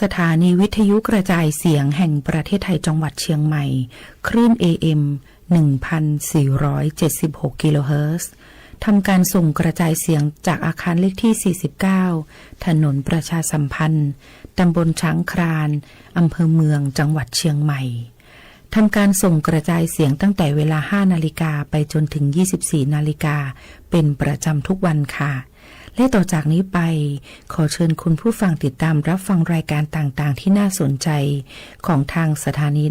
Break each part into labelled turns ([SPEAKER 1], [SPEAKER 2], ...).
[SPEAKER 1] สถานีวิทยุกระจายเสียงแห่งประเทศไทยจังหวัดเชียงใหม่คลื่น AM 1,476 กิโลเฮิรตซ์ทำการส่งกระจายเสียงจากอาคารเลขที่ 49 ถนนประชาสัมพันธ์ตำบลช้างครานอำเภอเมืองจังหวัดเชียงใหม่ทำการส่งกระจายเสียงตั้งแต่เวลา 5 นาฬิกาไปจนถึง 24 นาฬิกาเป็นประจำทุกวันค่ะและต่อจากนี้ไปขอเชิญคุณผู้ฟังติดตามรับฟังรายการต่างๆที่น่าสนใจของทางสถานี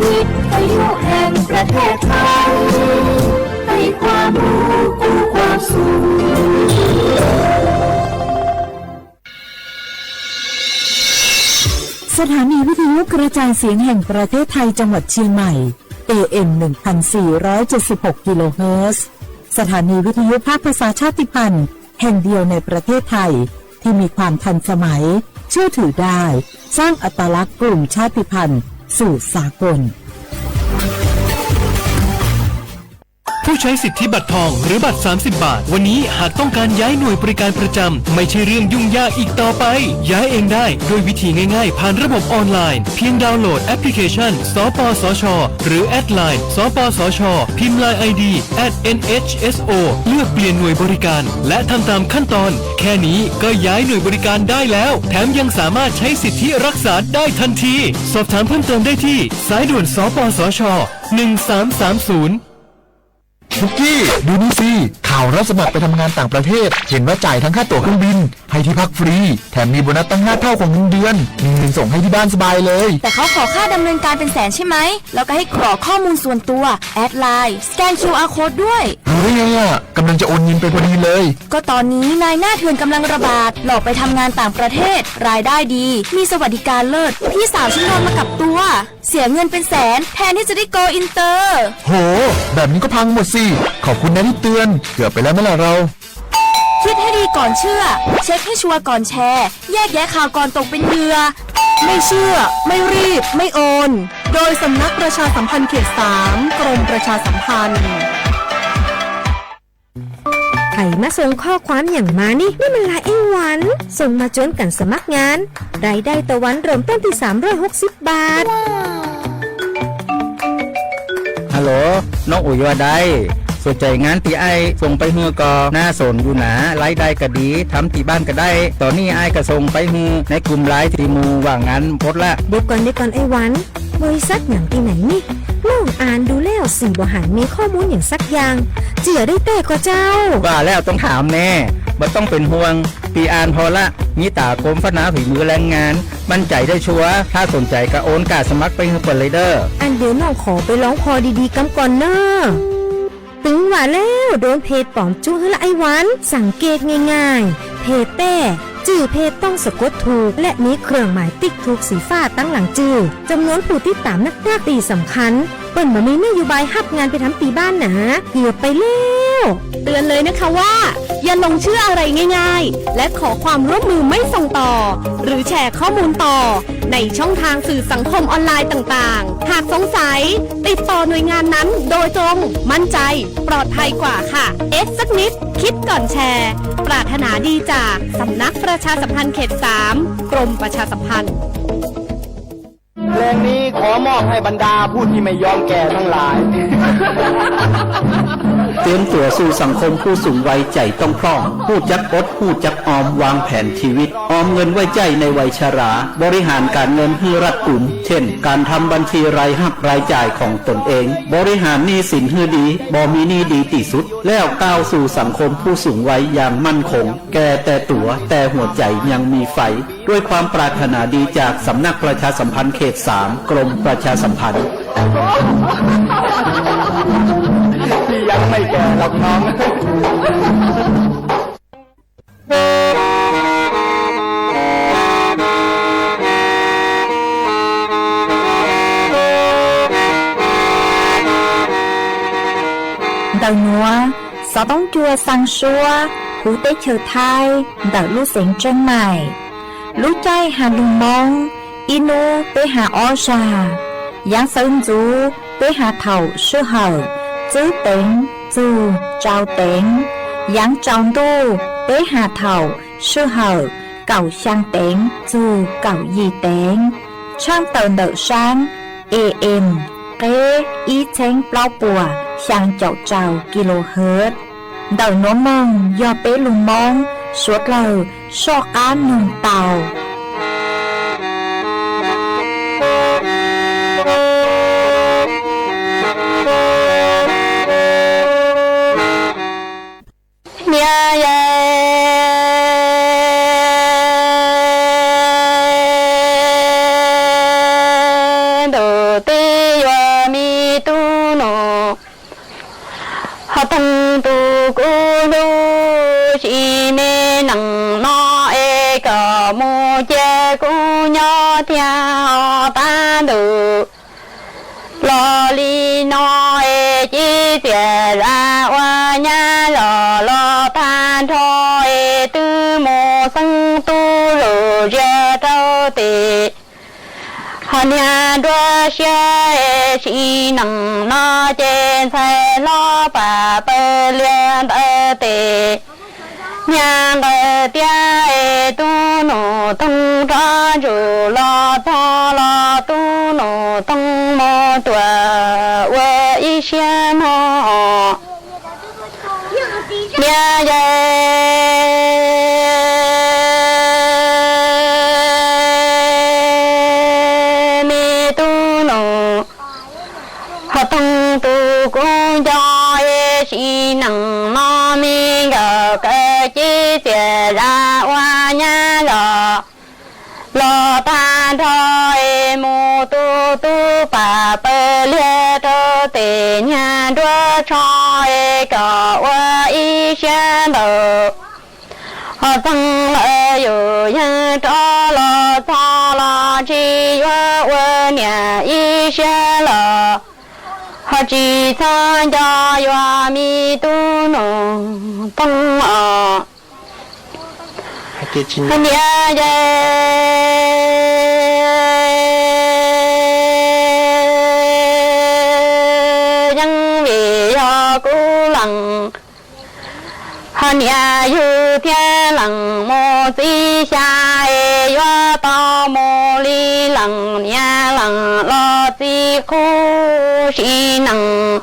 [SPEAKER 2] วิทยุแห่งประเทศไทยให้ความรู้กู้ความสุข
[SPEAKER 3] สถานีวิทยุกระจายเสียงแห่งประเทศไทยจังหวัดเชียงใหม่ AM 1,476 กิโลเฮิรตซ์สถานีวิทยุภาคภาษาชาติพันธุ์แห่งเดียวในประเทศไทยที่มีความทันสมัยเชื่อถือได้สร้างอัตลักษณ์กลุ่มชาติพันธุ์สู่สากล
[SPEAKER 4] ผู้ใช้สิทธิบัตรทองหรือบัตร30 บาทวันนี้หากต้องการย้ายหน่วยบริการประจำไม่ใช่เรื่องยุ่งยากอีกต่อไปย้ายเองได้โดยวิธีง่ายๆผ่านระบบออนไลน์เพียงดาวน์โหลดแอปพลิเคชันสปสชหรือแอดไลน์สปสชพิมพ์ LINE ID @NHSO เลือกเปลี่ยนหน่วยบริการและทำตามขั้นตอนแค่นี้ก็ย้ายหน่วยบริการได้แล้วแถมยังสามารถใช้สิทธิรักษาได้ทันทีสอบถามเพิ่มเติมได้ที่สายด่วนสปสช1330
[SPEAKER 5] บุกกี้ดูนี่สิข่าวรับสมัครไปทำงานต่างประเทศเห็นว่าจ่ายทั้งค่าตั๋วเครื่องบินให้ที่พักฟรีแถมมีโบนัสตั้ง5 เท่าของเงินเดือนมีเงินส่งให้ที่บ้านสบายเลย
[SPEAKER 6] แต่เขาขอค่าดำเนินการเป็นแสนใช่ไหมแล้วก็ให้กรอกข้อมูลส่วนตัวแอดไลน์สแกน QR Code ด้วย
[SPEAKER 5] รู้ได้ไงอ่ะกำลังจะโอนเงินไปพอดีเลย
[SPEAKER 6] ก็ตอนนี้นายหน้าเถื่อนกำลังระบาดหลอกไปทำงานต่างประเทศรายได้ดีมีสวัสดิการเลิศพี่สาวฉันโดนมากับตัวเสียเงินเป็นแสนแทนที่จะได้โกอินเตอร์
[SPEAKER 5] โหแบบนี้ก็พังหมดสิขอบคุณนะที่เตือนเกือบไปแล้วไม่ล่ะเรา
[SPEAKER 6] คิดให้ดีก่อนเชื่อเช็คให้ชัวร์ก่อนแชร์แยกแยะข่าวก่อนตกเป็นเหยื่อ
[SPEAKER 3] ไม่เชื่อไม่รีบไม่โอนโดยสำนักประชาสัมพันธ์เขต 3 กรมประชาสัมพันธ์
[SPEAKER 7] ไข่มาส่งข้อความอย่างมานี่มันหลายเอ็งวันส่งมาจนกันสมัครงานรายได้ต่อวันเริ่มต้นที่360 บาท
[SPEAKER 8] ฮัลโหลน้องอุ๋ยว่าได้สนใจงานตีไอส่งไปฮือก็น่าสนอยู่หนารายได้ก็ดีทำที่บ้านก็ได้ตอนนี้ไอก็ส่งไปฮือในกลุ่มไลน์ที่มูว่างานพดละ
[SPEAKER 7] เดี๋ยวก่อนไอ้วันบริษัทอย่างที่ไหนนี่ลองอ่านดูแล้วสี่บหันมีข้อมูลอย่างสักอย่างเจือได้แต่ก็เจ้า
[SPEAKER 8] ว่าแล้วต้องถามแน่ บ่ต้องเป็นห่วงตีอ่านพอละมีตากรมพัฒนาฝีมือแรงงานมั่นใจได้ชัวร์ถ้าสนใจก็โอนกาสมัครไปให้เปิดเลยเด้อ
[SPEAKER 7] อันเดี๋ยวน้องขอไปร้องพอดีๆกำก่อนเนอะตึงว่าแล้วโดนเพจปลอมจุ้ให้ละไอ้หวันสังเกตง่ายๆเพจแต่จื่อเพจต้องสะกดถูกและมีเครื่องหมายติ๊กถูกสีฟ้าตั้งหลังจื่อจำนวนผู้ติดตามนักตีสำคัญเปิ้นบ่มีนโยบายฮับงานไปทำตีบ้านนะเกือบไปแล้วเตือนเลยนะคะว่าอย่าลงเชื่ออะไรง่ายๆและขอความร่วมมือไม่ส่งต่อหรือแชร์ข้อมูลต่อในช่องทางสื่อสังคมออนไลน์ต่างๆหากสงสัยติดต่อหน่วยงานนั้นโดยตรงมั่นใจปลอดภัยกว่าค่ะสักนิดคิดก่อนแชร์ปรารถนาดีจากสำนักประชาสัมพันธ์เขต 3 กรมประชาสัมพันธ์
[SPEAKER 9] เพลงนี้ขอมอบให้บรรดาผู้ที่ไม่ยอมแก่ทั้งหลาย
[SPEAKER 10] เตรียมตัวสู่สังคมผู้สูงวัยใจต้องพร้อมผู้จักอดผู้จักออมวางแผนชีวิตออมเงินไว้ใจในวัยชราบริหารการเงินให้รัดกุมเช่นการทำบัญชีรายรับรายจ่ายของตนเองบริหารหนี้สินให้ดีบ่มีหนี้ดีที่สุดแล้วก้าวสู่สังคมผู้สูงวัยอย่างมั่นคงแก่แต่ตัวแต่หัวใจยังมีไฟด้วยความปรารถนาดีจากสำนักประชาสัมพันธ์เขต 3 กรมประชาสัมพันธ์
[SPEAKER 9] ที่ยังไม่แก่หรอกน้อง
[SPEAKER 2] Đầu núa, gió bóng chua sang xua, hú tế chờ thai, đợi lũ xén chân mày. Lũ chay hà lùng mong, inu tế hà o xà, giáng sơn chú tế hà thầu sư hở, chứ tính, chú trao tính, giáng tròn tu tế hà thầu sư hở, cầu sang tính, chú cầu gì tính. Trang tờ nợ sang, AM, kế ý chênh bao bùa, sang chậu trào kHz. Đầu nó mong do bé lùng mong, suốt lời so cá nung tàu. Lo li no e chi tia ra wa nha lo tan tho e tư mo sang tu lo je tao te han ya do xia e chi nang na chen sai lo pa pe lian te nhang tia e tu no tung ra ju lo tho lo tu no tung mo tua wa yi xia mo ya ye mi tu no ha tung tu cũng cho e xi nang no mi ga ke chi tia ra wa nha lo tan tho e mu tu tu pa pe lia tho te nha đua cho e ka wa yi xian bo ho tăng le yu yan cho lo chi wa nia yi xian lo ho chi san ja ya mi tu no tăng anh ya ye yang vì ho cú lăng anh ya yu thiên lăng mo si xa e yo to mo li lăng ya lăng lo si khu si năng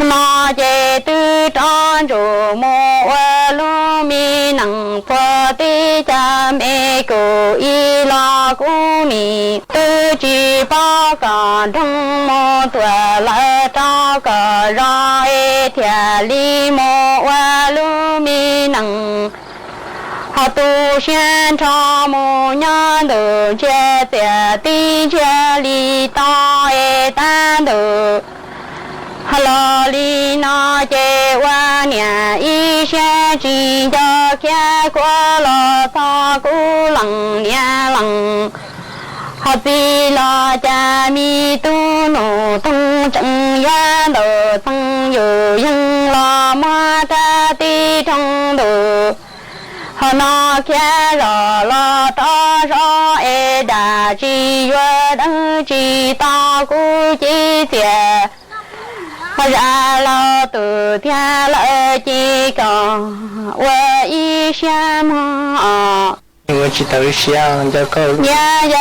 [SPEAKER 2] nó chế tư tròn rủ mô ơ lu mi nặng phơ tí cha mê cụ y lo cú mi tư chỉ bao còn trong mô tùa lỡ cho cờ rõ e thịa li mô ơ lu mi nặng 好多现场木娘都接在地界里打一单头，好老里那几万年一线之交看过了大姑冷年冷。好比那家米都弄东正眼都曾有人了马的地中头，好那看了了多少爱的几月等几大姑几节，好然了都天了几个，我一想嘛。
[SPEAKER 9] 我知道想这个
[SPEAKER 2] 年人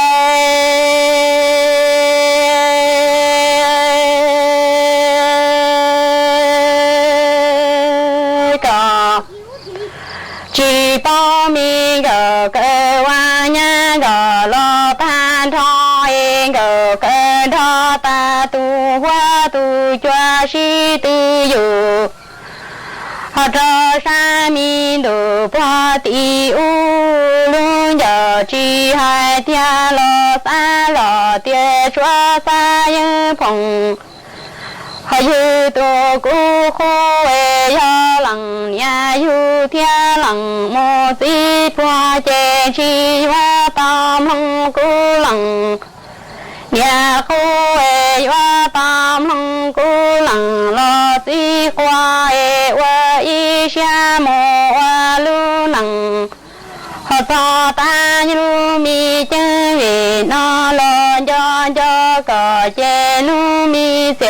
[SPEAKER 2] 个，几百米个万年个老板长一个跟他把都花都全是都有。这山民都把地屋龙家去海天了三了爹说三人棚，还有多孤苦为要冷年有天冷莫最破见去我大蒙古冷。年后哎，我把蒙古冷了最花哎，我一下莫我路能，好早单路米经为那老家家个见路米些，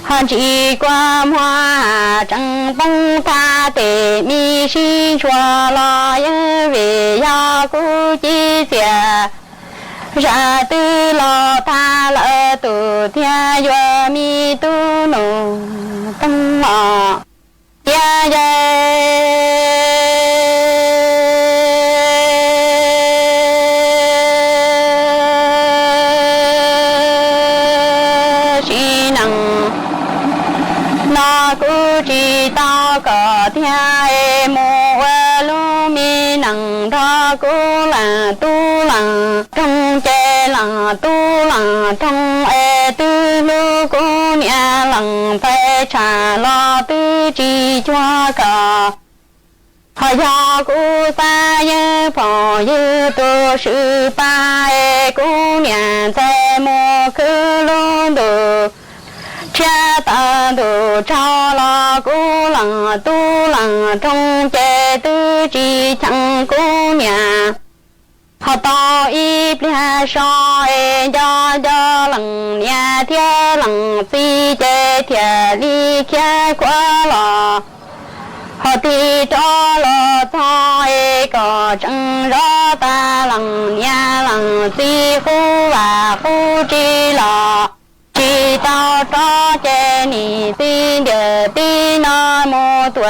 [SPEAKER 2] 好奇怪嘛正东他的米心说了因为要顾及些。山都老大了，都天月米都弄灯啊，天人谁能那个知道个天爱莫路米能他个人都能中间。都冷中爱都路姑娘冷白缠了都几家个，好呀姑三人朋友都是把爱姑娘在莫口龙头，天灯都照了姑冷都冷中间都几强姑娘。好到一边上哎，家家冷年天冷水在天里看过了，好地着了草哎个正热的冷年冷水忽晚忽知了，知道着见你心的比那么多。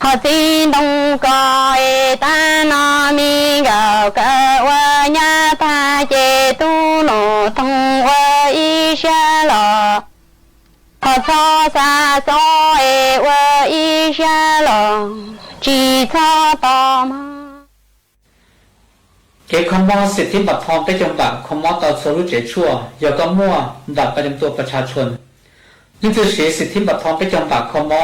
[SPEAKER 2] 好心动个哎，但那米个我娘大姐都弄通我一些了，好草三草哎我一些了，几草到吗？
[SPEAKER 11] เกคอมอสิทธิบัตรทองไปจำกัดคอมอต่อสรุปเจชั่วยาก็มั่วบัตรประจำตัวประชาชนนี่คือสิทธิบัตรทองไปจำกัดคอมอ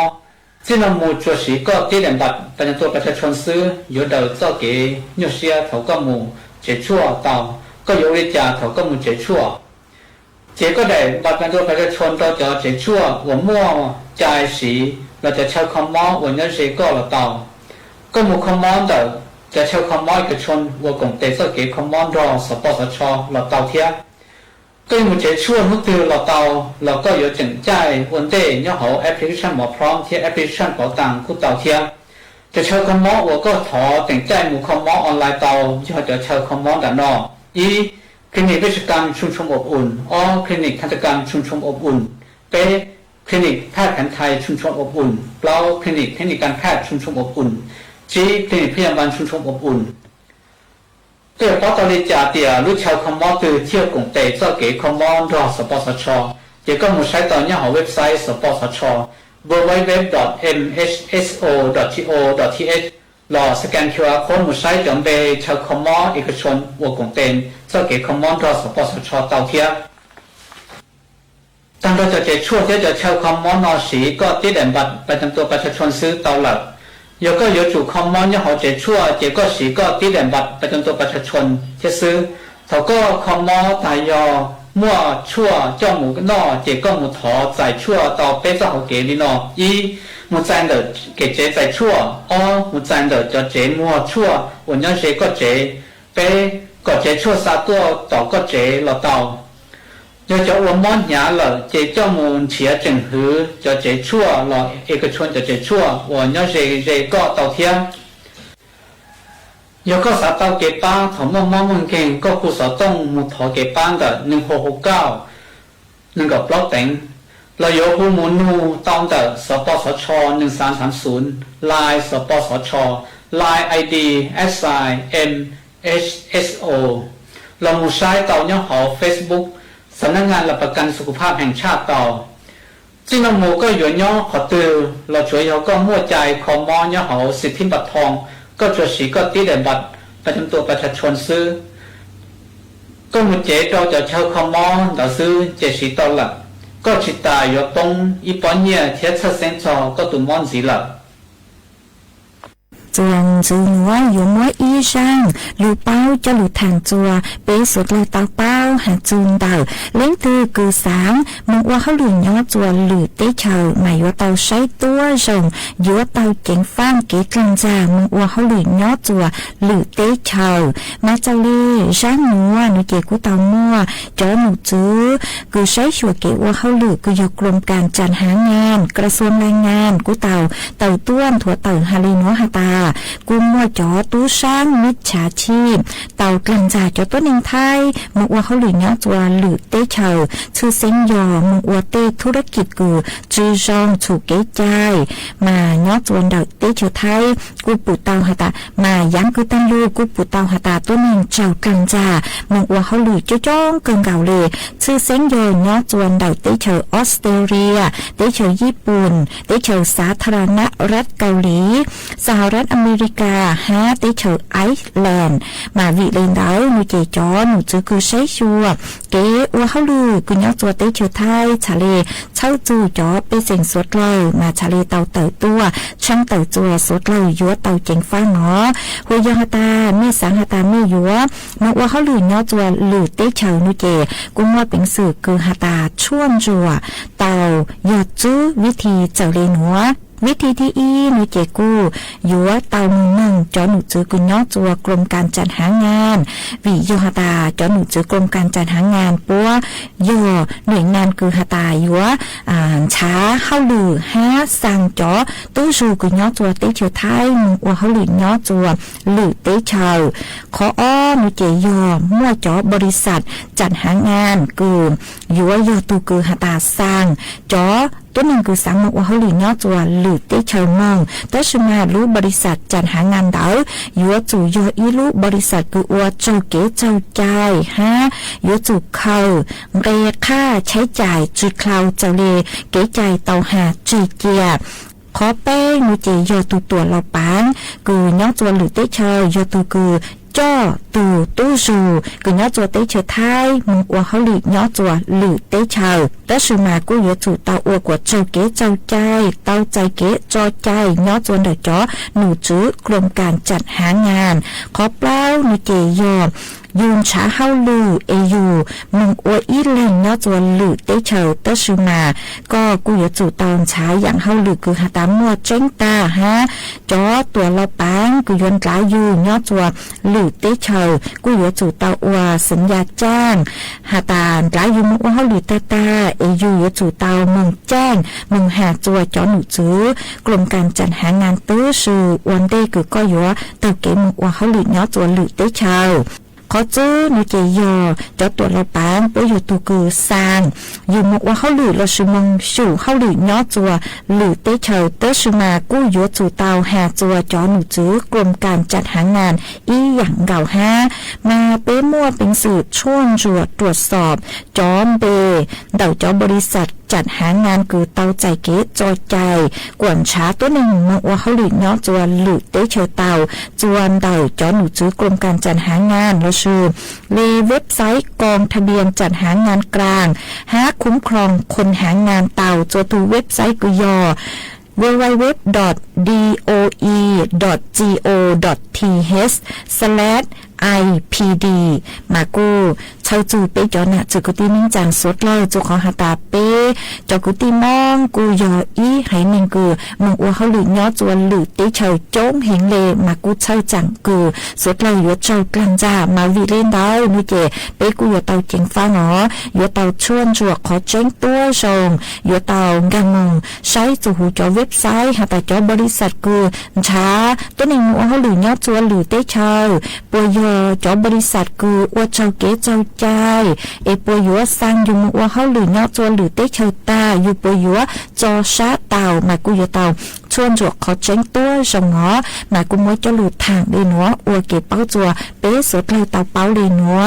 [SPEAKER 11] ที่นำมูจวสีก็ที่เด่นบัตรประจำตัวประชาชนซื้ออยู่เดิมเจ้าเก๋ยุเซียเถาก็มูเจชั่วเต่าก็ยกริจาเถาก็มูเจชั่วเจก็ได้บัตรประจำตัวประชาชนเราจะเจชั่วหัวม่วใจสีเราจะใช้คอมอวันนี้สีก็เราเต่าก็มูคอมอเดิมจะใช้คอมอเอกชนวัวกงเตเจ้าเก๋คอมอรอสปสชเราเต่าเทียก็มูเจชั่วนุตือเราเต่าเราก็อยู่จึงใจวันเดย์ย่อเขาแอปพลิเคชันหมอพร้อมที่แอปพลิเคชันเป๋าตังกูเต่าเทียจะใช้คอมอวัวก็ถอแต่งใจมูคอมอออนไลน์เต่าที่เขาจะใช้คอมอด้านนอกอีคลินิกเวชกรรมชุมชนอบอุ่นอ้อคลินิกทันตกรรมชุมชนอบอุ่นเป๊ะคลินิกแพทย์แผนไทยชุมชนอบอุ่นเปล่าคลินิกเทคนิคการแพทย์ชุมชนอบอุ่นจีคลินิกพยาบาลชุมชนอบอุ่นเกี่ยวกับตอนนี้จ่าเตียรู้ชาวคอมมอนคือเที่ยวกรุงเทพเจ้าเก๋คอมมอนรอสปสชเดี๋ยวก็มาใช้ตอนนี้ของเว็บไซต์สปสช www.mhso.go.th หล่อสแกน QR โค้ดหมุดไซต์จอมเบชาวคอมมอเอกชนวัวกงเตนเจ้าเก๋คอมมอนรอสปสชเตาเทียตั้งเราจะเจชั่วที่จะชาวคอมมอนนอสีก็ติดแอนบัตรประจำตัวประชาชนซื้อเตาหลักยก็ยจู่คอมมอนยหอเจชั่วเจก็สีก็ติดแอนบัตรประจำตัวประชาชนที่ซื้อเขาก็คอมมอตายอมั่วชั่วเจ้าหมูนอเจก็หมูถอใส่ชั่วต่อเป๊ะเจ้าเขาเก๋นี่นออีหมูใจเดอเกเจใส่ชั่วอ้อหมูใจเดอจะเจมั่วชั่ววันนี้เจก็เจเป๊ะก็เจชั่วซาตัวต่อก็เจเราเตา要叫我们伢了，这叫我们企业整合，叫这错了，一个村叫这错，我要这个到天。有个啥到给班，他们跟个故事动木头给班的1669，那个 block 顶，เรา有户门路当的สปสช1330 line สปสช line ID SIMHSO เราหมู่ใช้เต่าเนี่ยหอ Facebook สำนักงานหลักประกันสุขภาพแห่งชาติเต่าจริงเราหมู่ก็อยู่เนี่ยขอตือเราช่วยเขาก็มั่วใจคอมมอเนี่ยหอสิทธิบัตรทองก็ช่วยสีก็ตีเด่นบัตรประจำตัวประชาชนซื้อก็มุ่งเจเราจะเช่าคอมมอเราซื้อเจสีต่อหลักก็ชิตาอยู่ตรง一般嘢贴出生错ก็ตุ่มมอนสีหลัก
[SPEAKER 7] จวนจูนัวอยู่มัวอีช่างลูเป้าจะหลุดทางจัวเปสุดเลยเตาเป้าหาจูนเต่าเล้งตือกือสางมึงว่าเขาหลุดย้อจัวหลุดเตเฉาหมายว่าเตาใช้ตัวส่งยัวเตาเก่งฟ้างเก๋กลางจามึงว่าเขาหลุดย้อจัวหลุดเตเฉามาเจ้าเล่ช่างนัวหนูเก๋กูเตามั่วจอหนูจื้อกือใช้ชัวเก๋ว่าเขาหลุดกูยกกรมการจัดหางานกระทรวงแรงงานกูเตาต้วนถั่วเตาฮาลีนัวฮาตากูมัวจอตู้ช่างมิจฉาชีพเต่ากลั่นจ่าจอตัวหนึ่งไทยมึงว่าเขาหลุดเงาจัวหลุดเต้เฉาชื่อเซ็งยอมึงว่าเต้ธุรกิจกูจื้อจองถูกเก๋ใจมาเงาจวนดอกเต้เฉาไทยกูปูเตาหาตามาย้ำกูตั้งลูกกูปูเตาหาตาตัวหนึ่งเจ้ากลั่นจ่ามึงว่าเขาหลุดจ้องเกินเก่าเลยชื่อเซ็งยอเงาจวนดอกเต้เฉาออสเตรเลียเต้เฉาญี่ปุ่นเต้เฉาสาธารณรัฐเกาหลีสหรัฐอเมริกาฮะเตเชอร์ไอซ์แลนด์มาวิเลนดาวนูเจจอหนูจื้อคือใช้ชัวเก๋ว่าเขาลือกุญยตัวเตเชอร์ไทยชาเลเช่าจูจอไปเสียงสดเลยมาชาเลเตาเต๋อตัวช่างเต๋อจัวสดเลยยัวเตาเจงฟ้าหนอหัวยองฮตามีสังฮตามียัวมาว่าเขาลือเนาะจัวลือเตเชอร์นูเจกุมว่าเป็นสื่อคือฮตาช่วงจัวเตายอดจื้อวิธีเจ้าเลนัววิธีที่อีหนูเจกูยัวเตามือหนึ่งจอหนูจื้อกุญยจัวกรมการจัดหางานวิโยฮตาจอหนูจื้อกรมการจัดหางานปัวโยหน่วยงานคือฮตายัวช้าเข้าลือห้าสั่งจอตู้ชูกุญยจัวเตเชียวไทยมึงว่าเขาหลือยอจัวหลือเตเชียวขออ้อหนูเจยอมั่วจอบริษัทจัดหางานคือยัวยอตูคือฮตาสั่งจอตัวหนึ่งคือสามว่าเขาหลีเนาะจัวหรือเตเชอร์มองแต่ชมารู้บริษัทจัดหางานเดายัวจู่ยออีรู้บริษัทคือว่าเจ้าเก๋เจ้าใจฮะยัวจู่เขาเรค่าใช้จ่ายจุดคลาวเจ้าเลเก๋ใจเตาหาจีเจียขอแป้งนูเจยอตัวเราปางคือเนาะจัวหรือเตเชอร์ยอตัวคือจ้อตู่ตู้สูกุญยจัวเตเชอไทยมึงว่าเขาหลียอจัวหรือเตเชอแต่สุมากูยอจู่เตาอวกว่าเจ้าเก๋เจ้าใจเตาใจเก๋จอใจยอจวนเดจอหนูจื้อกรมการจัดหางานขอเปล่าหนูเจยอยูนช้าเฮาลือเอยูมึงอวอีเล่นเนาะจวนหรือเตเชอแต่สุมาก็กูยอจู่ตอนช้าอย่างเฮาลือคือหาตามมัวเจ้งตาฮะจอตัวเราปางกูยอนหลายยูเนาะจวนหรือเตเชอกูยอจู่เตาอวสัญญาจ้างหาตาหลายยูมึงว่าเฮาลือตาเอยูยอจู่เตามึงแจ้งมึงหาจัวจอหนูจื้อกรมการจัดหางานตื้อสื่อวันเดคือก็ยัวเตาเก๋มึงว่าเฮาลือเนาะจวนหรือเตเชอขอจื้อหนูเจยอเจ้าตัวเราปางไปอยู่ตัวคือสร้างอยู่มกว่าเขาหลือเราชิมงสู่เขาหลือยอจัวหลือเตเชอเตชิมากู้ยัวจู่เตาหาจัวจอหนูจื้อกรมการจัดหางานอีอย่างเก่าห้ามาเป้มั่วเป็นสื่อช่วงจัวตรวจสอบจอมเบเดาจอบริษัท
[SPEAKER 3] จัดหางานคือเตาใจเก๋จอยใจกวนช้าตัวหนึ่งเมืองว่าเขาหลีย้อจวนหรือเตเชอเตาจวนเต่าจอหนูจื้อกรมการจัดหางานและชื่อเว็บไซต์กองทะเบียนจัดหางานกลางหาคุ้มครองคนหางานเต่าตัวทูเว็บไซต์กุยอwww.doe.go.th/IPD มากูเช่าจูเป้จอนะจูกุตีนิ่งจางสดเลยจูขอหาตาเป้จอกุตีมองกูยออีให้มิงกูมึงอัวเขาหลุดย้อจวนหลุดตีเฉยโจ้งเฮงเลมากูเช่าจังกูสดเลยยัวเจ้ากลางจ้ามาวีเล่นได้นุเจเป้กูยัวเตาเจงฟ้าหนอยัวเตาชวนจวกขอเจ้งตัวชงยัวเตางามงใช้จูหูจอเว็บไซต์หาแต่จอบริษัทกูช้าตัวหนึ่งอัวเขาหลุดย้อจวนหลุดตีเฉยปัวยอจอบริษัทกูอัวเจ้าเก๋เจ้าใจปัวยัวสร้างอยู่อัวเขาหลุดย้อจวนหลุดตีเฉยตาอยู่ปัวยัวจอชาเต่ามากูยัวเต่าชวนจวกขอเจ้งตัวชงหอมากูมวยจะหลุดทางเลยหนัวอัวเก็บเป้าจัวเป๊ะสดเลยเต่าเป้าเลยหนัว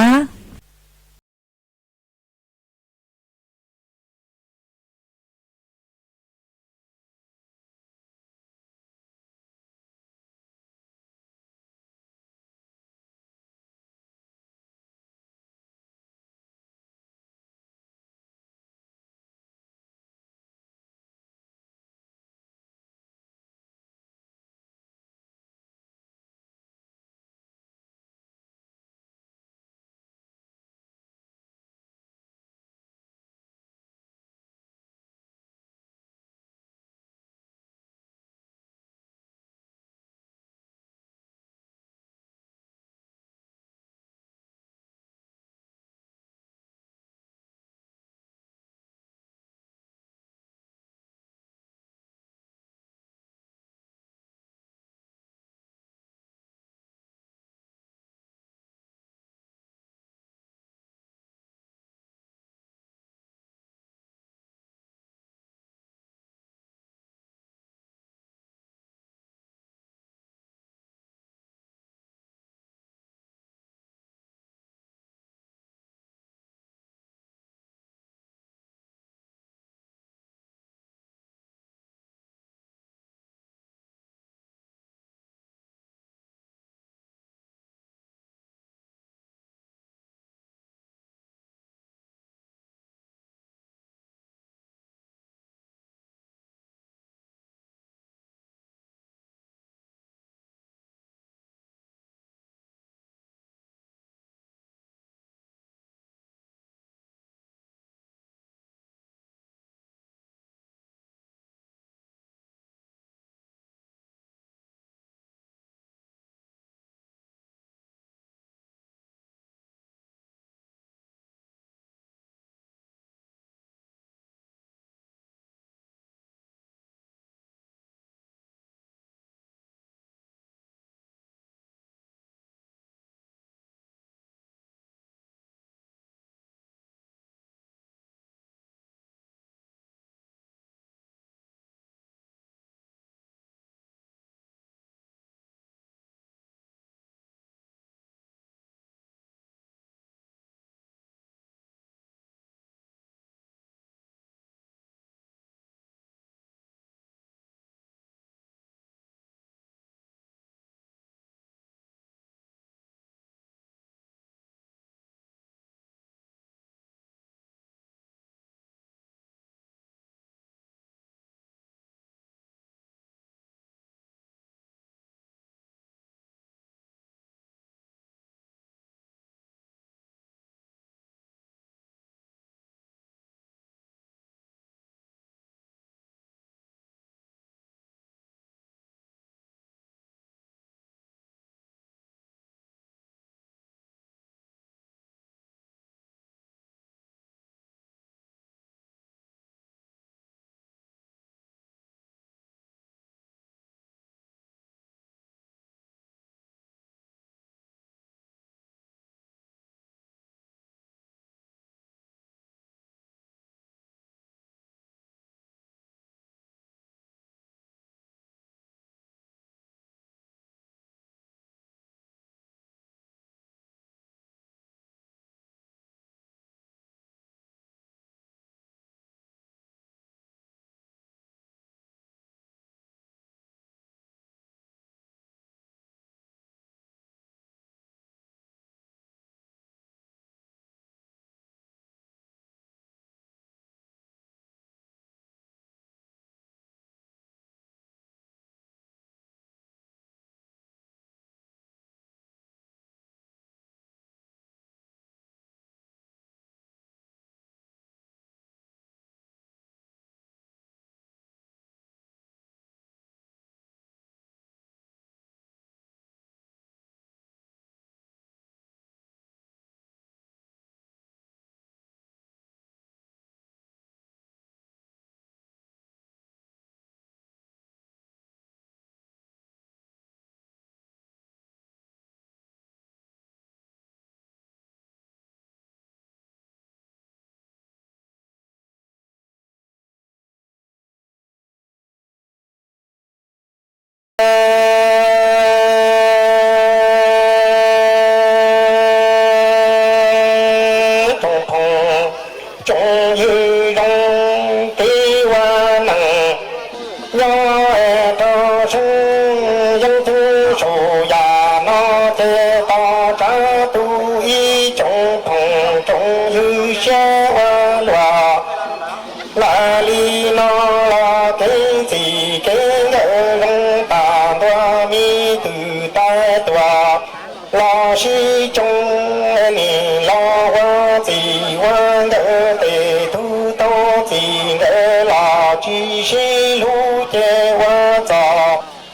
[SPEAKER 12] lo si chung ni lo wa ti wa de te tu to ti ge la chi si lu che wa za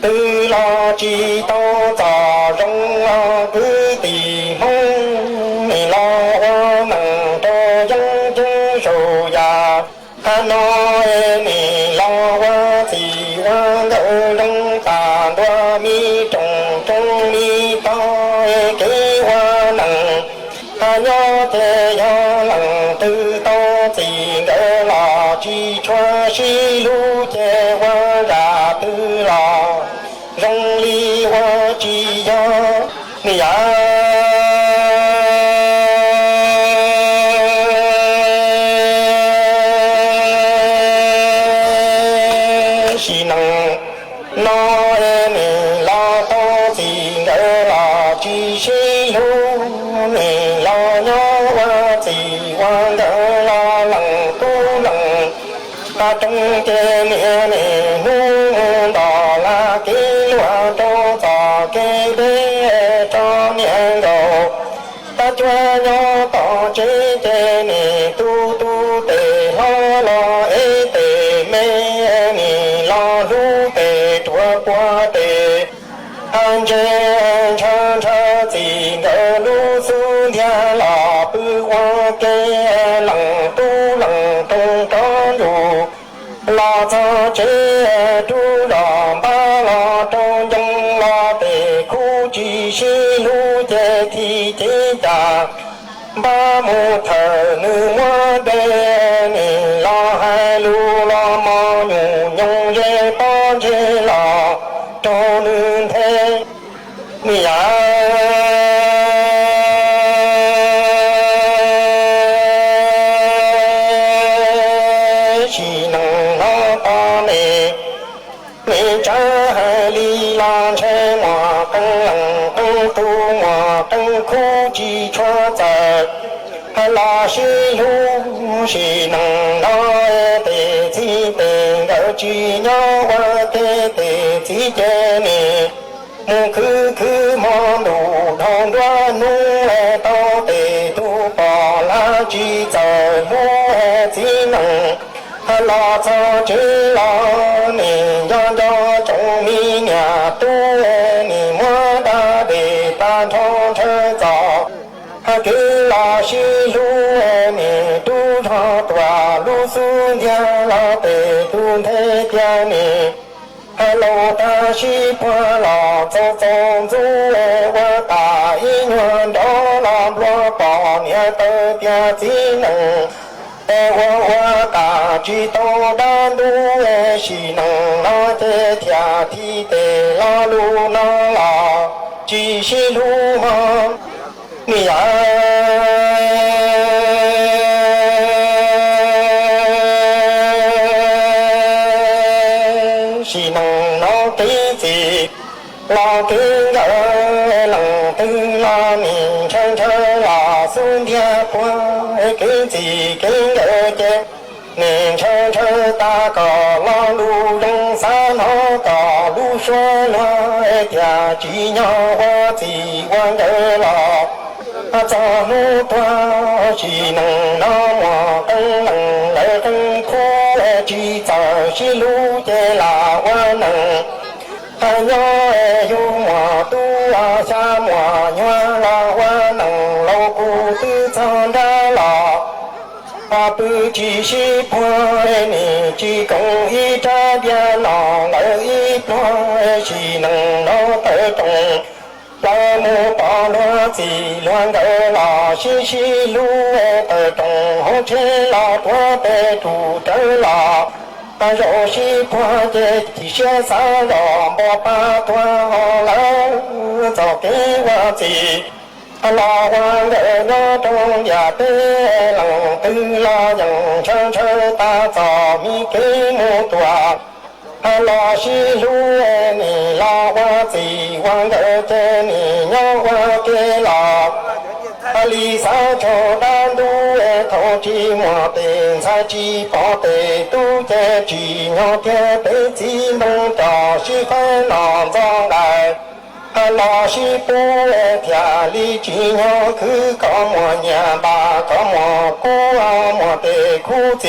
[SPEAKER 12] tư lo chi to za rong lo cứ ti hong ni lo wa nang to yang chung shu ya ha no ni lo wa ti wa ge rong ta do mi chung chung mi to kế hoa nặng nhớ thế nhớ lặng tư to gì ngỡ lò chi choa si lu che hoa ra tư lò rong li hoa chi nhớ ni ya si nặng nó ni lo to gì ngỡ lò chi si lu ni lo nhớ qua gì quan đỡ lo lặng tu lặng ta trong che ni ni nu đò la cái loa cho giò cái đế cho nhẹ đầu ta cho nhớ tỏ chế che ni tu tu tề lo ê tề mê ni lo lu tề chua qua tề an chế cha cha gì ngỡ lu su dia la bư hoa kê lặng tu lặng tung con dù la cha chế tu la ba la trong dân la tề khu chi si lu chế thi chế cha ba mu thờ nữ hoa đê ni la hai lu la ma nhu nhung ye pa chế la cho nữ thế ni ya chỉ nâng nó ta nè ni cha hai li la che ma căng lăng căng tu ma căng khu chi cho giờ la si lu si nâng nó tề chi tề gỡ chi nhớ qua tề tề chi che nè cứ mong đủ thong đoa nu to tề tu bỏ la chi giờ mua chi nặng lo cho chứ lo nì do trong mi nhà tu nì mua đa để ta thong thơ gió cứ lo si lu nì tu thọ tòa lu su gia lo tề tu thế gia nì lo ta si qua lo cho du qua ta y nguồn đó làm lo bỏ nhà tơ tia chi nặng hoa cả chi to đa lu si nặng nó thế thia thi tề la lu nó la chi si lu ma ni ya si nặng nó tí gì lo cứ gỡ lặng tư lo mình chân thơ là xuân thia qua cái gì cái gỡ chết mình chân thơ ta có lo lu đông xa nó có lu xóa nó thia chỉ nhỏ hoa gì quan gỡ lo cho nu toa chỉ nâng nó mò căng nâng lệ căng khô chỉ giờ chỉ lu chê là hoa nâng nhớ yu mò tu sa mò nhua la hoa nâng lâu cu tư chọn ra lò bư chỉ si hoa ni chỉ công y cha bia nọ lợi y hoa chỉ nâng nó tới trong la mu pa lo chỉ loan gỡ la si lu tới trong hỗ trợ la tua bê tu tới la 若是破的地些上让我把多了，早给我记。老王的那种呀的冷对了，人城城打造米给木多。老是路你老我自往的这你要我给老。离山求丹路头起莫边才几宝贝都在几鸟天被几能找西分囊装来。老是不天里几鸟去搞莫年吧，搞莫过莫得苦子。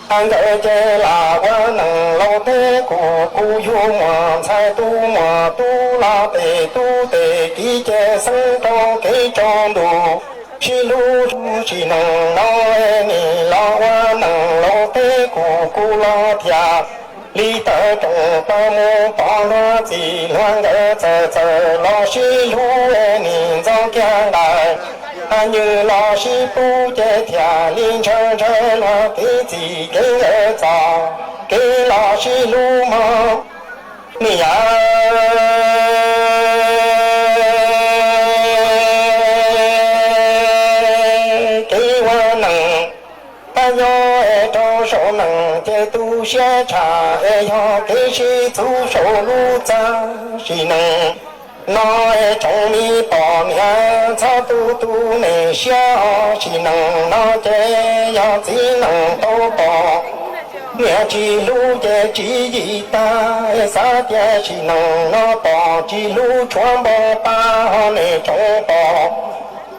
[SPEAKER 12] 俺个这拉我能老得过古有莫才都莫都拉得都得给这生中给中路，是路是能老你老我能老得过古老天，里头中把木把罗子乱个这老是路你早将来。女老师不在天林城城了，给自己儿找，给老师路吗？你呀，给我能，要招手能在都下茶，要给谁做手路子谁能？那种米包面草嘟嘟能笑，是能那这样子能都包。面记录的记忆大，啥点是能那包记录全部把那种包。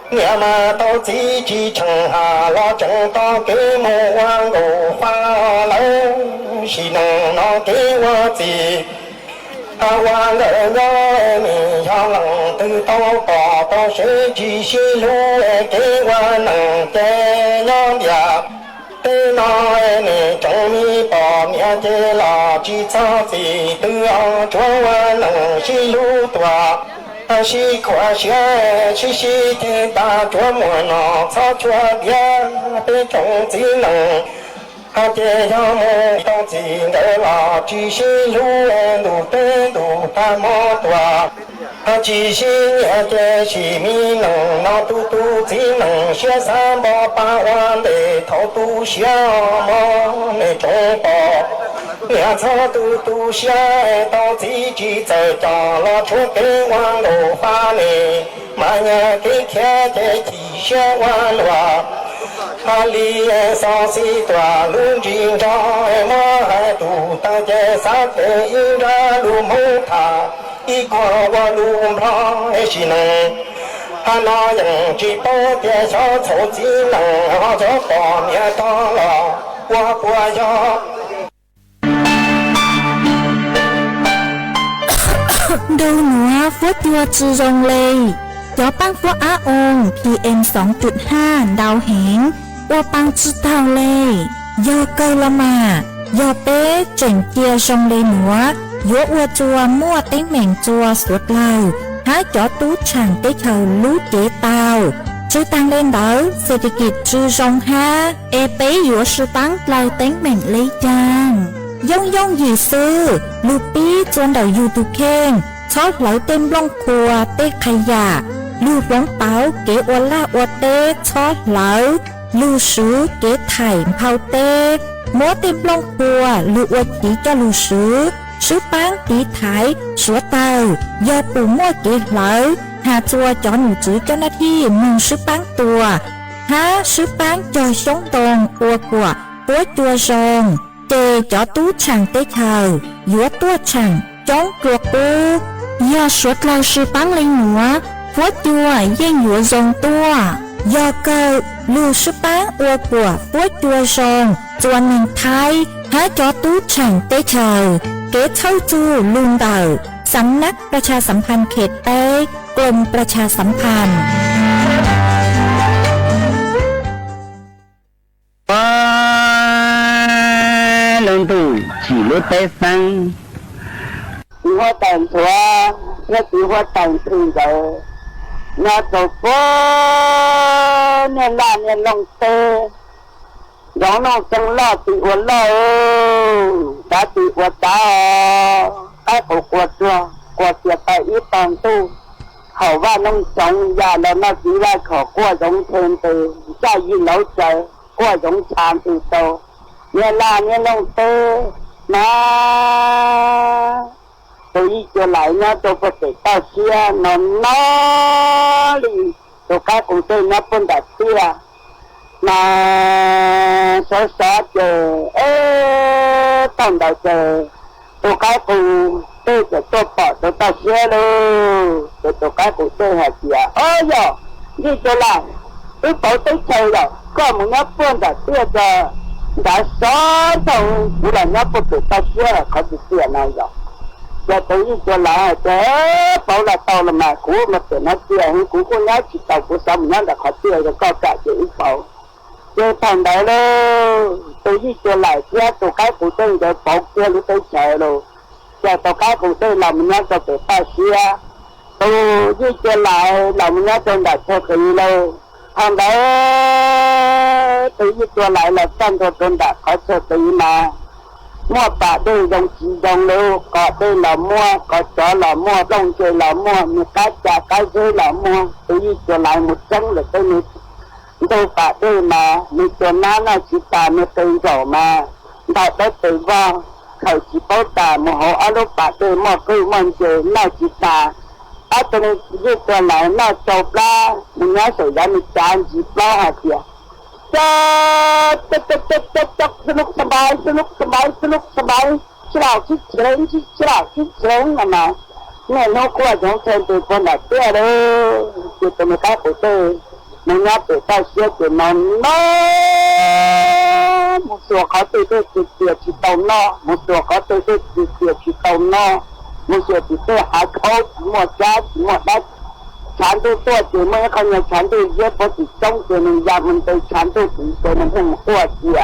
[SPEAKER 12] 面嘛都自己称下了，正到给我往后发来，是能那给我记。完了要你要能得到宝宝谁去西路给我能给样的给那你种米包面的垃圾草子都要做我能西路多西块些去西天大做么呢草做边的种子能这样么当今的垃圾西路路的路大么多，几十年的是米能那嘟嘟只能写三百八万的头都小么那种包，两草嘟嘟下到自己在家了出给网络发呢，满眼给看的几千万了。里上西段路经常我还读大街上的一个路门塔，一个我路旁是能，那人去包点小丑技能，这方面到了我国家。
[SPEAKER 7] Đâu nữa phốt chua trừ rong lây gió băng phốt á ôn PM 2.5 đào hẹn qua băng chữ thao lây do câu la mà do bé chỉnh chia rong lây nữa gió ua chua mua tiếng mèn chua suốt lâu há chó tú chẳng tới thầu lú chế tàu chữ tăng lên đỡ sẽ đi kịp chữ rong ha e bé gió sư băng lâu tiếng mèn lấy chàng dông dông gì sư lưu bí chuan đầu YouTube khen chót lẩu tên long cua tê khai giả lưu bóng báo kế ô la ô tê chót lẩu lưu sứ kế thải phao tê mố tên long cua lưu ô chỉ cho lưu sứ bán tí thải sủa tàu do bù mua kế lẩu hà chua cho nụ chữ cho nó thi mừng sứ bán tùa há sứ bán cho sống tồn ua của bố chua rồng tê cho tú chẳng tê thờ dúa tua chẳng chống ruột u do suốt lâu sư bán lên nữa phó chua dây dúa rồng tua do cơ lưu sư bán ua của phó chua rồng chua nền thái há cho tú chẳng tê thờ kế thâu chu luôn đầuสำนักประชาสัมพันธ์เขตใต้กรมประชาสัมพันธ์
[SPEAKER 2] ลงตู่chỉ lối té sang hoa tàn thua nó chỉ hoa tàn từ giờ nó tổ phố nên là nên lòng tê đó nó chẳng lo tự uốn lo đã bị quật đã cái cổ quật rồi quật tiệt tại ít toàn tu hậu và nông sống và là nó chỉ là khổ qua giống thêm từ cha gì nấu trời qua giống chạm từ đầu như là như nông tơ mà tôi đi trở lại nha tôi có thể tao xia nó đi tôi cái cũng tôi nó phân đặt xia mà sợ chờ tao đợi chờ tôi cái cũng tôi bỏ tôi tao xia luôn tôi cái cũng tôi hạt gì giờ đi trở lại tôi bảo tôi chơi rồi có một nó phân đặt xia giờ đã xóa xong cũng là nó phân được tao xia là có gì xia này rồi giờ tôi đi trở lại thế bảo là tàu là mà cũ mà tụi nó tiền cũ có nhá chỉ tàu của sao nó đã khó tiền rồi có cả chữ bảo chơi thằng đấy luôn tôi đi trở lại thế tôi cái của tôi để bảo kia lúc tôi chạy rồi giờ tôi cái của tôi làm nhá cho tôi ta xia tôi đi trở lại làm nhá cho đã theo cái lâu thằng đấy tôi đi trở lại là trong tôi đã có theo cái mà mua cả đây đồng chỉ đồng đâu có đây là mua có chó là mua đồng chơi là mua một cái chả cái dây là mua tôi đi trở lại một trăm là tôi cả đây mà mình cho nó chỉ ta một cây rổ mà đại đất tự do khởi chỉ bảo ta một hộ ở lúc cả đây một cây mình chơi nó chỉ ta ở tôi đi trở lại nó chụp ra mình nhớ xảy ra mình chán chỉ bao hạt tiền sนุกสบายสนุกสบายชิลาวชิเฉลงชิลาวชิเฉลงนะมาเนี่ยนกว่าจงเชิญตัวคนแบบเตี้ยเลยจุดตรงนี้ก็ปุ๋ยเต้มันยับตัวใต้เสื้อตัวนอนน้อมุสัวเขาตัวเต้ติดเสียชิตอนน้อมุสัวเขาตัวเต้ติดเสียชิตอนน้อมุสัวติดเต้หาเขาหมดจ้าหมดได้ฉันตัวจีเมื่อเขาเนี่ยฉันตัวเยอะพอติดจ้องตัวหนึ่งยามันตัวฉันตัวตีตัวมันพุ่งตัวเจีย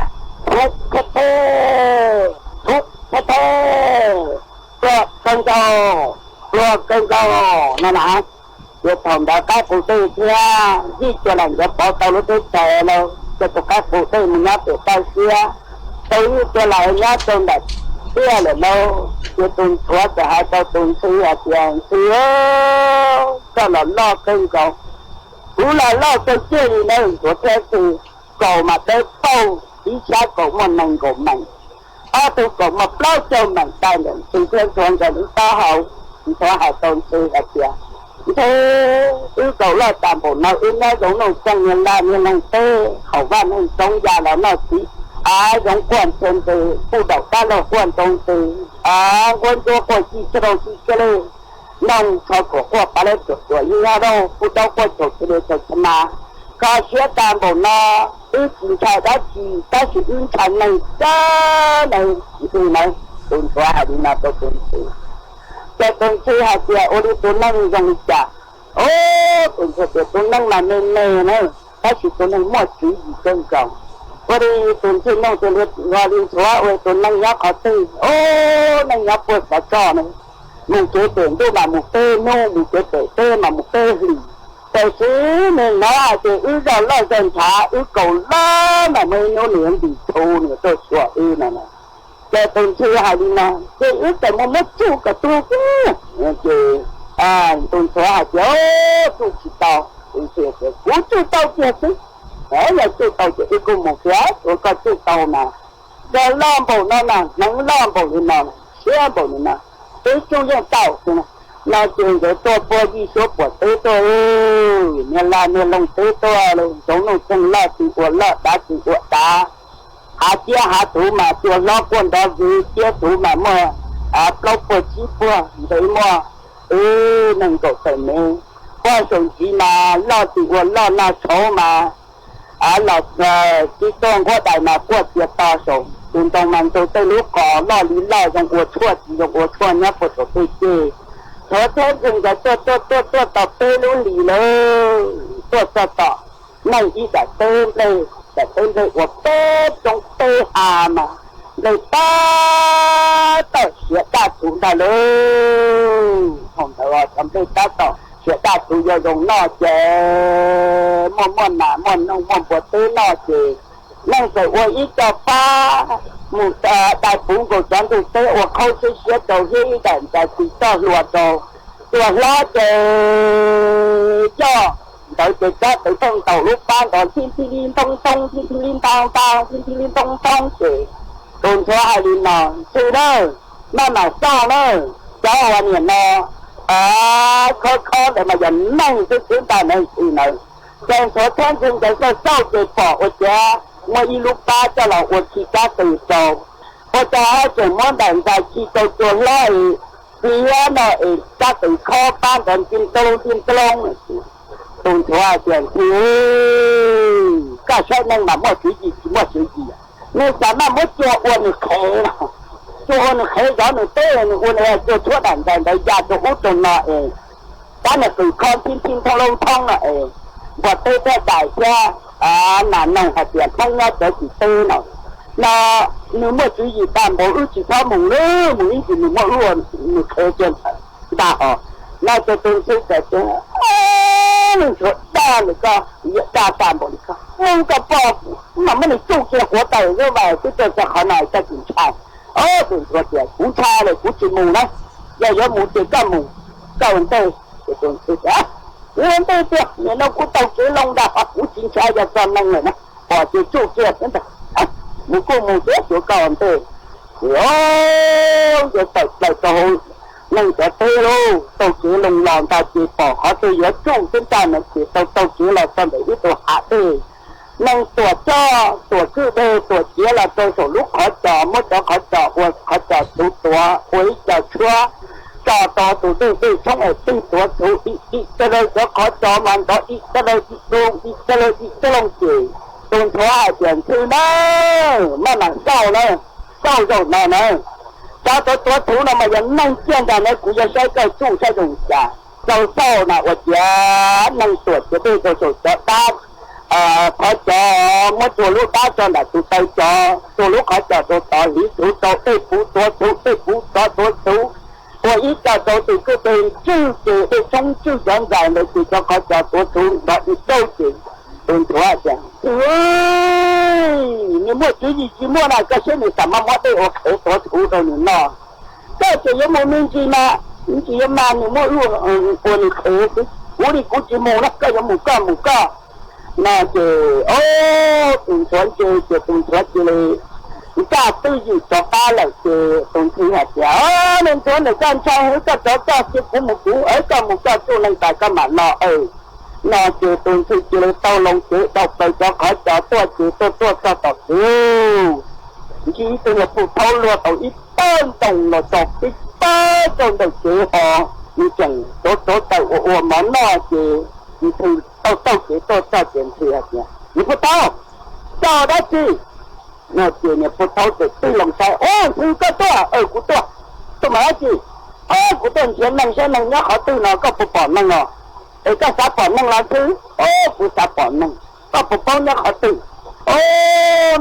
[SPEAKER 2] ทุกข์เท่ตัวกังโกนั่นนะเดี๋ยวผมได้การปูตื้อเสียที่จะหลังจะปอเตาลุตื้อแต่เราจะตกการปูตื้อมันยับตัวเตาเสียตัวจะหลังยับตรงแบบเสียเลยเราจะตุนชัวจะหาตัวตุนเสียเสียก็หล่อล่อกังโกกูหล่อล่อตัวเจี๊ยนี่นะตัวแท้คือโกมาเต้าโตที่ชาโกมันนั่งโกมันตัวโกมาเปล่าเจ้ามันตายเลยสิ่งเพื่อนชวนกันต่อเขาต่อหาต้นซื้ออะไรเสียthế yêu cầu là tạm bộ nào in ra giống nông trong nhân la như nông tê khẩu văn hình trong già đó nó chỉ giống quan trên từ khu đậu ta là quan trong từ quan cho quan chi cho đâu chi cho lên nông cho của bà lên tuổi như ra đâu khu đâu quan chỗ cho lên cho mà có xế tạm bộ nó ít chạy đã chỉ ta chỉ in thành này ra này thì này tuần qua hay đi nào tôi tuần cho tôi chơi hạt kia ô đi tôi năng dòng chả tôi năng là nên này ta chỉ tôi năng mọi thứ gì cân trọng ô đi tôi chơi năng tôi liệt gọi đi xóa ôi tôi năng nhắc khó tư năng nhắc vượt cả trò này mình chế tưởng tôi là một tê nô mình chế tưởng tê mà một tê gì tại chứ mình nói là thì ư giờ lo dần thả ư cầu lo mà mới nó liền bị thô nữa tôi xóa ư này này để tôi chơi hạt đi nào chơi ước tại một mất chú cả tôi chứ tôi xóa hạt chứ tôi chỉ tao tôi chơi cái cú chú tao kia chứ đấy là chú tao chỉ cùng một cái tôi có chú tao mà giờ lo bộ nó nè nắng lo bộ như nào xe bộ như nào tôi chú cho tao chứ này là chuyện để tôi bỏ đi số của tôi nên là nên lòng tôi luôn giống nó không lo thì của lo đã thì của ta chia hạ thủ mà chưa lo quân đó gì chia thủ mà mua lâu bữa chỉ mua đấy mua nâng cổ phải nè qua dùng gì mà lo thì của lo na số mà là chỉ tôn qua đại mà qua tiệt to số chúng ta mang tôi lúc có lo lý lo trong của chua nhá của tôi chơi thế dùng cái tôi tập tê luôn lì lơ tôi này đi đã tên đâyแต่เป็นเลยว่าเต้จงเต้มาเลยต้าต่อเสียตาถูได้เลยผมแต่ว่าทำได้ตาต่อเสียตาถูยงนอเจม่อนหนาม่อนน้องม่อนปวดเต้นอเจนั่งใส่อวยอีกต่อป้า母在本国讲的对我考试写到这一点在比较落着，落了就叫到这家到东道路班到天天灵咚咚，天天灵当当，天天灵咚咚的，动作还灵呢，是的，慢慢上了，教我念呢，考的嘛人能是简单的事呢，但昨天现在说少结果，我家。我一路八叫了我去家对走，我在怎么能在去走做来，第二呢，家对考班人进东，动作啊点去，干啥能嘛没随意，你什么没做我你开了，做我你开着你对，我呢做错蛋在家做不中了咱那对考天通了我对这大家。难弄还点通了这几多了，那你莫注意，但某日其他某日某一你莫乱，你可见他，大哦，那就东西在这，你说大那个也大干部那个，那个报复，那么你做些活到这外，这好哪个警察？对说这不差了，不进母了，要有母就干母，干对，这东西啊。我对对，你那古到这弄的，古警察要专门的呢，我就做这真的不过母这就搞对，就到弄个对喽，到这弄浪到这跑，好像也做真正的事，到这了，真的一都下对，弄ตัวจ้อตัวชื่อได้ตัวเจียละตัวสลุกขอจ่อมดขอจ่ออวดขอจ่อตัวหวยจ่อชัวจ่อต่อตัวด้วยช่องตีตัวถูอีจะเลยจะขอจ่อมันต่ออีจะเลยอีลงอีจะเลยอีจะลงจีตรงท้ายเปลี่ยนชื่อนะมันหนังเศร้าเลยเศร้าโดนแน่เลยจ่อตัวถูน่ะมันยังนั่งเจียนกันเลยกูจะใช้ก็สู้ใช้ตรงจ่าเศร้าน่ะว่าจะนั่งตรวจจะได้ตัวสุดจะตามเขาจอเมื่อตัวลูกตาจอหนักตัวใจจอตัวลูกเขาจอตัวต่อหลีตัวต่อเต้ปูตัวตัวเต้ปูต่อตัวตัวอีจอตัวตัวก็เป็นชื่อเจ้าช่องชื่อย้อนใจเลยตัวจอเขาจอตัวตัวต่ออีโต้เจ้าเป็นตัวจ้ะ你莫自己寂寞了这些你怎么没对我开ตัวถู到你那这就有没名字吗你只有嘛你莫入我你开我你估计没了个有没个那就动作就动作就嘞，你家对于做法了就动作下去能做你干唱一个做是古木古，个木个做能大个嘛那就动作就嘞到龙就到北就可做多到你这个不讨论到一般动了做一般动的结合，你讲多到我们那就你可到几多到检测下去，你不到，到得去，那就你不到就对龙山五个多，2个多，怎么去？2个多钱能要好对了，个不保能哦，个啥保能了去？不啥保能，个不保能好对，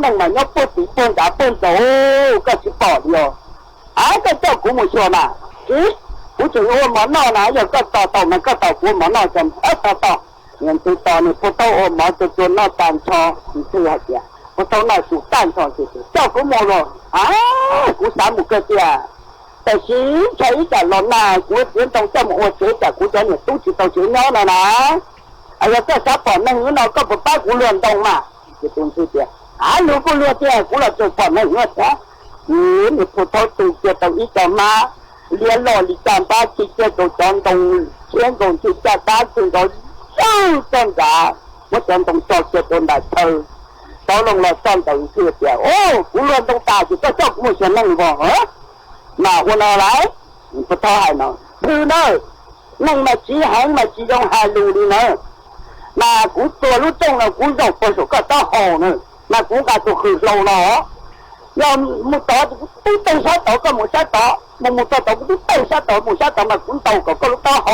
[SPEAKER 2] 能嘛要不比半打半走，个是保了，个叫古木说嘛，我就我们那哪有个到那个到我们那怎到。人知道你不到我毛就做那单车，你这样讲，不到那属单车就是叫古毛了古三木个的，但是才一点了那古人当这么我学的古人你都知道学鸟了啦，哎呀这啥保能那个不把古乱动嘛，这东西的如果乱的古了就保能我讲，你不到都觉得一个嘛，连老里干把这些都转动，全动去加大这个。真噶，我想动作就动来抽，到弄了上等去掉。无论动大就这叫目前弄过那我拿来，你不讨还能，是呢，弄了几行嘛几种海路的呢？那古多路中了古肉不是个到好呢，那古家就很肉了要木刀都等下刀个木下刀，木刀刀都等下刀木下刀嘛古刀个路到好。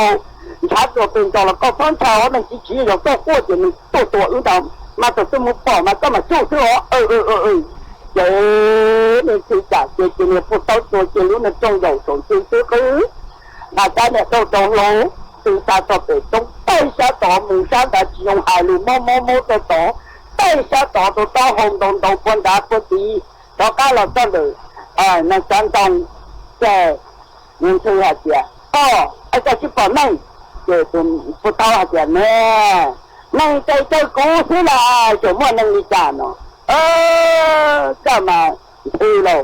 [SPEAKER 2] 差不多变到了高方超，我们自己有做过节，你多遇到，嘛就这么报嘛，干嘛就是你去讲这些你不到做节路的中有种就是大家呢都中路，对下到北中，带下到木山的只用海路摸的到，带下到都到红洞到半打不地， cho cá là cho được nó chọn trong cái những thứ hạt gì ai cho chỉ còn này để tụi phụ tao hạt gì nè này cái cũ thế là chỗ mua năng đi trả nó cái mà thì rồi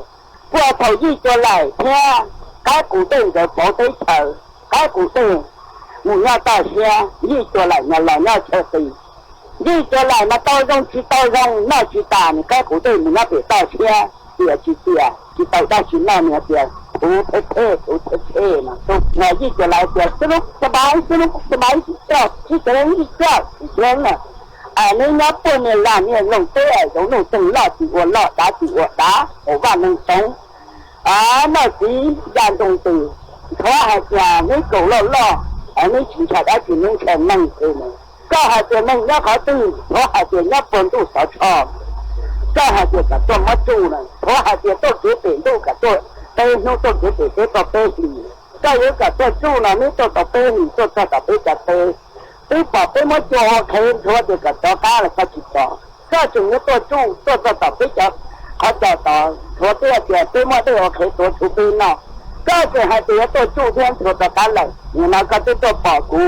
[SPEAKER 2] qua thầu gì cho lại theo cái cụ tiền rồi bỏ tới chờ cái cụ tiền muốn nhau ta xe gì cho lại nhà là nhau chờ gì gì cho lại mà tao rong nó chỉ tàn cái cụ tiền mình nó bị tao xe chỉ tao ta chỉ làm nhà tiền cụ thế mà tôi ngày gì cho lại tiền cái lúc sớm cho chỉ cái nè nên nó bên này làm như lồng tê giống lồng từng lọ chỉ đá ở vào lồng sống nó chỉ dàn đồng từ khó hạt nhà mấy cổ lọ mấy chỉ chả đã chỉ nên kèm năng thế này có hạt tiền năng nó khó tư có hạt tiền nó bốn tu sáu trò có hạt tiền cả cho mất tu này có hạt tiền tôi chế tiền tôi cả tôi nó tôi chế tiền tôi tập tê gì có những cả tôi tu là mấy tôi tập tê thì tôi tập tê cả tê tôi bỏ tê mất cho khen thôi thì cả cho cá là có chỉ có chừng nó tôi tập tê cho họ cho tao thôi tôi mất tôi ok tôi chụp pin nó có chừng hai tiền tôi tu thêm tôi tập cá lại nhưng mà có tôi bỏ cú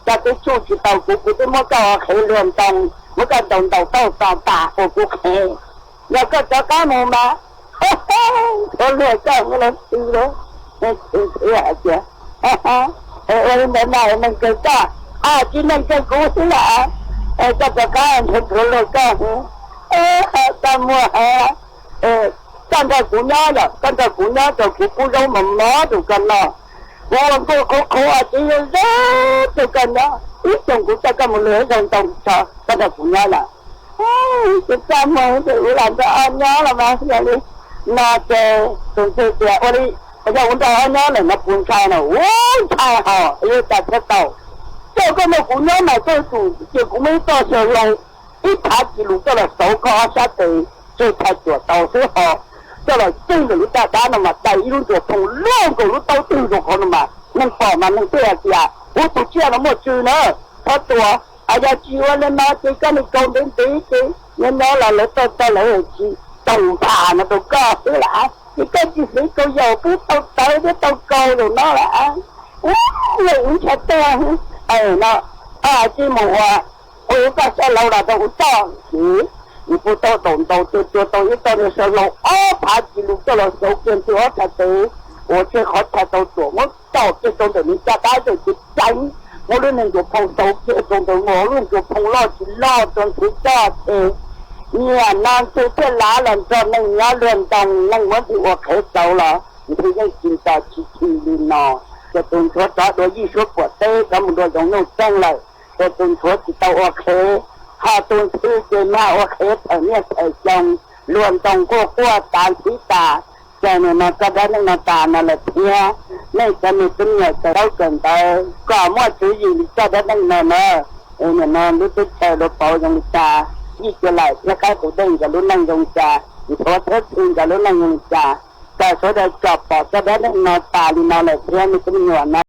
[SPEAKER 2] cho tôi tu chỉ tàu cú tôi mất cho khen luôn trong mất cái đồng đầu tàu tà của cú khenแล้วก็จะก้ามูมาเขาเลือกเจ้าก็เลยตีเลยนี่คือเสียเสียมันเกิดก้าจีนั่นเกิดกูสิละก็จะก้าเห็นเขาเลยก้าตามมัวกันแต่กูน้าล่ะกันแต่กูน้าจะกูเราหม่อมน้อดูกันเนาะว่าพวกเขาอาจจะยังเด็กดูกันเนาะอีจงกูจะก็มันเหลือตรงชอกันแต่กูน้าล่ะcái trăm mà tự làm cho anh nhớ là mà giờ đi nó chơi từ từ từ ôi đi bây giờ chúng ta anh nhớ là nó buồn sai nào ôi sai họ yêu ta chết tàu cho cái một cũng nhớ mà tôi chỉ cũng mấy to sờ rồi ít thà chỉ lúc đó là số có sát từ chơi thay chuột tàu số họ cho là chân của lúc ta đã nằm mà đầy luôn chuột thùng luôn của lúc tàu từ rồi còn mà nên bỏ mà nên chơi gì à ôi tụi chia nó một chữ nữa thoát tua giờ chiều lên nó chỉ có một con đến tí nên nó là lấy tôi lấy chi tàu thả nó tôi co thứ là chỉ có chi phí câu dầu cứ tàu tới cái tàu câu rồi nó là người cũng sẽ tên nó chi mùa có xe lâu là tôi cũng cho chỉ phụ tôi tổn tôi với tôi là xe lâu thả chỉ lúc tôi là số tiền tôi thật sự chơi khó thật tôi tuổi mất cho cái tôi để mình cho cái rồi chỉ tránh我哋能做碰手機，做到我哋做碰攞住攞進去揸車，你啊難做啲哪能做能有亂動，能我哋我開手啦，你睇下現在去亂咯，就動作找到藝術國際，咁我用用上嚟，就動作知道我開，下動作嘅嘛我開頭呢係用亂動過單子大。cho nên nó có đó nó tà nó là thia nên cho nên tính người ta đâu cần ta có mọi thứ gì cho đó nó lúc tới chờ lúc bảo dùng trà gì cho lại nó cái của đây là lúc năng dùng trà thì có thế thì là lúc năng dùng trà cái số đây chọc bỏ cho đó nó tà thì nó là thia nên tính người nó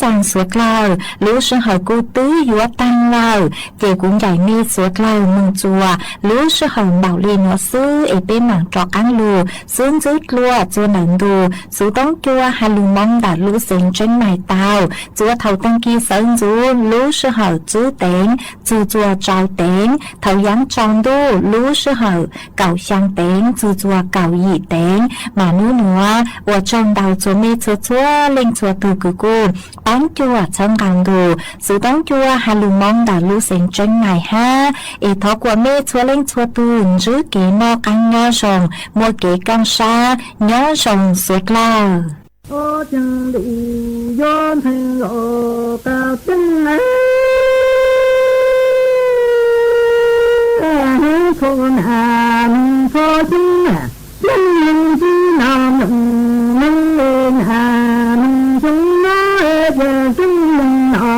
[SPEAKER 3] จางสวดเล่ารู้สึกหอยกูตื้อยัวตั้งเล่าเกี่ยวกุ้งใหญ่มีสวดเล่ามึงจัวรู้สึกหอยเบาลีนัวซื้อเอเป็นหนังจอกอังลูซึ่งจืดลัวจัวหนังดูสูต้องจัวฮัลลูมองดัดรู้เสียงเจนใหม่เต้าจัวเท่าตั้งกี้เซิงจูรู้สึกหอยจื้อเต็งจื้อจัวเจ้าเต็งเท่ายังจองดูรู้สึกหอยเก่าช่างเต็งจื้อจัวเก่าหยีเต็งมานู้นัวว่าจองดาวจัวมีชัวเล่งชัวตือกูกูตั้งจัวช่างกังดูสูต้องจัวฮัลลูมองดัดรู้เสียงเจนใหม่ฮะเอทอกว่าเมชัวเล่งชัวตื่นจื้อเก๋นอกังงอชงมัวเก๋กังชาย้อชงสวดเล่า
[SPEAKER 2] โอ้จังดูย้อนให้โลกาจังไงคนหามพอจริงยังยังจีนามนั่งเล่นหามจงน้อยจะจงนั่งหา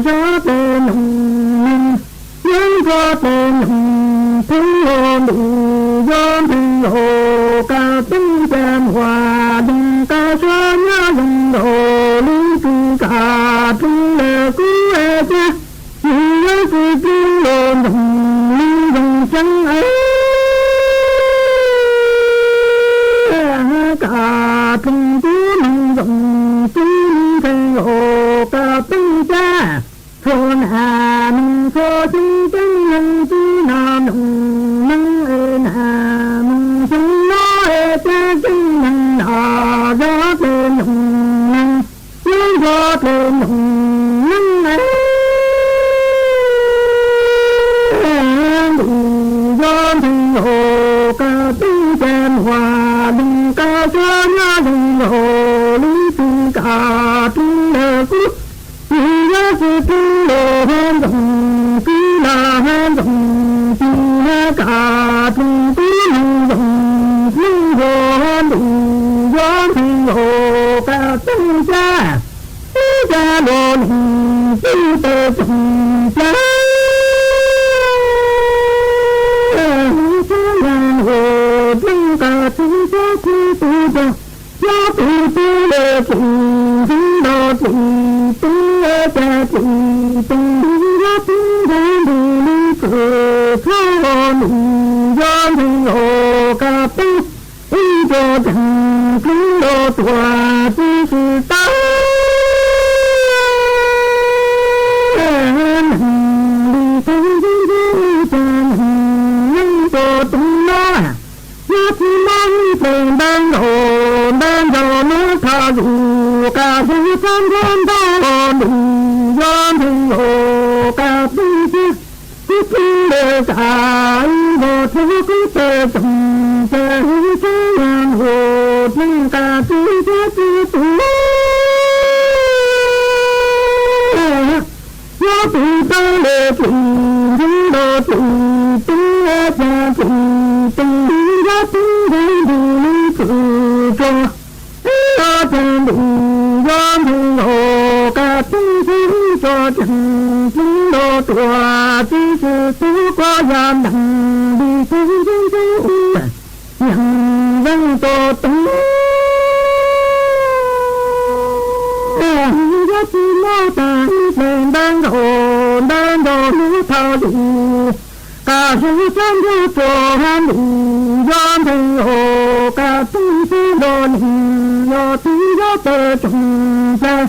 [SPEAKER 2] จะเป็นยังพอเป็นทั้งโลดูย้อนให้โลกาจังแจ่มว่าดึงกาชาญาดึงโลลิกุกาดึงเลกุเอเจยังกุกุโลดึงลิดึงจังเอกาดึงกุดึงดึงจึงให้โลกาตึงจ้าคนหามึงโคจึงจังยังจีนามมึงเอ็นหามึงจึงน้อยจะจึงนังนาจะเป็นนังยังพอเป็นนังดูย้อนถึงโลกาตึงแจมว่าดึงกาชาญาดึงโลลิตึงกาตึงเลกุya se tu lo han dong ki la han dong ki na ka tu tu dong ni ho han dong yo thi lo ka tu cha ti cha lo ni ti te dong cha ho ding ka tu cha tu tu dong ya tu tu le tu lo tu tu cha tu tu ya tu du li ku kha lu ya lu lo ka tu i jo dang ku lo tua ti su ta li tu du cha ni to tu lo ya tu mang teng dang lo no tha lu ka su chan chan ta luย้อนถึงโลกาพิจิตที่ที่เลกายโบทุกข์เจจงเจหิเจยันโหถึงกาพิจิตตุยาตุตาเลตุยิโดตุตุยาตุตุยาตุดูลิตุจงยาตุย้อนถึงโลกาพิจิตcho chẳng chúng đô tùa chỉ sự tú có gian đằng đi xuống nhận dân tô túng giá trị mô tả lên đang đồ lưu thao đủ cả sự chân du cho han đủ gian thành hồ cả tung sư đồ nình do tí giá tờ trọng ra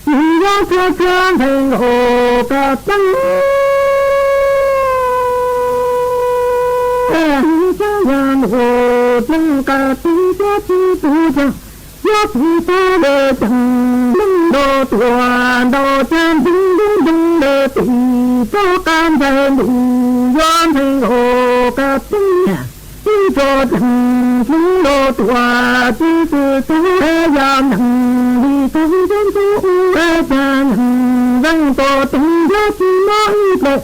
[SPEAKER 2] ya cha cha thành hồ ca tăng cha yan hồ tăng ca tăng cha chi tu cha ya tu ta de chẳng linh đô tua đô chan dung dung dung de tu cho can thành đủ yan thành hồ ca tăng cho chẳng chúng đô tòa chi sự tu ya nặng đi tu dân tu cha nặng dân tô tung giá chi nói lệ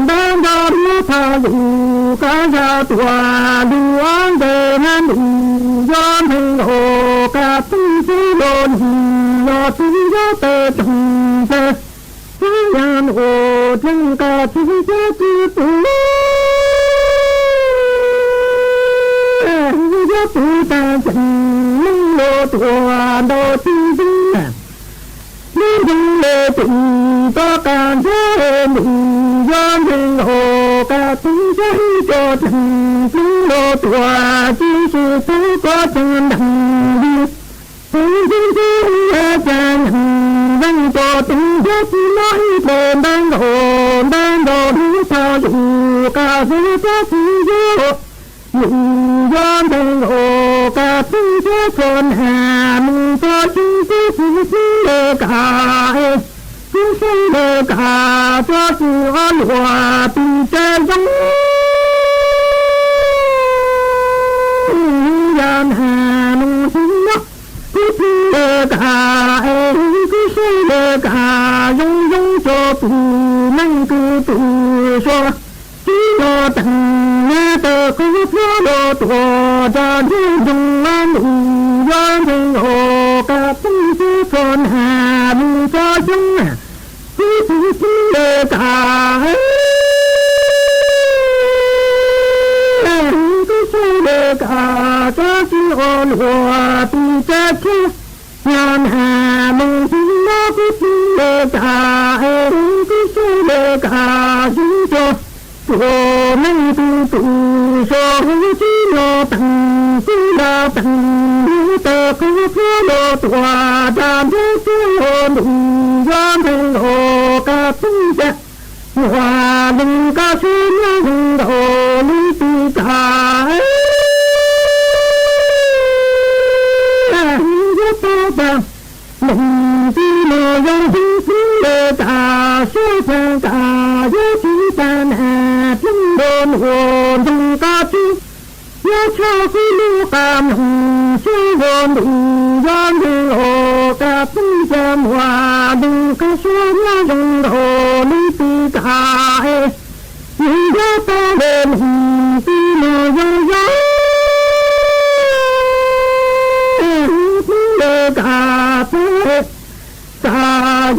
[SPEAKER 2] đang đo đưa tha lụ ca ra tòa đưa an đề nan đủ dân thành hồ ca tung sư đồn lo tu giá tê trọng tê yan hồ thân ca tu giá chi tu tu ta chẳng linh đô tùa đô chi dinh ตุก็การเจริญย้อนถึงโอกาสที่จะโจทย์ถึงโลตัวที่สุดก็จะดังดีถึงที่จะดังโจทย์ถึงที่น้อยเป็นดังโดที่พออยู่กับที่จะที่อยู่ย้อนถึงโอกาสที่จะคนหามึงก็ที่เลกายที่เลกาก็ที่อันว่าปีเจยังยันหามึงที่นักที่เลกาที่เลกายงโจปีนั่งคือตัวชัวที่โลตังนาเตอคือพระโลตัวจะที่ยงมันย้อนถึงโอกาสที่คนหามึงก็ยังที่เลกาที่เลกาจะที่อ่อนหัวที่จะที่ย้อนหามึงที่นักที่เลกาที่เลกายิ่งโจตัวไม่ตัวโซ่ที่โลตังที่โลตังเตอคือพระโลตัวจานที่โลดุย้อนถึงโอกาสที่จะว่าดึงก็ชื่อดึงโดลิปิกายุบตังหนึ่งที่โลยังที่เลกาชื่อทางกายุที่ตันหาทิ้งโดนโอนดึงก็ชื่อยาชาที่ลูกตามชื่อโดนดึงย้อนดึงโอกาสที่จะว่าดึงก็ชื่อดึงโดลิปิกายิ่งยาตาเดินที่โลยังย้อนเลกาเตสาย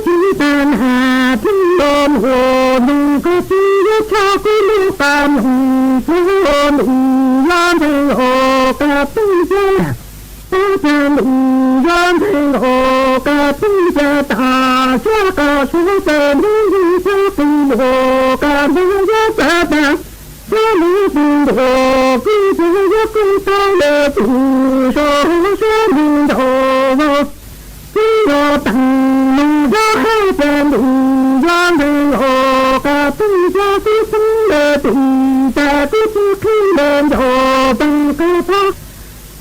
[SPEAKER 2] ที่ตันหาที่โดนโหดึงก็ที่ยาชาที่ลูกตามที่โดนย้อนถึงโอกาสที่จะย้อนถึงโอกาสที่จะตาเชื่อก็ช่วยเป็นที่จะเป็นโอกาสที่จะตาจะมีสิ่งโดที่จะยกขึ้นตาเลตุโซ่เชื่อมีโดที่โดตังมึงจะให้เป็นย้อนถึงโอกาสที่จะที่สิ่งเลตุแต่ที่ขึ้นเดินโดตังก็พอ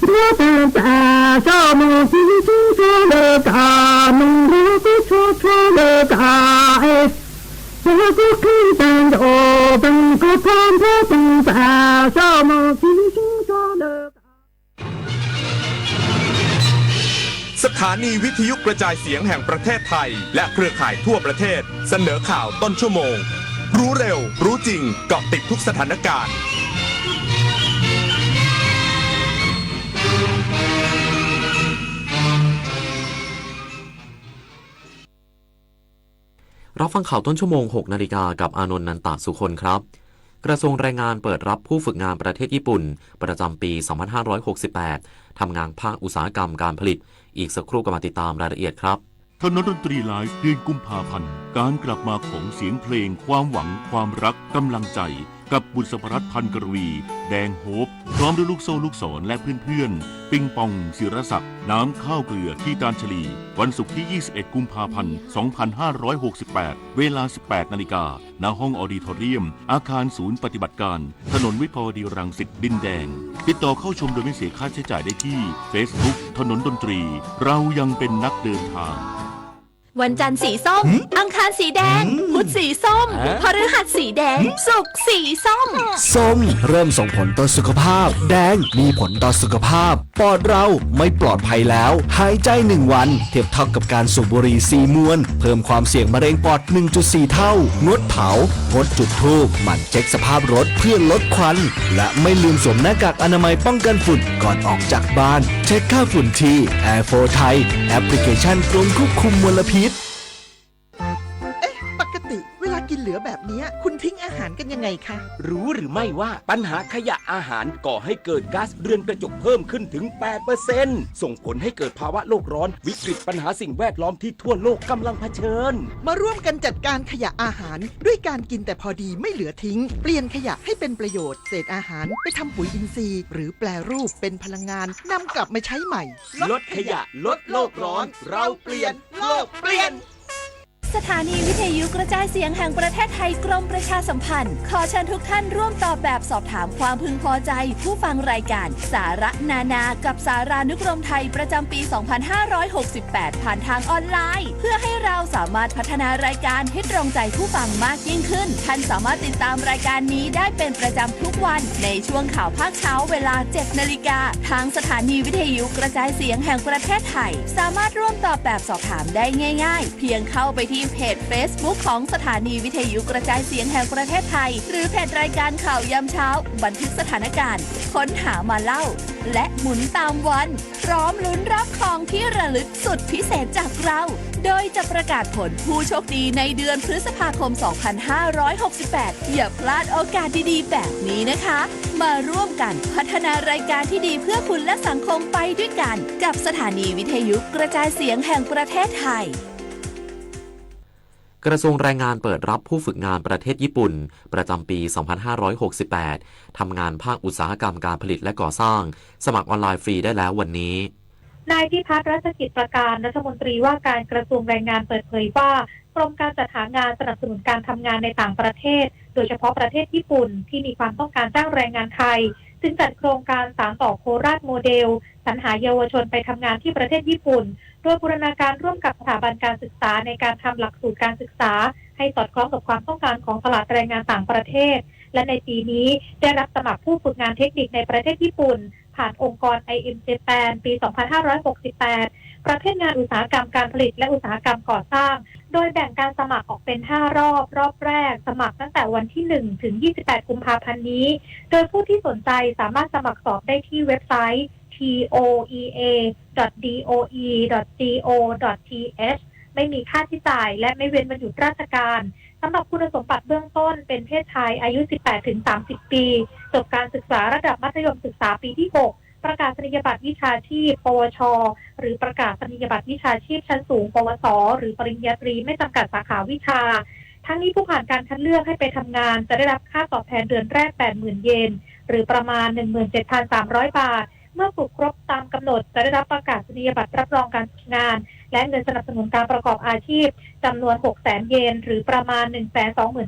[SPEAKER 2] เมื่อตาตาชอบมึงที่ชอบเลกามึงรู้ที่ชอบเลกาแล้วก็ขึ้นตังโดตังก็พร้อมเพื่อตังตาชอบมึงที่ชอบเลกา
[SPEAKER 13] สถานีวิทยุกระจายเสียงแห่งประเทศไทยและเครือข่ายทั่วประเทศเสนอข่าวต้นชั่วโมงรู้เร็วรู้จริงเกาะติดทุกสถานการณ์
[SPEAKER 14] รับฟังข่าวต้นชั่วโมง 6 นาฬิกากับอานนท์ นันตสุคนครับกระทรวงแรงงานเปิดรับผู้ฝึกงานประเทศญี่ปุ่นประจำปี 2568 ทำงานภาคอุตสาหกรรมการผลิตอีกสักครู่ก็มาติดตามรายละเอียดครับ
[SPEAKER 15] ถนนดนตรีไลฟ์เดือนกุมภาพันธ์การกลับมาของเสียงเพลงความหวังความรักกำลังใจกับบุษรัตน์พันกรวีแดงโฮปพร้อมด้วยลูกโซ่ลูกศรและเพื่อนๆปิงปองศิรศักดิ์น้ำข้าวเกลือขี้ตาลฉลีวันศุกร์ที่ 21 กุมภาพันธ์ 2568 เวลา 18 นาฬิกาณห้องออดิทอเรียมอาคารศูนย์ปฏิบัติการถนนวิภาวดีรังสิตดินแดงติดต่อเข้าชมโดยไม่เสียค่าใช้จ่ายได้ที่ Facebook ถนนดนตรีเรายังเป็นนักเดินทาง
[SPEAKER 6] วันจันทร์สีส้มอังคารสีแดงพุธสีส้มพฤหัสสีแดงศุกร์สีส้ม
[SPEAKER 16] ส้มเริ่มส่งผลต่อสุขภาพแดงมีผลต่อสุขภาพปอดเราไม่ปลอดภัยแล้วหายใจ1วันเทียบเท่ากับการสูบบุหรี่4มวนเพิ่มความเสี่ยงมะเร็งปอด 1.4 เท่างดเผางดจุดธูปหมั่นเช็คสภาพรถเพื่อลดควันและไม่ลืมสวมหน้ากากอนามัยป้องกันฝุ่นก่อนออกจากบ้านเช็คค่าฝุ่นที่ Air4 ไทยแอปพลิเคชันกรมควบคุมมลพิษ
[SPEAKER 17] ปกติเวลากินเหลือแบบนี้คุณทิ้งอาหารกันยัง ยังไงคะรู้หรือไม่ว่าปัญหาขยะอาหารก่อให้เกิดก๊าซเรือนกระจกเพิ่มขึ้นถึง 8% ส่งผลให้เกิดภาวะโลกร้อนวิกฤตปัญหาสิ่งแวดล้อมที่ทั่วโลกกำลังเผชิญมาร่วมกันจัดการขยะอาหารด้วยการกินแต่พอดีไม่เหลือทิ้งเปลี่ยนขยะให้เป็นประโยชน์เศษอาหารไปทำปุ๋ยอินทรีย์หรือแปรรูปเป็นพลังงานนำกลับมาใช้ใหม่ลดขยะลดโลกร้อนเราเปลี่ยนโลกเปลี่ยน
[SPEAKER 6] สถานีวิทยุกระจายเสียงแห่งประเทศไทยกรมประชาสัมพันธ์ขอเชิญทุกท่านร่วมตอบแบบสอบถามความพึงพอใจผู้ฟังรายการสาระนานากับสารานุกรมไทยประจำปี 2568 ผ่านทางออนไลน์เพื่อให้เราสามารถพัฒนารายการให้ตรงใจผู้ฟังมากยิ่งขึ้นท่านสามารถติดตามรายการนี้ได้เป็นประจำทุกวันในช่วงข่าวภาคเช้าเวลา 7 นาฬิกาทางสถานีวิทยุกระจายเสียงแห่งประเทศไทยสามารถร่วมตอบแบบสอบถามได้ง่ายๆเพียงเข้าไปที่เพจ Facebook ของสถานีวิทยุกระจายเสียงแห่งประเทศไทยหรือเพจรายการข่าวยามเช้าบันทึกสถานการณ์ค้นหามาเล่าและหมุนตามวันพร้อมลุ้นรับของที่ระลึกสุดพิเศษจากเราโดยจะประกาศผลผู้โชคดีในเดือนพฤษภาคม 2568 อย่าพลาดโอกาสดีๆแบบนี้นะคะมาร่วมกันพัฒนารายการที่ดีเพื่อคุณและสังคมไปด้วยกันกับสถานีวิทยุกระจายเสียงแห่งประเทศไทย
[SPEAKER 14] กระทรวงแรงงานเปิดรับผู้ฝึกงานประเทศญี่ปุ่นประจำปี 2568 ทำงานภาคอุตสาหกรรมการผลิตและก่อสร้างสมัครออนไลน์ฟรีได้แล้ววันนี้
[SPEAKER 18] นายพิพัฒน์รัชกิจประการรัฐมนตรีว่าการกระทรวงแรงงานเปิดเผยว่ากรมการจัดหางานสนับสนุนการทำงานในต่างประเทศโดยเฉพาะประเทศญี่ปุ่นที่มีความต้องการจ้างแรงงานไทยจึงจัดโครงการสานต่อโคราชโมเดลสรรหาเยาวชนไปทำงานที่ประเทศญี่ปุ่นโดยบูรณาการร่วมกับสถาบันการศึกษาในการทำหลักสูตรการศึกษาให้สอดคล้องกับความต้องการของตลาดแรงงานต่างประเทศและในปีนี้ได้รับสมัครผู้ฝึกงานเทคนิคในประเทศญี่ปุ่นผ่านองค์กร IM Japan ปี 2568 ประเภทงานอุตสาหกรรมการผลิตและอุตสาหกรรมก่อสร้างโดยแบ่งการสมัครออกเป็น5รอบแรกสมัครตั้งแต่วันที่1ถึง28กุมภาพันธ์นี้โดยผู้ที่สนใจสามารถสมัครสอบได้ที่เว็บไซต์ toea.doe.go.th ไม่มีค่าใช้จ่ายและไม่เว้นวันหยุดราชการสำหรับคุณสมบัติเบื้องต้นเป็นเพศชายอายุ 18-30 ปีจบการศึกษาระดับมัธยมศึกษาปีที่ 6 ประกาศนียบัตรวิชาชีพปวชหรือประกาศนียบัตรวิชาชีพชั้นสูงปวสหรือปริญญาตรีไม่จำกัดสาขาวิชาทั้งนี้ผู้ผ่านการคัดเลือกให้ไปทำงานจะได้รับค่าตอบแทนเดือนแรก 80,000 เยนหรือประมาณ 17,300 บาทเมื่อฝึกครบตามกำหนดจะได้รับประกาศนียบัตรรับรองการฝึกงานและเงินสนับสนุนการประกอบอาชีพจำนวน 600,000 เยนหรือประมาณ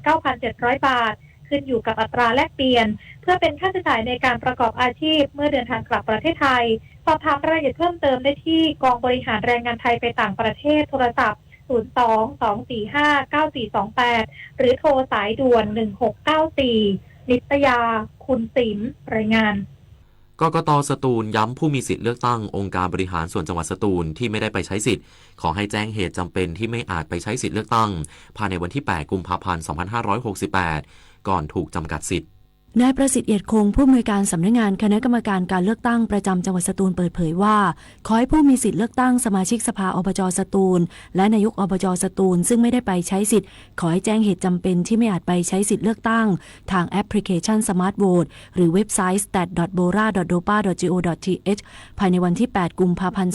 [SPEAKER 18] 129,700 บาทขึ้นอยู่กับอัตราแลกเปลี่ยนเพื่อเป็นค่าใช้จ่ายในการประกอบอาชีพเมื่อเดินทางกลับประเทศไทยสอบถามรายละเอียดเพิ่มเติมได้ที่กองบริหารแรงงานไทยไปต่างประเทศโทรศัพท์02-245-9428หรือโทรสายด่วน 1694 นิตยาคุณสิมรายงาน
[SPEAKER 14] กกต.สตูลย้ำผู้มีสิทธิ์เลือกตั้งองค์การบริหารส่วนจังหวัดสตูลที่ไม่ได้ไปใช้สิทธิ์ขอให้แจ้งเหตุจำเป็นที่ไม่อาจไปใช้สิทธิ์เลือกตั้งภายในวันที่ 8 กุมภาพันธ์ 2568 ก่อนถูกจำกัดสิทธิ์
[SPEAKER 1] นายประสิทธิ์เอียดคงผู้อำนวยการสำนักงานคณะกรรมการการเลือกตั้งประจำจังหวัดสตูลเปิดเผยว่าขอให้ผู้มีสิทธิ์เลือกตั้งสมาชิกสภาอบจ.สตูลและนายกอบจ.สตูลซึ่งไม่ได้ไปใช้สิทธิ์ขอให้แจ้งเหตุจำเป็นที่ไม่อาจไปใช้สิทธิ์เลือกตั้งทางแอปพลิเคชัน Smart Vote หรือเว็บไซต์ stat.bora.dopa.go.th ภายในวันที่ 8 กุมภาพันธ์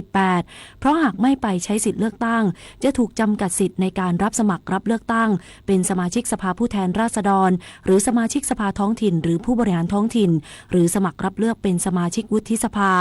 [SPEAKER 1] 2568 เพราะหากไม่ไปใช้สิทธิ์เลือกตั้งจะถูกจำกัดสิทธิ์ในการรับสมัครรับเลือกตั้งเป็นสมาชิกสภาผู้แทนราษฎรหรือสมาชิกสภาท้องถิ่นหรือผู้บริหารท้องถิ่นหรือสมัครรับเลือกเป็นสมาชิกวุฒิสภา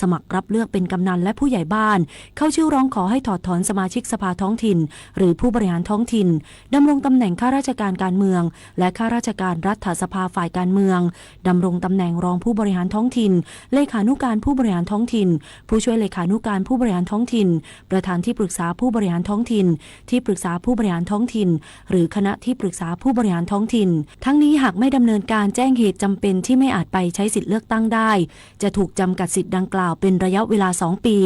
[SPEAKER 1] สมัครรับเลือกเป็นกำนันและผู้ใหญ่บ้านเข้าชื่อร้องขอให้ถอดถอนสมาชิกสภาท้องถิ่นหรือผู้บริหารท้องถิ่นดำรงตำแหน่งข้าราชการการเมืองและข้าราชการรัฐสภาฝ่ายการเมืองดำรงตำแหน่งรองผู้บริหารท้องถิ่นเลขานุการผู้บริหารท้องถิ่นผู้ช่วยเลขานุการผู้บริหารท้องถิ่นประธานที่ปรึกษาผู้บริหารท้องถิ่นที่ปรึกษาผู้บริหารท้องถิ่นหรือคณะที่ปรึกษาผู้บริหารท้องถิ่นทั้งนี้หากไม่ดำเนินการแจ้งเหตุจำเป็นที่ไม่อาจไปใช้สิทธิเลือกตั้งได้จะถูกจำกัดสิทธิ์ดังกล่าวเป็นระยะเวลา 2 ปี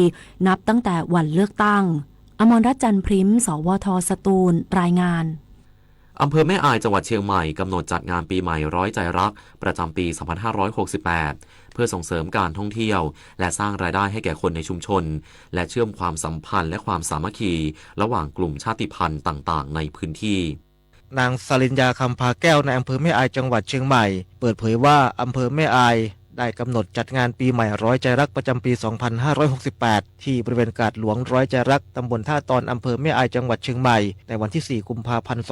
[SPEAKER 1] นับตั้งแต่วันเลือกตั้งอมรรัตน์ จันทร์พริมสวท.สตูลรายงาน
[SPEAKER 14] อำเภอแม่อายจังหวัดเชียงใหม่กำหนดจัดงานปีใหม่ร้อยใจรักประจำปี 2568 เพื่อส่งเสริมการท่องเที่ยวและสร้างรายได้ให้แก่คนในชุมชนและเชื่อมความสัมพันธ์และความสามัคคีระหว่างกลุ่มชาติพันธุ์ต่างๆในพื้นที่
[SPEAKER 19] นางสริญญาคำพาแก้วในอำเภอแม่อายจังหวัดเชียงใหม่เปิดเผยว่าอำเภอแม่อายได้กำหนดจัดงานปีใหม่ร้อยใจรักประจำปี 2568 ที่บริเวณกาดหลวงร้อยใจรักตำบลท่าตอนอำเภอแม่อายจังหวัดเชียงใหม่ในวันที่ 4 กุมภาพันธ์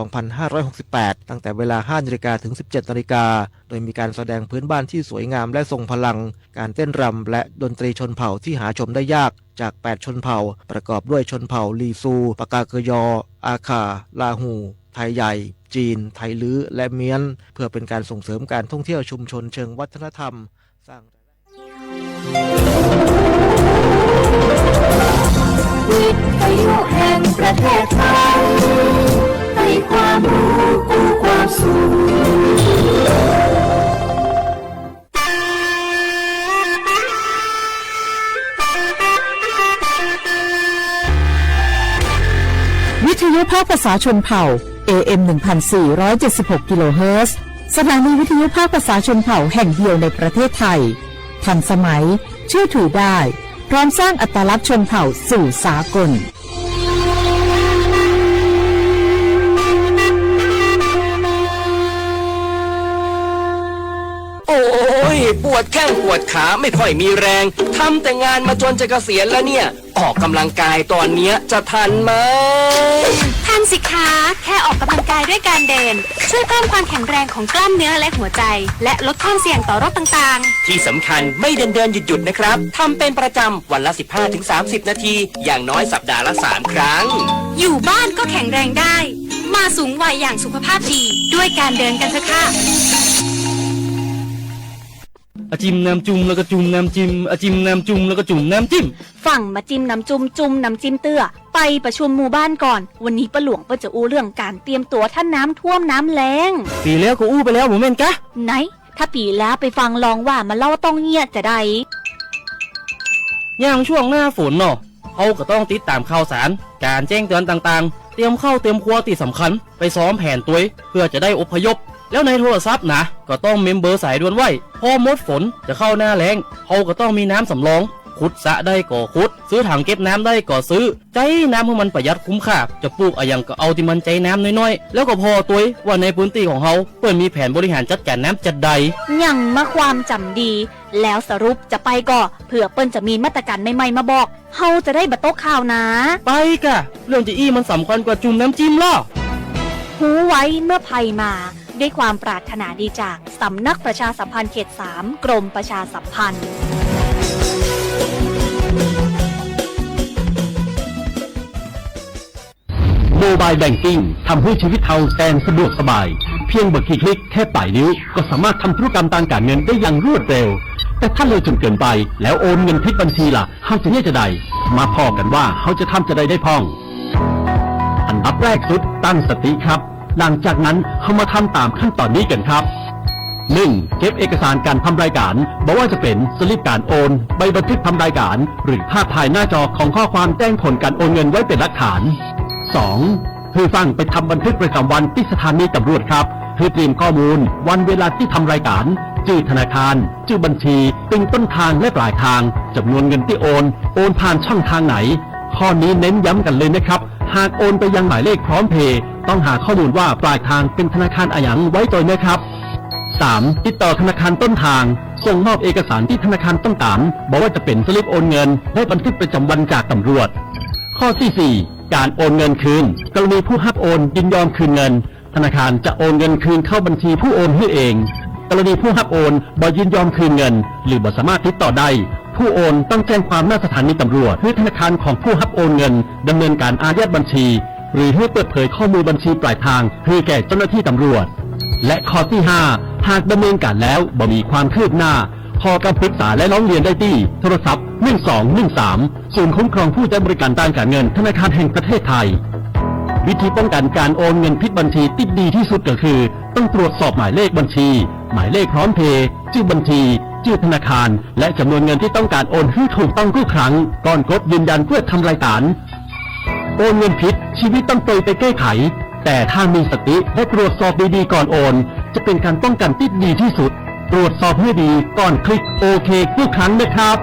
[SPEAKER 19] 2568 ตั้งแต่เวลา 5 นาฬิกาถึง 17 นาฬิกาโดยมีการแสดงพื้นบ้านที่สวยงามและทรงพลังการเต้นรำและดนตรีชนเผ่าที่หาชมได้ยากจาก 8 ชนเผ่าประกอบด้วยชนเผ่าลีซูปากาเกยออาคาลาหูไทยใหญ่จีนไทลื้อและเมียนเพื่อเป็นการส่งเสริมการท่องเที่ยวชุมชนเชิงวัฒนธรรมสร้าง
[SPEAKER 20] วิทยุแห่งประเทศไทยให้ความรู้คู่ความสุข
[SPEAKER 3] วิทยุภาคภาษาชนเผ่า AM 1476 กิโลเฮิรตซ์สถานีวิทยุภาคภาษาชนเผ่าแห่งเดียวในประเทศไทยทันสมัยเชื่อถือได้พร้อมสร้างอัตลักษณ์ชนเผ่าสู่สากล
[SPEAKER 17] โอ้ยปวดแข้งปวดขาไม่ค่อยมีแรงทำแต่งานมาจนจะเกษียณแล้วเนี่ยออกกำลังกายตอนเนี้ยจะทันไหม
[SPEAKER 21] ทันสิคะแค่ออกกำลังกายด้วยการเดินช่วยเพิ่มความแข็งแรงของกล้ามเนื้อและหัวใจและลดความเสี่ยงต่อโรคต่าง
[SPEAKER 17] ๆที่สำคัญไม่เดินหยุดนะครับทำเป็นประจำวันละ 15-30 นาทีอย่างน้อยสัปดาห์ละ 3 ครั้ง
[SPEAKER 21] อยู่บ้านก็แข็งแรงได้มาสูงวัยอย่างสุขภาพดีด้วยการเดินกันเถอะค่ะ
[SPEAKER 22] อาจิมน้ำจุ่มแล้วก็จุ่มน้ำจิ้มอาจิมน้ำจุ่มแล้วก็จุ่มน้ำจิ้ม
[SPEAKER 21] ฝั่งมาจิ้มน้ำจุ่มจุ่มน้ำจิ้มเตื้อไปประชุมหมู่บ้านก่อนวันนี้ป้าหลวงจะอู้เรื่องการเตรียมตัวท่านน้ำท่วมน้ำแล้ง
[SPEAKER 22] ปีแล้วก็อู้ไปแล้วหมูเม่นกะ
[SPEAKER 21] ไหนถ้าปีแล้วไปฟังลองว่ามาเล่าต้องเงียบจะได้
[SPEAKER 22] อย่างช่วงหน้าฝนเนาะเขาก็ต้องติดตามข่าวสารการแจ้งเตือนต่างๆเตรียมเข้าเตรียมครัวที่สำคัญไปซ้อมแผนตัวเพื่อจะได้อพยพแล้วในโทรศัพท์นะก็ต้องเมมเบอร์สายด่วนไว้พอหมดฝนจะเข้าหน้าแล้งเขาก็ต้องมีน้ำสำรองขุดสระได้ก็ขุดซื้อถังเก็บน้ำได้ก็ซื้อใจน้ำให้มันประหยัดคุ้มค่าจะปลูกอะไรอย่างก็เอาที่มันใจน้ำน้อยๆแล้วก็พอตัวว่าในพื้นที่ของเขาเปิดมีแผนบริหารจัดการน้ำจัดใด
[SPEAKER 21] ยังมาความจำดีแล้วสรุปจะไปก็เผื่อเปิ้นจะมีมาตรการใหม่ๆมาบอกเฮาจะได้บัตโต๊ะข่าวนะ
[SPEAKER 22] ไปกะเรื่องจะอี้มันสำคัญกว่าจุ่มน้ำจิ้มล่ะ
[SPEAKER 21] หูไว้เมื่อภัยมาด้วยความปรารถนาดีจากสำนักประชาสัมพันธ์เขต 3 กรมประชาสัมพันธ์
[SPEAKER 23] โมบายแบงกิ้งทำให้ชีวิตเราแสนสะดวกสบายเพียงบักคลิกแค่ปลายนิ้วก็สามารถทำธุรกรรมทางการเงินได้อย่างรวดเร็วแต่ถ้าเลยจนเกินไปแล้วโอนเงินผิดบัญชีล่ะเขาจะเนี่ยจะใดมาพอกันว่าเขาจะทำจะได้พ้องอันดับแรกสุดตั้งสติครับหลังจากนั้นเขามาทำตามขั้นตอนนี้กันครับ 1. เก็บเอกสารการทำรายการบอกว่าจะเป็นสลิปการโอนใบบันทึกทำรายการหรือภาพถ่ายหน้าจอของข้อความแจ้งผลการโอนเงินไว้เป็นหลักฐาน 2. คือฟังไปทำบันทึกประจำวันที่สถานีตำรวจครับเพื่อเตรียมข้อมูลวันเวลาที่ทำรายการชื่อธนาคารชื่อบัญชีตึงต้นทางและปลายทางจำนวนเงินที่โอนผ่านช่องทางไหนข้อนี้เน้นย้ำกันเลยนะครับหากโอนไปยังหมายเลขพร้อมเพย์ต้องหาข้อมูลว่าปลายทางเป็นธนาคารอะไรไว้ตัวนะครับ 3. ติดต่อธนาคารต้นทางส่งมอบเอกสารที่ธนาคารต้องการบอกว่าจะเป็นสลิปโอนเงินและบันทึกประจำวันจากตำรวจข้อที่ 4 การโอนเงินคืนกรณีผู้รับโอนยินยอมคืนเงินธนาคารจะโอนเงินคืนเข้าบัญชีผู้โอนให้เองกรณีผู้รับโอนบ่ยินยอมคืนเงินหรือบ่สามารถติดต่อได้ผู้โอนต้องแจ้งความหน้าสถานีตำรวจเพื่อธนาคารของผู้รับโอนเงินดำเนินการอายัดบัญชีหรือให้เปิดเผยข้อมูลบัญชีปลายทางให้แก่เจ้าหน้าที่ตำรวจและข้อที่ 5 หากดำเนินการแล้วบ่มีความคืบหน้าขอคำปรึกษาและร้องเรียนได้ที่โทรศัพท์1213ศูนย์คุ้มครองผู้ใช้บริการด้านการเงินธนาคารแห่งประเทศไทยวิธีป้องกันการโอนเงินผิดบัญชีที่ดีที่สุดก็คือต้องตรวจสอบหมายเลขบัญชีหมายเลขพร้อมเพย์ชื่อบัญชีชื่อธนาคารและจำนวนเงินที่ต้องการโอนให้ถูกต้องทุกครั้งก่อนกดยืนยันเพื่อทำรายการโอนเงินผิดชีวิตต้องไปแก้ไขแต่ถ้ามีสติและตรวจสอบดีๆก่อนโอนจะเป็นการป้องกันที่ดีที่สุดตรวจสอบให้ดีก่อนคลิกโอเคทุกครั้งนะครับ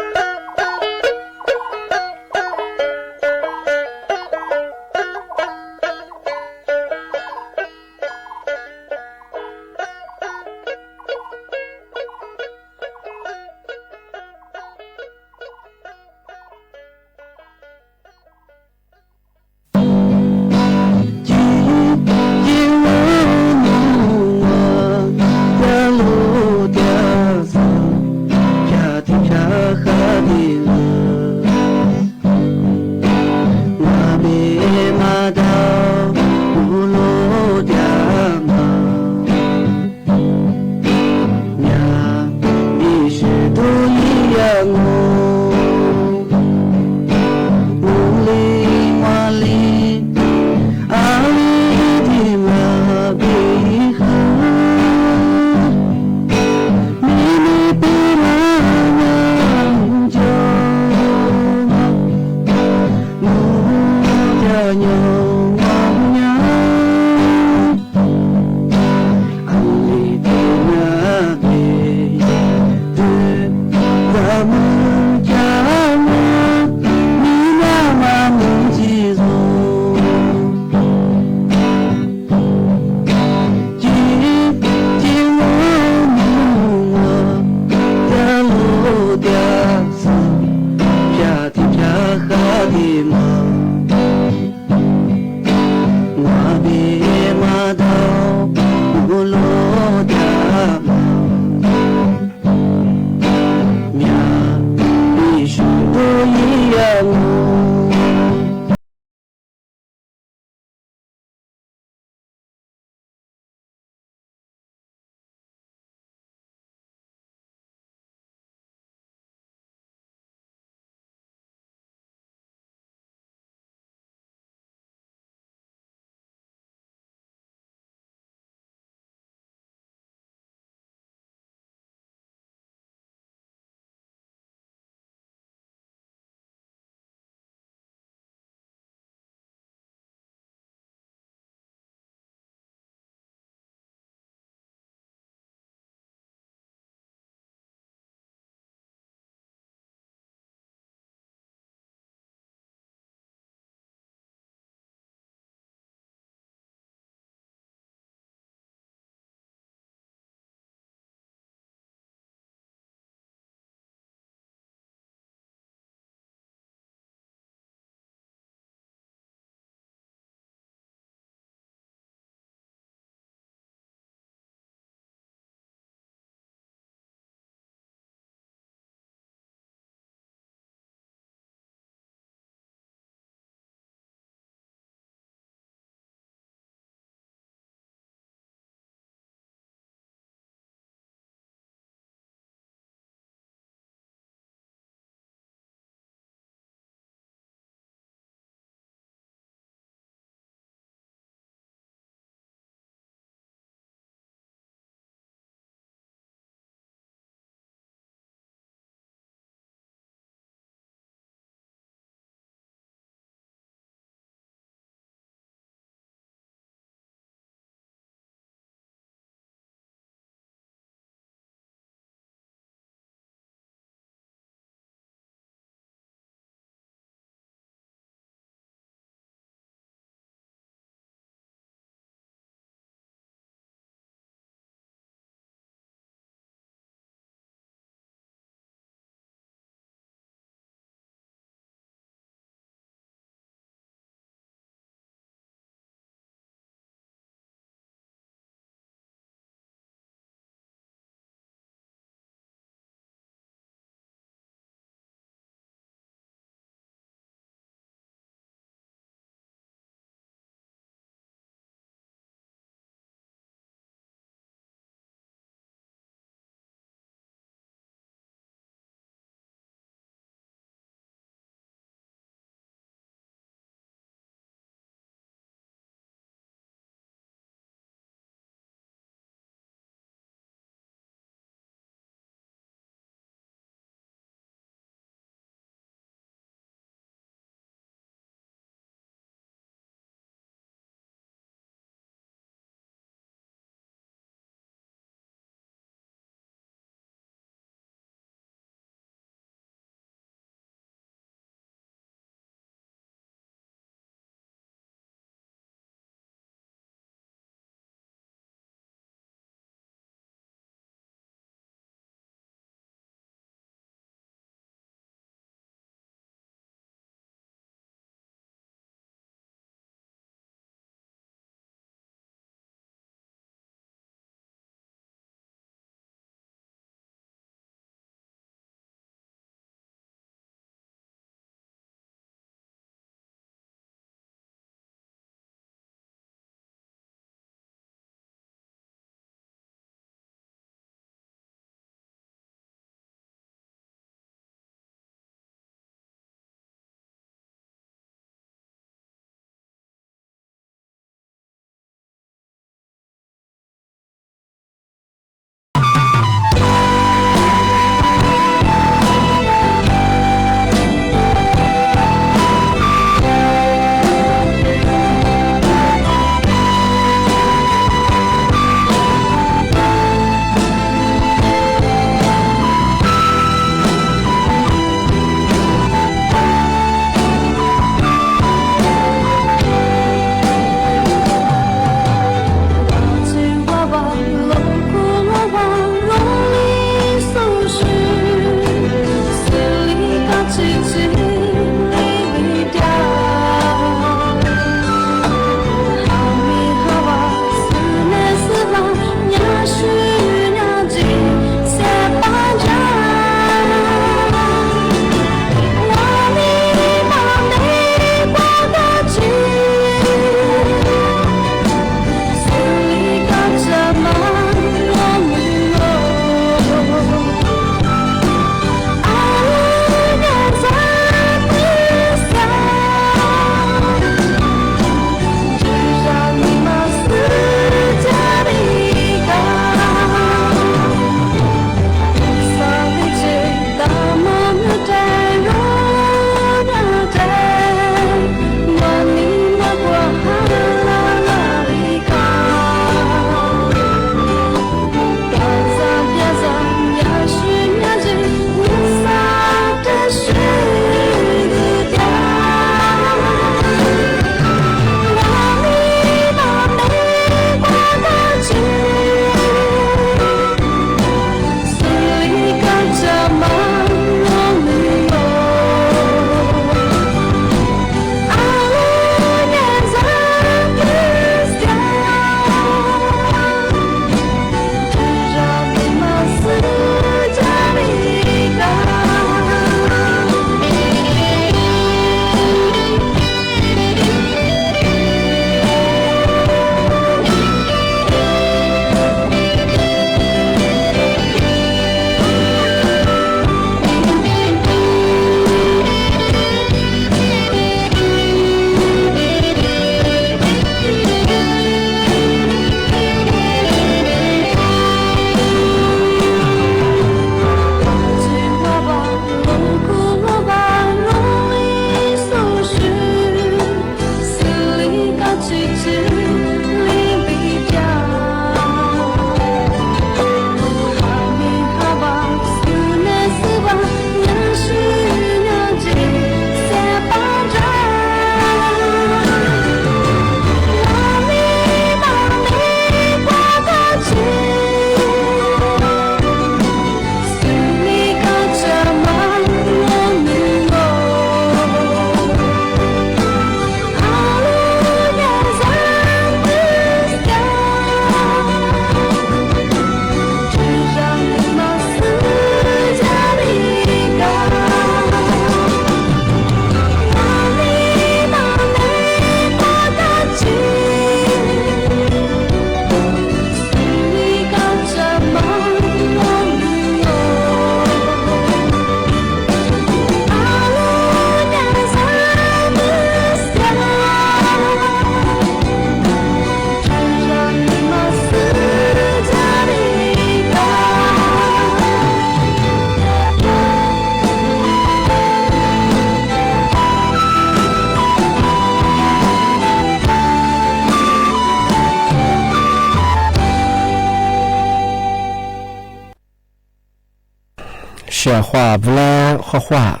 [SPEAKER 4] 写画不啦画画，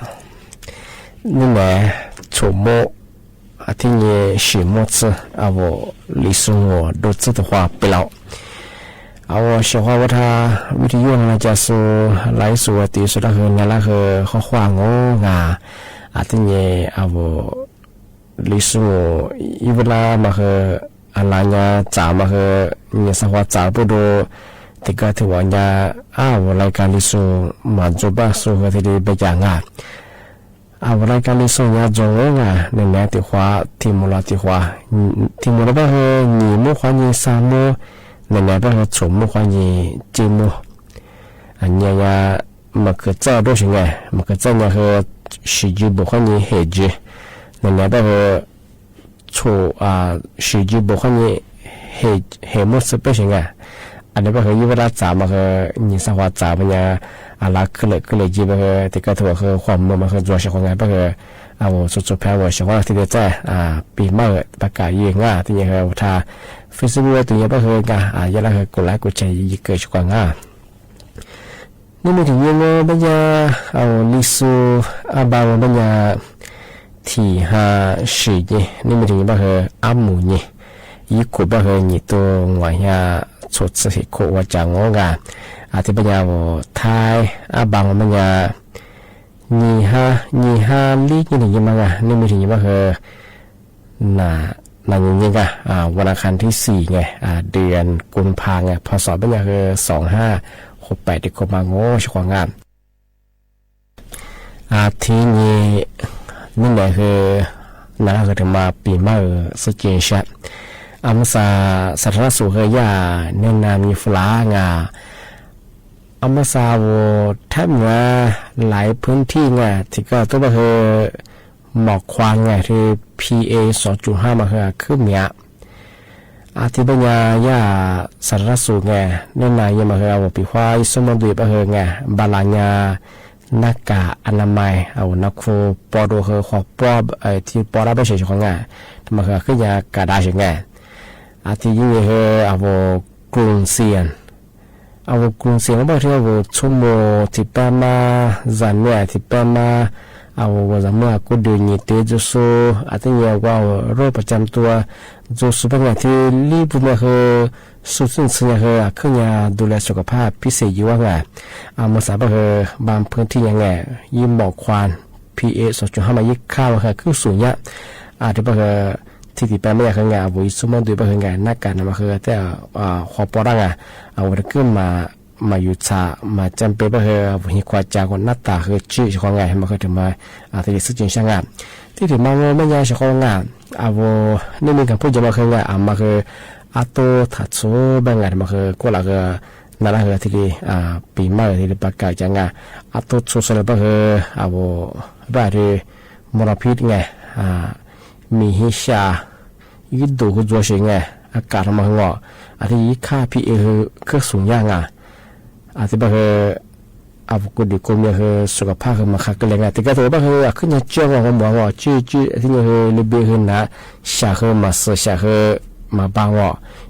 [SPEAKER 4] 那么触摸啊，听你许墨字啊，我历史我都知的话不了。啊，我喜欢我他วิทยุนะจะสู้ไลฟ์สดตีสุดละคือเนี่ยละคือข้อความงงอ่ะที่เนี่ยอ่ะว่าลิสุอีเวลามาคืออะไรเนี่ยจ่ามาคือเนี่ยสวัสดิ์จ่าปุ๊บดูที่ก็ถือว่าเนี่ยรายการลิสุมาจบสู้ก็ที่ไปอย่างรายการลิสุเนี่ยจงเนี่ยที่ว่าที่มูลที่ว่าก็คือนี่มุขนี่สามมุ那边和宠物欢迎节目，人家么个早都行哎，么个早呢和喜剧不欢迎黑剧，那边和宠喜剧不欢迎黑么是不行哎，那边和因为那咱们和你啥话咱们呀，拉克勒基边和这个头和黄么么和做些欢迎边和。我做片我喜欢ที่จะปีใหม่ประกาศยิงที่นี่คือถ้า Facebook ตัวนี้ก็คือยาละคือกดไลค์กดแชร์ยิ่งเกิดกว่านี่ไม่ถึงยังบรรยาลิสูบางบรรยาที่4นี่ไม่ถึงก็คืออาหมูนี่อีกก็คือนี่ตัวว่าชดเชยโคว่าจังที่บรรยาไทยบางบรรยานี่ฮะลีกนี่ยังไงนี่ไม่ถึงว่าคือนั่นยังไงวันอังคารที่4ไงเดือนกุมภาพันธ์ไงพศเป็นยังคือ2568ที่เขามาโง่ช่วงงานทีนี้นี่แหละคือน่าจะถึงมาปีใหม่สุดเจ๋งชัดมุสาสาธารณสุขยาเน้นนำมีฟลางมาซาโวแทบว่าหลายพื้นที่ไงที่ก็ตัวก็คือหมอกควันไงที่ PA 2.5 มาคือเนี่ยที่ปัญญายาสารสุขไงนั่นนายยังมาคือเอาปีควายสมดุลไปคือไงบาลานยาหน้ากากอนามัยเอานักโฟปอดูคือขอบปอบที่ปอได้ไปเฉยๆของไงมาคือขึ้นยากระดาษไงที่ยิ่งคือเอากรุงเซียนเอากรุงเซียนบอกที่ว่าชั่วโมงที่แปมาจันเนี่ยที่แปมาเอาว่าจะเมื่อกูดูนี่เตจุสูที่เนี่ยว่าโรคประจำตัวจุสูเป็นไงที่รีบมาคือสุดๆเนี่ยคือขึ้นยาดูแลสุขภาพพิเศษอยู่ว่าไงมาสาบคือบางพื้นที่ยังไงยิ่งหมอกควัน PA 2.5 มายิ่งข้าวคือขึ้นสูงเยอะที่บอกที่ที่แปลไม่ได้คือไงวิสมดุลเป็นไงนักการมาคือแต่ขอปอดังวันขึ้นมาอยู่ชามาจำเป็นคือวิความจากคนหน้าตาคือชื่อของไงมาคือถึงมาที่สุดจริงช่างที่ถึงมาไม่ยากช่ของงานนี่มีการพูดจะมาคือไงมาคือโตถัดสู้บางไงมาคือก็หลักนั่นแหละคือที่ปีใหม่ที่ประกาศจังโตสู้สลับคือบ้านที่มลพิษไงมีฮิชายิ่งดูก็ตัวเองไงอากาศมันงอที่ค่า PA คือสูงย่างที่บอกคือกุฎกุมเนี่ยคือสุขภาพคือมันขัดกันเลยไงแต่ก็ถือว่าคือขึ้นยังเชื่อว่าผมบอกว่าชื่อที่นี่คือลิเบียคือนะชาคือมาสื่อชาคือมาบางว่า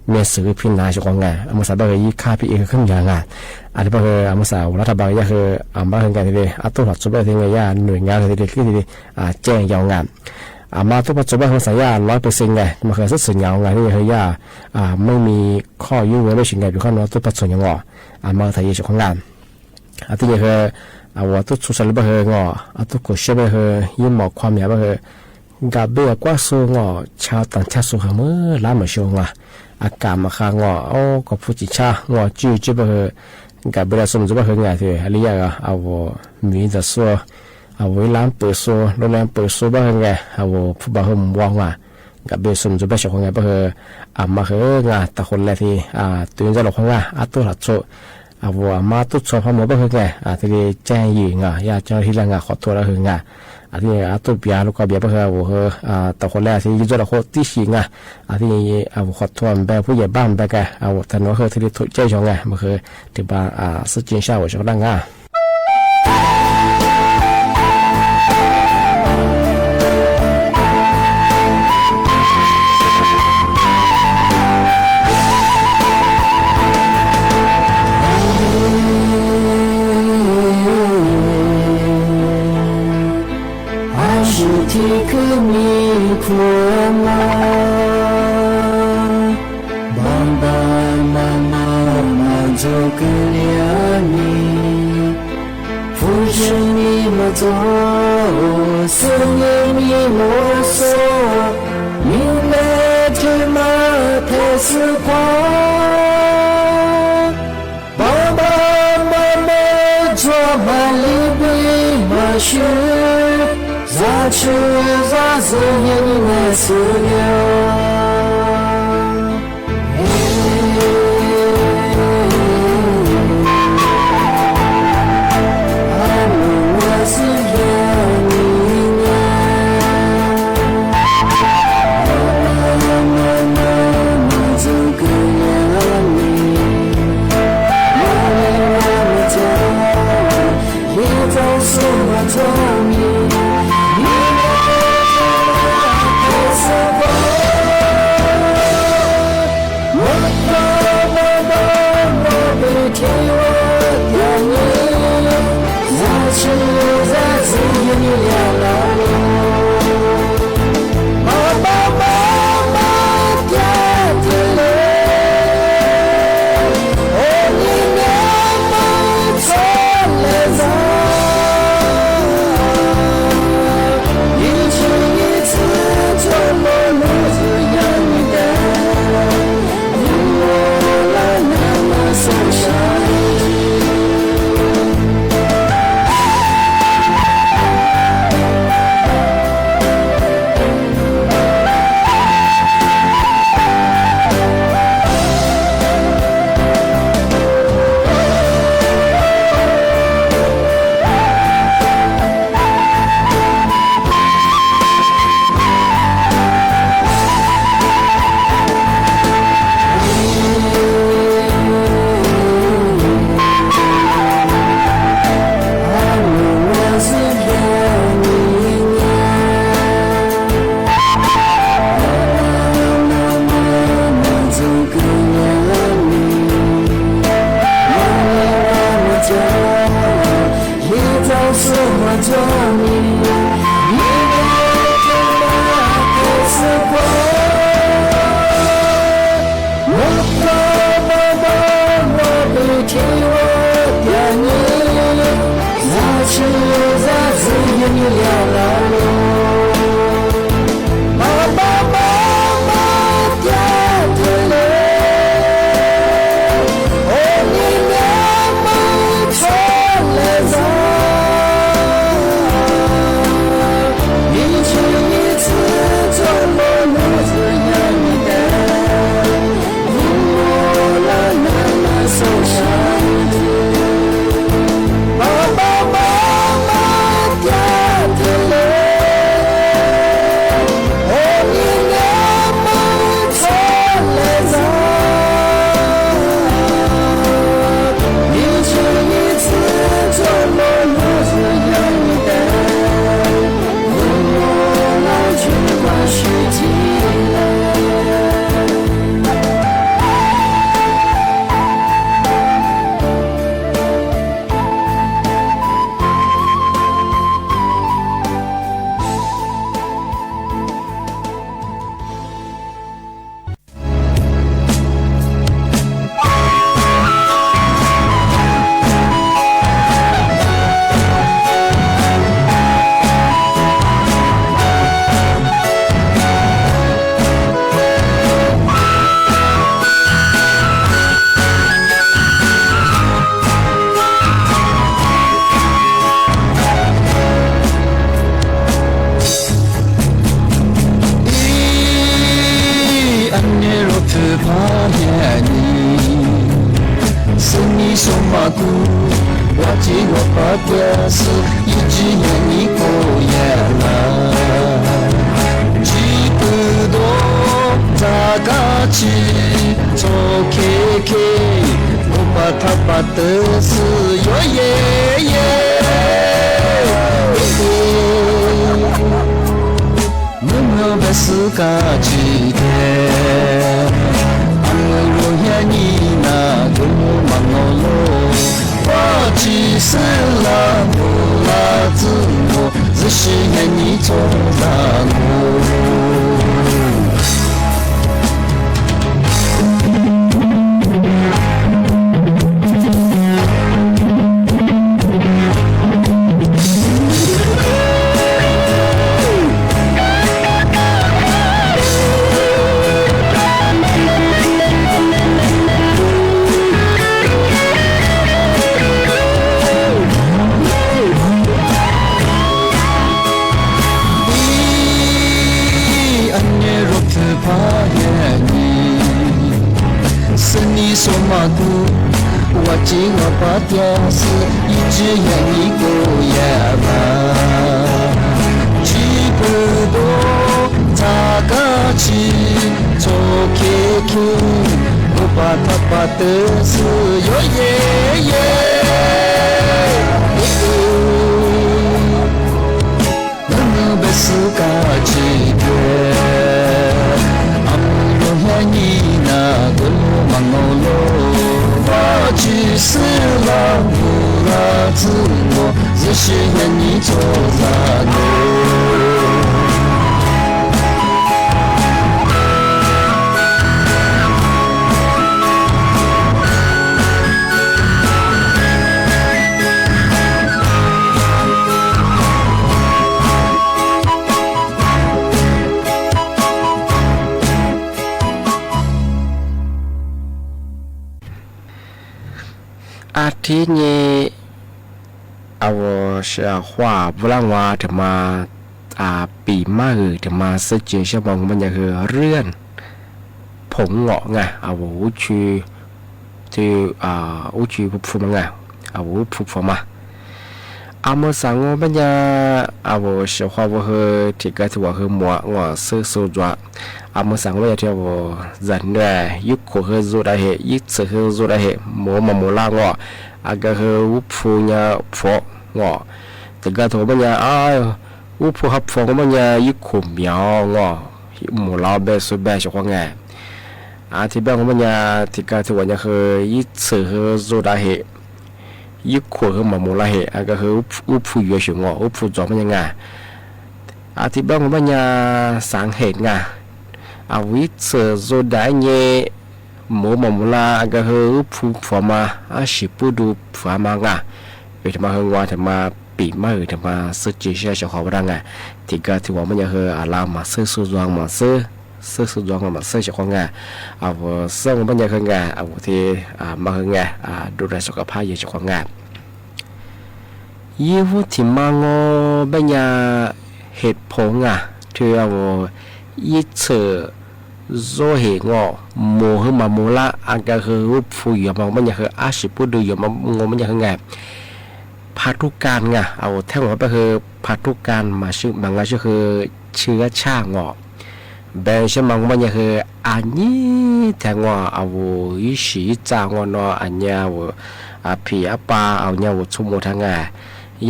[SPEAKER 4] เมื่อสื่อพินาช่วงไงมาสาบคือยิ่งค่า PA คือขึ้นย่างที่บอกคือมาสาวรัฐบาลยังคือบ้านคือไงที่เลยตัวหัดสุดที่ไงย่าหน่วยงานที่คือที่แจ้งยาวงานมาตัวปัจจุบันของสายยา100%ไงมาเคยสักส่วนยาวไงที่เฮียไม่มีข้อยุ่งไม่ชิงไงอยู่ข้างนอกตัวปัจจุบันยังมาถ่ายเยอะของงานที่นี่คือว่าตัวสุดสันต์ไปคืองตัวกุศลไปคือยิ่งหมอกความหยาบไปคือกับเบี้ยกว่าสูงชาวต่างชาติสูงเมื่อล้านมาช่วงอากาศมาข้างก็ผู้จิชาจื้อไปคือกับเบี้ยสมจุไปคือไงที่อะไรอย่างมีแต่ส่วนเวลาเปิดโซ่โรงแรมเปิดโซ่บ้างไงผู้บ่าวหุ่มวางกับเบสมจุดไปช่วงไงบ้างมาคือไงแต่คนแรกที่ตื่นจะหลอกไงตัวหลักโซ่มาตุ๊ดโซ่พอหมดบ้างไงที่แจ้งยิงอยากเจ้าที่แรงขอตัวแล้วคือไงที่ตุ๊ดเบียร์ลูกก็เบียร์บ้างแต่คนแรกที่ยิ่งจะหลอกที่ชิงที่ขอตัวแบบผู้ใหญ่บ้านไปไงแต่น้องคือที่ถูกเจ้าช่วงไงมาคือที่บ้านสุดจริงใช่ว่าช่วงนั้นไง
[SPEAKER 5] 是啦，不啦，自我。只是愿你做让说嘛都，我今我把电视一直愿你过夜嘛，只不过咋个去做开口，我把他把的是哟耶耶，能被世界拒绝，俺们愿你那个。我只是让不了自我，只是愿你做让
[SPEAKER 4] อาทิตย์นี้เอาเสียว่าบุรังว่าจะมาปีมาจะมาเสจชมองมันจะคือเรื่องผงเงาะไงเอาอุชีที่อุชีผู้ฟูมังไงเอาผู้ฟูมาเอามาสั่งมันจะเอาเสียว่าว่าคือที่ก็ถือว่าคือหมวกเงาะซื้อสูตรว่าอามาสั่งว่าที่ว่าจันเนี่ยยุคเขาคือจุดอะไรยุคเสือคือจุดอะไรหมูมาหมูล่างอ่ะอาก็คืออุปฟูเนี่ยฟอกอ่ะแต่ก็ถือว่าเนี่ยอุปฟูฮับฟอกมันเนี่ยยุคขุมเหมียวอ่ะหมูล่าเบสเบสชกว่าไงที่แบบมันเนี่ยที่ก็ถือว่าเนี่ยคือยุคเสือคือจุดอะไรยุคเขาคือมาหมูล่าเหอาก็คืออุปฟูเยอะชิงอ่ะอุปฟูจอมันยังไงที่แบบมันเนี่ยสังเหตุไงอาวิเสโซได้เนี่ยหมูมามูลาก็คือผู้ฝ่ามาชิปูดูฝ่ามางะไปทำมาเฮงว่าทำมาปีมาทำมาซื้อจีเชียชาวเขาบ้างไงที่ก็ถือว่ามันจะคือลามาซื้อสุดวงมาซื้อสุดวงมาซื้อชาวเขาไงเอาซื้อมันจะคือไงเอาที่มาคือไงดูแลสุขภาพเยอะชาวเขาไงยี่ห้อที่มางอเป็นยาเหตุผลอ่ะที่เอายี่เสือโซเหงอโมหมาโมละอันก็คือรูปฟูอยู่มันจะคืออาชิปุดูอยู่มันมันจะคือไงพัทุการไงเอาแท่งหัวไปคือพัทุการมาชื่อบางงานก็คือเชื้อชาเงาะแบงใช่มั้งมันจะคืออันนี้แท่งว่าเอาวิสีจางว่าเนาะอันเนี้ยว่าผีปลาเอาเนี้ยว่าชุ่มทั้งไง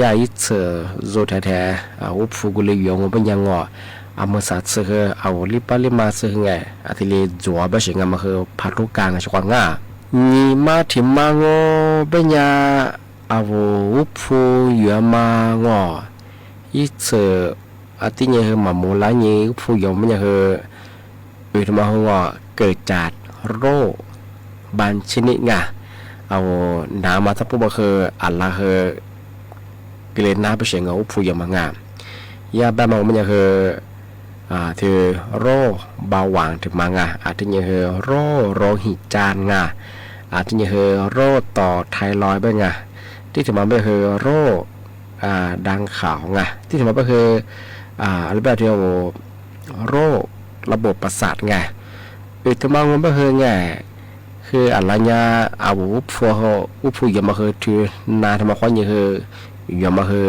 [SPEAKER 4] ยายี่เสือโซแท้ๆรูปฟูกุเลยอยู่มันยังเงาะอามาสัตว์เสือเอาลิปมาเสือไงอาทิเลจัวแบบเสียงมาคือพัทุการชกว่าง่านี่มาถิ่มมางอเป็นยาเอาอุปฟูอยู่มางออีเสืออาทิเนี่ยคือมาโมลานี่อุปฟูอยู่มันคืออยู่ทำมาหัวเกิดจากโรคบางชนิดไงเอาน้ำมาทับปุ๊บคืออะไรคือกิเลสน้ำเป็นเสียงอุปฟูอยู่มางายาแบบมันคือที่โรคเบาหวานถึงมางาอาจจะยังคือโรคหิจานงาอาจจะยังคือโรคต่อไทรอยด์บ้างงาที่ถึงมาก็คือโรคดังขาวงาที่ถึงมาก็คืออะไรแบบที่โรคระบบประสาทงาอีกถึงมาก็คือไงคืออะไรเนี่ยอาวุธฟูยามาคือที่นาทำมาข้อนี้คือยามาคือ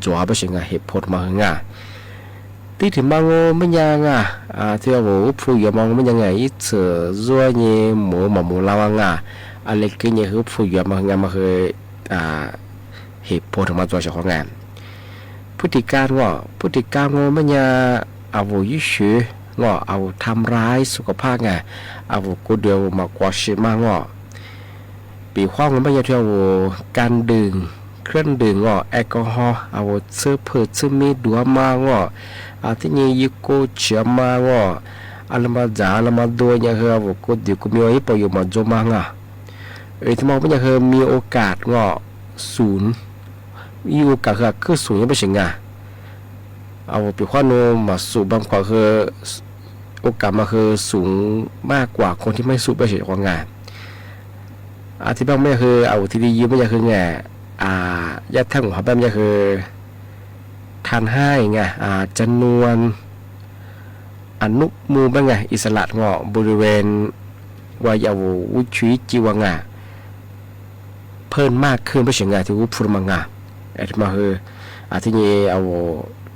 [SPEAKER 4] จัวไปเสียงเหตุผลมาคืองาที่ถึงบางไม่ยังที่ว่าผู้ยามองไม่ยังไงอีเสือรั่วเนี่ยหมูหมูลาวงอะไรก็เนี่ยคือผู้ยามองมาคือเหตุผลมาตัวเจ้าของงานพฤติการไม่ยังเอายิ่งชื่อเอาทำร้ายสุขภาพไงเอากูเดียวมากว่าชิมางปีข้องไม่ยังที่ว่าการดื่ม เครื่องดื่มก็แอลกอฮอล์เอาซื้อเพื่อซื้อมีดัวมาก็ที่นี่ยุโกเชียมาก็อะไรมาจ่าอะไรมาดูเนี่ยคือเอาก็เดี๋ยวก็มีอะไรประโยชน์มาจมางอ่ะที่มองเป็นอย่างคือมีโอกาสก็ศูนย์มีโอกาสคือศูนย์ยังไม่ถึงอ่ะเอาไปคว้าโนมาสูบบางกว่าคือโอกาสมาคือสูงมากกว่าคนที่ไม่สูบไม่เฉยของงานที่บ้างไม่คือเอาที่ดียืมไม่ใช่คือไงญาติท่านของเขาแบบนี้คือทานให้ไงจำนวนอนุมูบ้างไงอิสระเงาะบริเวณวายาววุชีจีวังเพิ่มมากขึ้นไปถึงไงที่วุพูดมังที่มาคือที่นี่เอา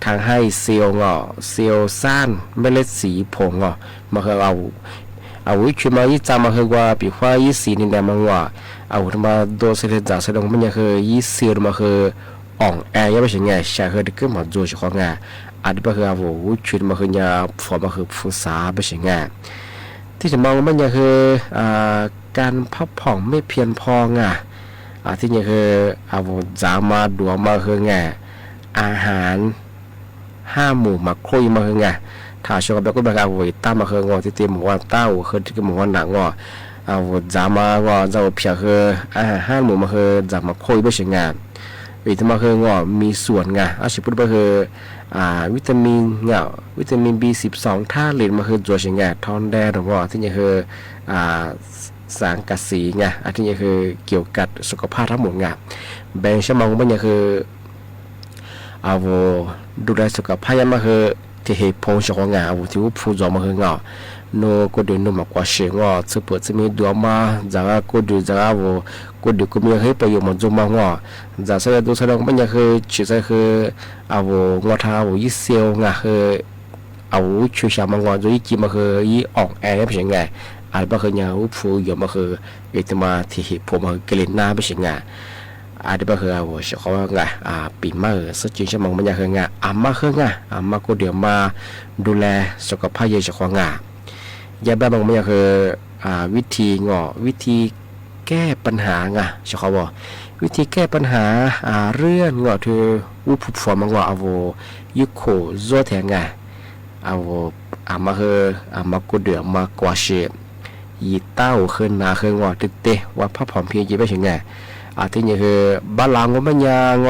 [SPEAKER 4] ทางให้เซลล์เงาะเซลล์ซ่านเมล็ดสีผงเงาะมาคือเอาวิธีมายี่จามาคือว่าปีว่ายี่สีนี่แหละมันว่าเอาทำมาโดนเสด็จจากเสด็จมันยังคือยี่เสียมาคืออ่องแอยังไม่ใช่ไงใช่คือเด็กมาโจชของไงอันนี้ก็คือเอาวิธีมาคือยาฟอร์มาคือฟูซาไม่ใช่ไงที่จะมองมันยังคือการพักผ่อนไม่เพียงพอไงที่ยังคือเอาจามาดัวมาคือไงอาหาร5 หมู่มาคุยมาคือไงถ้าชอบแบบก็แบบเอาไว้ตั้มมาคืองอที่เตรียมว่าเต้าคือที่มันว่าหนักงอเอาจามางอจะเพียคืออาหาร5 หมู่มาคือจะมาคุยไม่ใช่งานที่มาคืองอมีส่วนไงอาชีพพูดก็คือวิตามินเงาวิตามิน B12 ท่าเหรียญมาคือตัวใช่ไงทอนแดงหรืองอที่นี่คือสังกะสีไงที่นี่คือเกี่ยวกับสุขภาพทั้งหมดไงแบ่งชั่วโมงมันยังคือเอาดูแลสุขภาพยังมาคือที่เหตุผลของงานเอาที่ว่าผู้จอมาคืองอโนก็เดินนมากว่าเสียงอจะเปิดจะมีดัวมาจากก็ดูจากว่าก็ดูก็มีให้ประโยชน์มาจมมางอจากเสด็จดูแสดงมันยังคือชื่อคือเอางอท้ายี่เซียวงาคือเอาช่วยชาวมางอจะยี่จีมาคือยี่ออกแอร์ไม่ใช่ไงอะไรบ้างคือเนี่ยผู้อยู่มาคือที่มาที่เหตุผลมาเกลินหน้าไม่ใช่ไงอาจจะคือเอาเฉพาะไงปีมาสักจริงชั่วโมงมันยังคือไงมาคือไงมาก็เดี๋ยวมาดูแลสุขภาพเฉพาะไงยาบ้าบางมันยังคือวิธีวิธีแก้ปัญหาไงเฉพาะว่าวิธีแก้ปัญหาเรื่องคืออุปฟอร์มเอายุโคโซแทงไงเอามาคือมาก็เดี๋ยวมากว่าเชยีเต้าขึ้นนาขึ้นตึกเตะว่าพักผ่อนเพียงจีไม่ถึงไงที่นี่คือบาลังก็ไม่ยาง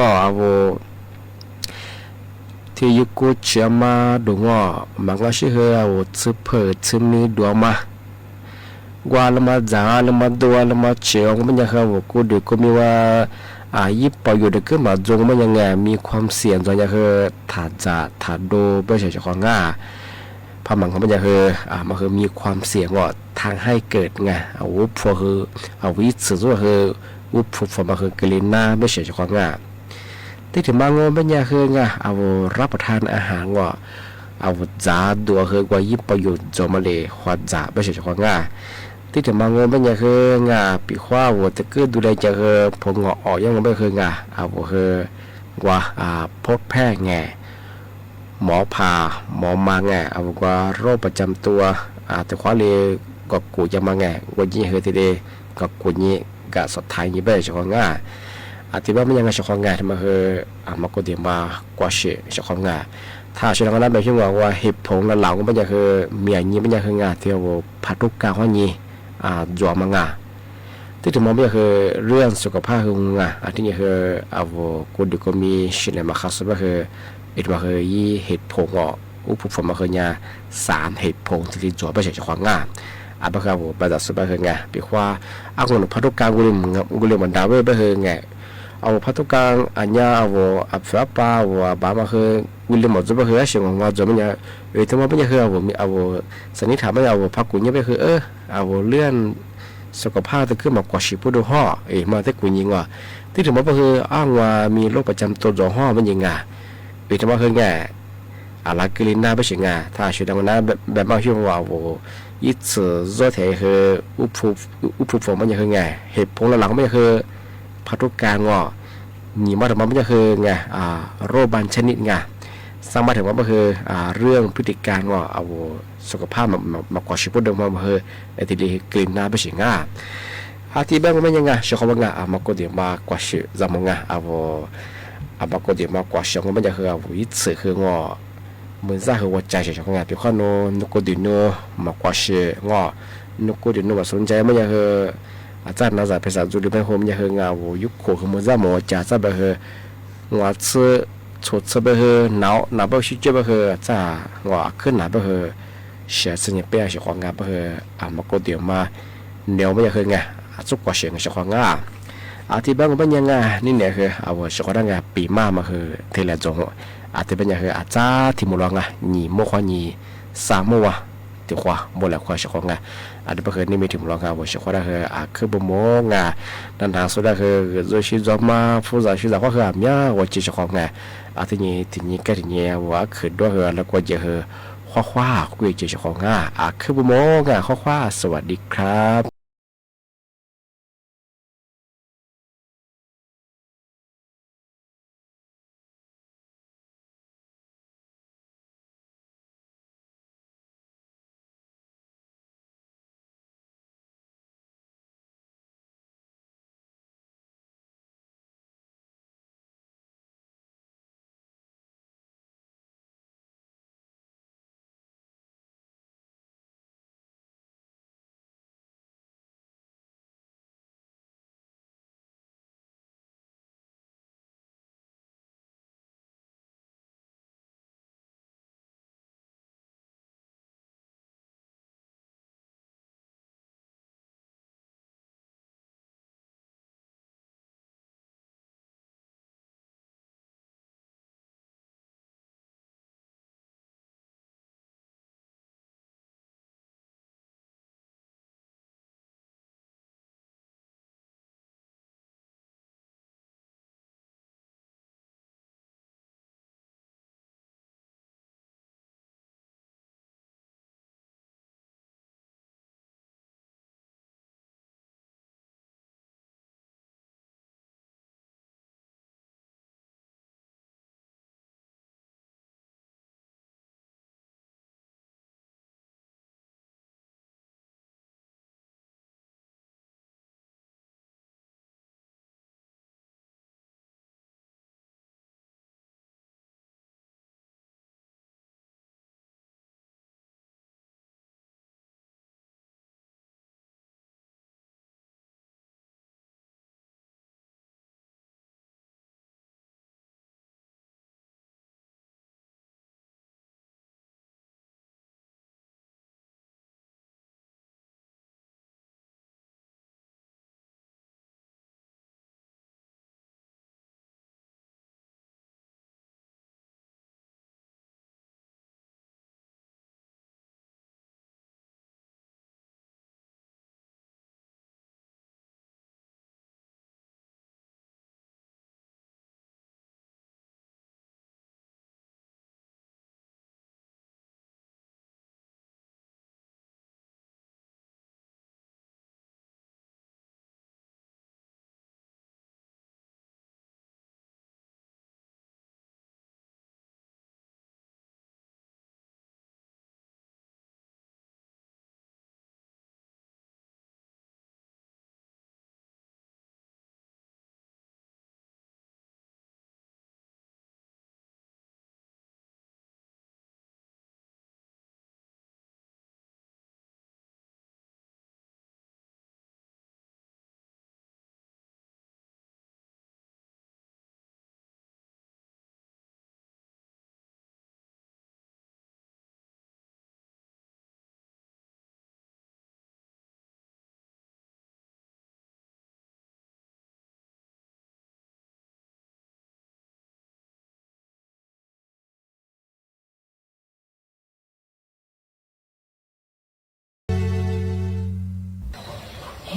[SPEAKER 4] ที่ยุคเชื่อมาดูมันก็ชื่อเอาซื้อเปิดซื้อมีดัวมาว่าละมาจ่าละมาดัวละมาเชื่อก็ไม่ยางเขากูดูก็มีว่ายิบประโยชน์ก็มาจงไม่ยังไงมีความเสี่ยงจนยังคือถ้าจะถ้าดูไม่ใช่เจ้าของง่าพอมันก็ไม่ยังคือมันคือมีความเสี่ยงทางให้เกิดไงเอาพวกคือเอาวิสุทธิ์คืออุปฟอร์มาคือกลิ่นหน้าไม่เฉยเฉพาะง่าที่ถึงบางวันเป็นยาคือง่าเอารับประทานอาหารเอาจ่าดัวคือกว่ายิบประโยชน์จอมาเลยหัวจ่าไม่เฉยเฉพาะง่าที่ถึงบางวันเป็นยาคือง่าปีขว้าวัวตะกือดูแลจะคือพงออกยังไม่คือง่าเอาคือว่าพบแพทย์ไงหมอผ่าหมอมาไงเอาว่าโรคประจำตัวแต่ขว้าเลยก็กูจะมาไงวันนี้เฮทีเดก็กูนี้กับสดท้ายนี้ไปเฉพาะง่ายที่ว่ามันยังเฉพาะง่ายที่มาคือมาก็เดี๋ยวมากว่าเฉพาะง่ายถ้าเฉพาะนั้นแบบที่ว่าเหตุผลแล้วเราก็มันยังคือมีอย่างนี้มันยังคืองานที่ว่าพัฒนาข้อนี้จวบมางาที่ถึงมองมันคือเรื่องสุขภาพคืองานที่นี่คือเอากูดูก็มีสิ่งมาคัสก็คือมาคือยี่เหตุผลอุปฟอร์มาคือเนี่ย3 เหตุผลที่จวบไปเฉพาะง่ายบางครั้งบางส่วนบางครั้งไงปีว่าคนพัฒนาการกุลมันดาวเวอร์บางครั้งไงเอาพัฒนาการอันนี้เอาฟ้าป่าบางครั้งกุลมันจะบางครั้งเชื่อว่าจะมันเนี่ยทั้งหมดเป็นอย่างคือเอาสันนิษฐานว่าพักกุลเนี่ยบางครั้งเอาเรื่องสุขภาพจะขึ้นมากว่าชีพดูห่อมาแต่กุลยิงที่ถึงบางครั้งอ้างว่ามีโรคประจำตัวจ่อห่อมันยังไงทั้งหมดคือไงอะไรกลิ่นหน้าไม่ใช่ไงถ้าชื่อดังนั้นแบบบางช่วงว่า一次做题คืออุปฟอร์มันยังคือไงเหตุผลหลักๆมันยังคือพัฒนาการนี่มาถึงมันยังคือไงโรคบางชนิดไงสร้างมาถึงว่ามันคือเรื่องพฤติการเอาสุขภาพมากกว่าชีวิตเดิมมันคือไอ้ที่ดีกลิ่นน้ำไปเสียง่า ที่บ้านมันยังไงชาวบ้านอ่ะมาก็เดี๋ยวมากว่าชื่อจำมึงอ่ะมาก็เดี๋ยวมากว่าชื่อมันจะคือวิธีคืองอเหมือนจะคือว่าใจชาวบ้านเพียงแค่นกก็เดี๋ยวมากว่าชื่องอนกก็เดี๋ยวว่าสนใจมันจะคืออาจารย์น่าจะภาษาจุดเป็นผมจะคืองายุคโคคือมันจะหมดจะแบบคืองาซื้อชุดซื้อแบบคือหนาวแบบชิจุแบบคือจะงาขึ้นหนาวแบบคือเสียสิ่งเปลี่ยนชาวบ้านแบบคือมาก็เดี๋ยวมาเดี๋ยวมันจะคือไงจุกกว่าเสียงชาวบ้านที่บ้านมันยังไงนี่เนี่ยคือชาวบ้านไงปีมาคือเทเลจงที่บ้านยังคืออาจารย์ที่มุลงหนีโมขวาหนีสามโมวะที่ขวาโมแล้วขวาชาวบ้านที่บ้านคือนี่มีที่มุลงชาวบ้านคือบุโมงนั่นทางสุดคือโดยชิจอมาฟูจาชิจาก็คือมีว่าจีชาวบ้านที่นี่ก็ที่นี่ว่าคือด้วยแล้วก็จะคือขวาคุยจีชาวบ้านคือบุโมงขวาสวัสดีครับ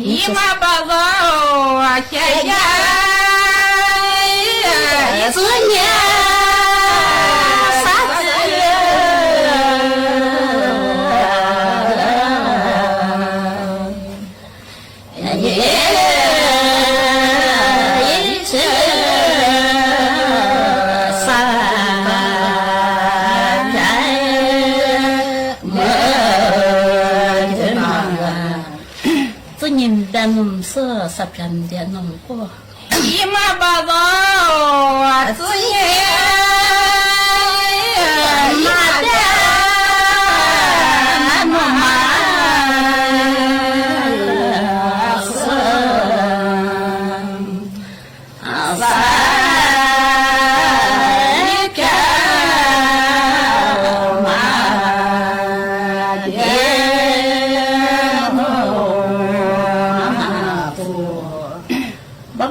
[SPEAKER 8] 伊嘛把我谢谢子年啥子
[SPEAKER 9] 的农舍。sa pian dia non ko
[SPEAKER 8] ima ba ba tu ye ma da ma ma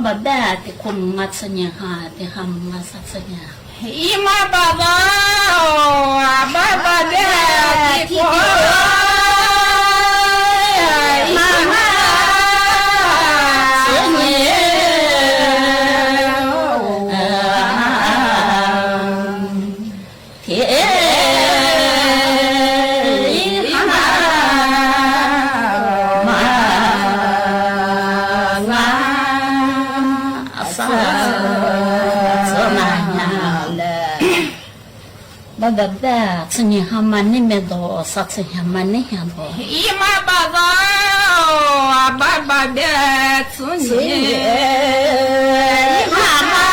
[SPEAKER 9] baba ti kum matsanya ha ti ham masatsanya
[SPEAKER 8] ima baba baba da ti ko mama
[SPEAKER 9] baba tsanya ha mani me do satsanya mani ha do
[SPEAKER 8] ima baba baba da tsuni mama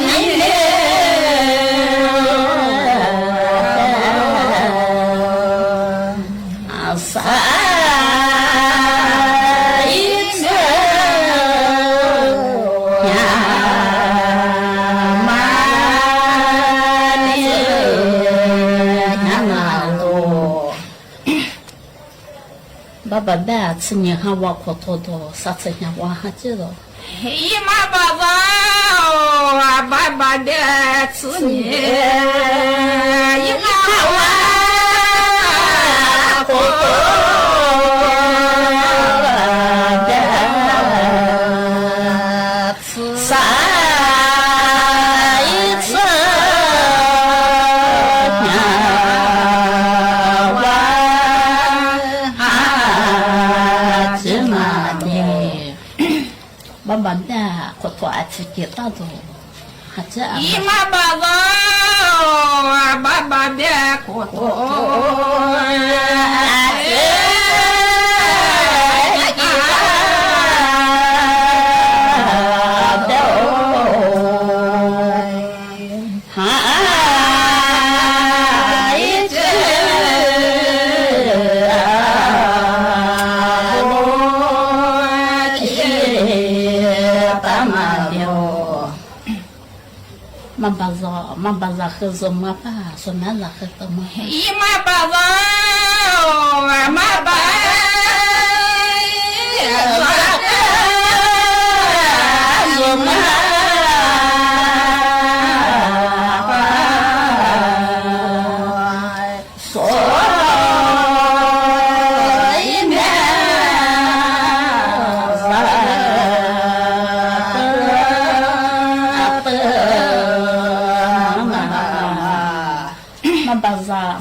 [SPEAKER 8] ni le
[SPEAKER 9] asa baba da tsanya ha wa ko to do satsanya wa ha ji do
[SPEAKER 8] ima baba baba da tsuni ima wa ko
[SPEAKER 9] baba da ko to a ci ta do ha ji
[SPEAKER 8] ima baba baba da ko to
[SPEAKER 9] mabaza khezo mapa so mala kheto mo
[SPEAKER 8] ima baba maba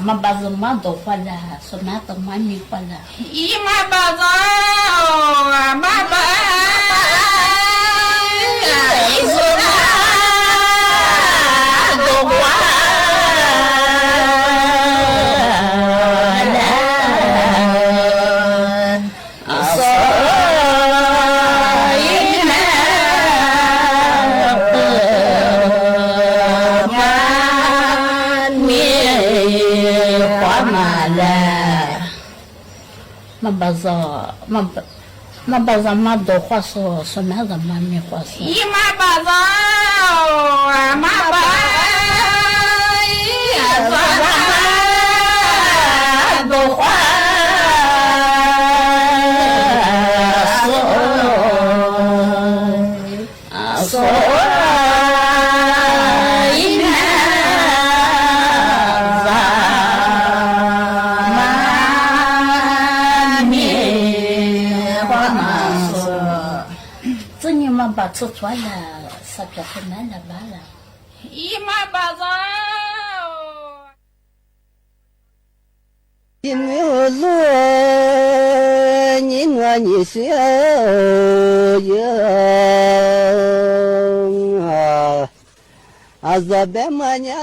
[SPEAKER 9] mabaza mado kwala so mata mami kwala
[SPEAKER 8] ima baba maba izona dogwa
[SPEAKER 9] mabaza mado kwaso so mata mami kwaso
[SPEAKER 8] ima baba maba dogwa
[SPEAKER 9] ba tso tswa la sa pya khona la bala
[SPEAKER 8] ima baba
[SPEAKER 5] ni lo ni wa ni se ya azabe manya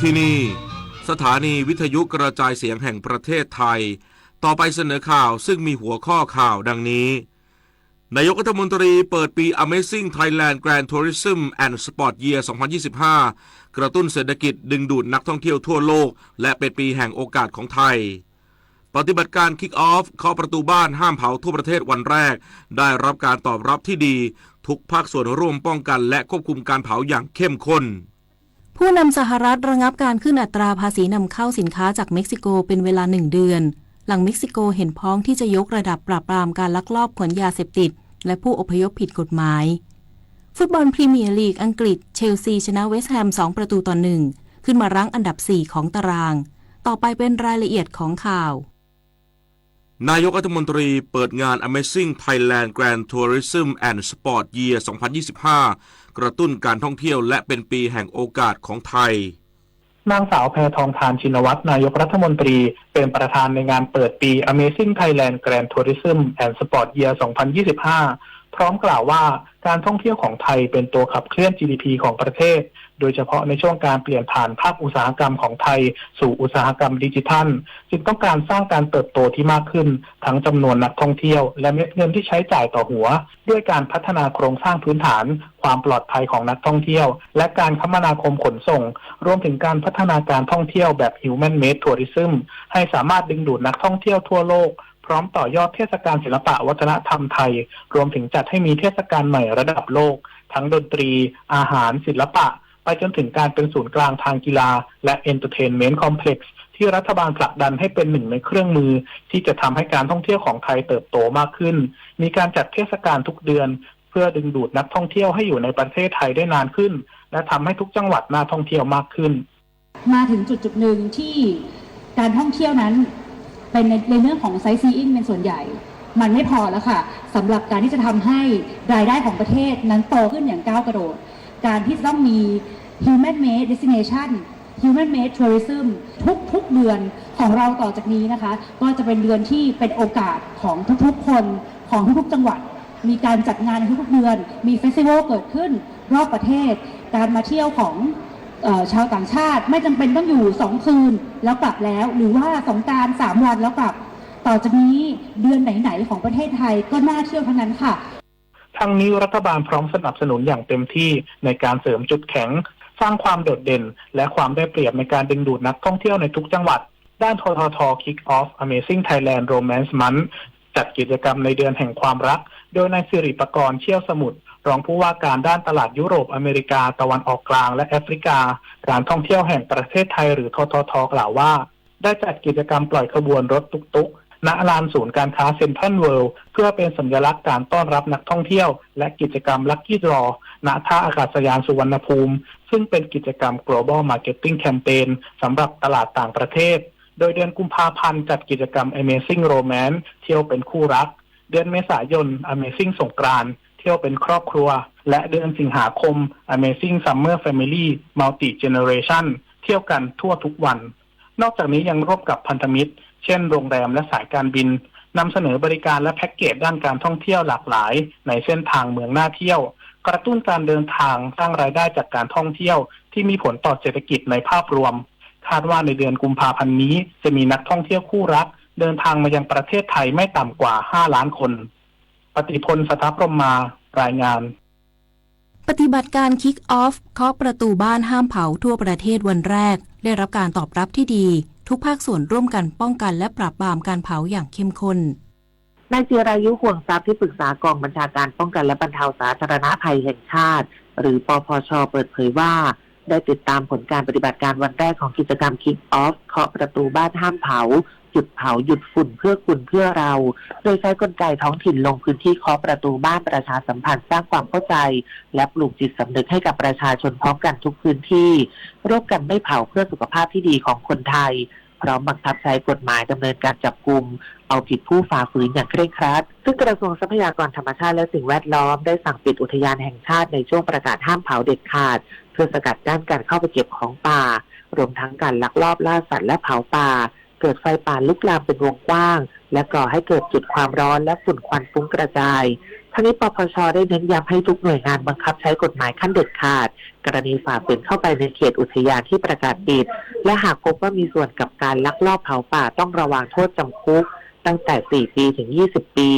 [SPEAKER 10] ที่นี่สถานีวิทยุกระจายเสียงแห่งประเทศไทยต่อไปเสนอข่าวซึ่งมีหัวข้อข่าวดังนี้นายกรัฐมนตรีเปิดปี Amazing Thailand Grand Tourism and Sport Year 2025 กระตุ้นเศรษฐกิจดึงดูดนักท่องเที่ยวทั่วโลกและเป็นปีแห่งโอกาสของไทยปฏิบัติการ Kick Off เคาะประตูบ้านห้ามเผาทั่วประเทศวันแรกได้รับการตอบรับที่ดีทุกภาคส่วนร่วมป้องกันและควบคุมการเผาอย่างเข้มข้น
[SPEAKER 11] ผู้นำสหรัฐระงับการขึ้นอัตราภาษีนำเข้าสินค้าจากเม็กซิโกเป็นเวลา1 เดือนหลังเม็กซิโกเห็นพ้องที่จะยกระดับปราบปรามการลักลอบขนยาเสพติดและผู้อพยพผิดกฎหมายฟุตบอลพรีเมียร์ลีกอังกฤษเชลซีชนะเวสต์แฮม2-1ขึ้นมารั้งอันดับ4ของตารางต่อไปเป็นรายละเอียดของข่าวน
[SPEAKER 10] ายกรัฐมนตรีเปิดงาน Amazing Thailand Grand Tourism and Sport Year 2025 กระตุ้นการท่องเที่ยวและเป็นปีแห่งโอกาสของไทย
[SPEAKER 12] นางสาวแพทองธารชินวัตรนายกรัฐมนตรีเป็นประธานในงานเปิดปี Amazing Thailand Grand Tourism and Sport Year 2025 พร้อมกล่าวว่าการท่องเที่ยวของไทยเป็นตัวขับเคลื่อน GDP ของประเทศโดยเฉพาะในช่วงการเปลี่ยนผ่านภาคอุตสาหกรรมของไทยสู่อุตสาหกรรมดิจิทัลจึงต้องการสร้างการเติบโตที่มากขึ้นทั้งจำนวนนักท่องเที่ยวและเม็ดเงินที่ใช้จ่ายต่อหัวด้วยการพัฒนาโครงสร้างพื้นฐานความปลอดภัยของนักท่องเที่ยวและการคมนาคมขนส่งรวมถึงการพัฒนาการท่องเที่ยวแบบ Human Made Tourism ให้สามารถดึงดูดนักท่องเที่ยวทั่วโลกพร้อมต่อยอดเทศกาลศิลปะวัฒนธรรมไทยรวมถึงจัดให้มีเทศกาลใหม่ระดับโลกทั้งดนตรีอาหารศิลปะไปจนถึงการเป็นศูนย์กลางทางกีฬาและ Entertainment Complex ที่รัฐบาลผลักดันให้เป็นหนึ่งในเครื่องมือที่จะทำให้การท่องเที่ยวของไทยเติบโตมากขึ้นมีการจัดเทศกาลทุกเดือนเพื่อดึงดูดนักท่องเที่ยวให้อยู่ในประเทศไทยได้นานขึ้นและทำให้ทุกจังหวัดน่าท่องเที่ยวมากขึ้น
[SPEAKER 24] มาถึงจุดหนึ่งที่การท่องเที่ยวนั้นเป็นในเรื่องของไซต์ซีอิ้งเป็นส่วนใหญ่มันไม่พอแล้วค่ะสำหรับการที่จะทำให้รายได้ของประเทศนั้นโตขึ้นอย่างก้าวกระโดดการที่ต้องมี Human Made Destination Human Made Tourism ทุกเดือนของเราต่อจากนี้นะคะก็จะเป็นเดือนที่เป็นโอกาสของทุกๆคนของทุกๆจังหวัดมีการจัดงานในทุกๆเดือนมีเฟสติวัลเกิดขึ้นรอบประเทศการมาเที่ยวของชาวต่างชาติไม่จำเป็นต้องอยู่2 คืนแล้วกลับแล้วหรือว่าสงกรานต์3 วันแล้วกลับต่อจากนี้เดือนไหนๆของประเทศไทยก็น่าเที่ยวทั้งนั้นค่ะ
[SPEAKER 12] ทั้งนี้รัฐบาลพร้อมสนับสนุนอย่างเต็มที่ในการเสริมจุดแข็งสร้างความโดดเด่นและความได้เปรียบในการดึงดูดนักท่องเที่ยวในทุกจังหวัดด้านททท Kick Off Amazing Thailand Romance Month จัดกิจกรรมในเดือนแห่งความรักโดยนายสิริปกรณ์เชี่ยวสมุทรรองผู้ว่าการด้านตลาดยุโรปอเมริกาตะวันออกกลางและแอฟริกาการท่องเที่ยวแห่งประเทศไทยหรือทททกล่าวว่าได้จัดกิจกรรมปล่อยขบวนรถตุกณลานศูนย์การค้าเซ็นทรัลเวิลด์เพื่อเป็นสัญลักษณ์การต้อนรับนักท่องเที่ยวและกิจกรรมลัคกี้ดรอณท่าอากาศยานสุวรรณภูมิซึ่งเป็นกิจกรรม Global Marketing Campaign สำหรับตลาดต่างประเทศโดยเดือนกุมภาพันธ์จัดกิจกรรม Amazing Romance เที่ยวเป็นคู่รักเดือนเมษายน Amazing สงกรานต์เที่ยวเป็นครอบครัวและเดือนสิงหาคม Amazing Summer Family Multi Generation เที่ยวกันทั่วทุกวันนอกจากนี้ยังร่วมกับพันธมิตรเช่นโรงแรมและสายการบินนำเสนอบริการและแพ็กเกจด้านการท่องเที่ยวหลากหลายในเส้นทางเมืองน่าเที่ยวกระตุ้นการเดินทางสร้างรายได้จากการท่องเที่ยวที่มีผลต่อเศรษฐกิจในภาพรวมคาดว่าในเดือนกุมภาพันธ์นี้จะมีนักท่องเที่ยวคู่รักเดินทางมายังประเทศไทยไม่ต่ำกว่า5 ล้านคนปฏิพล สถาพรหมารายงาน
[SPEAKER 11] ปฏิบัติการ Kick Off เคาะประตูบ้านห้ามเผาทั่วประเทศวันแรกได้รับการตอบรับที่ดีทุกภาคส่วนร่วมกันป้องกันและปราบปรามการเผาอย่างเข้มข้น
[SPEAKER 25] นายจิรายุห่วงทรัพย์ที่ปรึกษากองบัญชาการป้องกันและบรรเทาสาธารณภัยแห่งชาติหรือปปช.เปิดเผยว่าได้ติดตามผลการปฏิบัติการวันแรกของกิจกรรม Kick Off เคาะประตูบ้านห้ามเผาหยุดเผาหยุดฝุ่นเพื่อคุณเพื่อเราโดยใช้กลไกท้องถิ่นลงพื้นที่เคาะประตูบ้านประชาสัมพันธ์สร้างความเข้าใจและปลูกจิตสำนึกให้กับประชาชนพร้อมกันทุกพื้นที่ร่วมกันไม่เผาเพื่อสุขภาพที่ดีของคนไทยพร้อมบังคับใช้กฎหมายดำเนินการจับกุมเอาผิดผู้ฝ่าฝืนอย่างเคร่งครัดซึ่งกระทรวงทรัพยากรธรรมชาติและสิ่งแวดล้อมได้สั่งปิดอุทยานแห่งชาติในช่วงประกาศห้ามเผาเด็ดขาดเพื่อสกัดกั้นการเข้าไปเก็บของป่ารวมทั้งการลักลอบล่าสัตว์และเผาป่าเกิดไฟป่าลุกลามเป็นวงกว้างและก่อให้เกิดจุดความร้อนและฝุ่นควันฟุ้งกระจายท ทั้งนี้ปปช.ได้เน้นย้ำให้ทุกหน่วยงานบังคับใช้กฎหมายขั้นเด็ดขาดกรณีฝ่าฝืนเข้าไปในเขตอุทยานที่ประกาศปิดและหากพบว่ามีส่วนกับการลักลอบเผาป่าต้องระวังโทษจำคุกตั้งแต่4 ปีถึง20 ปี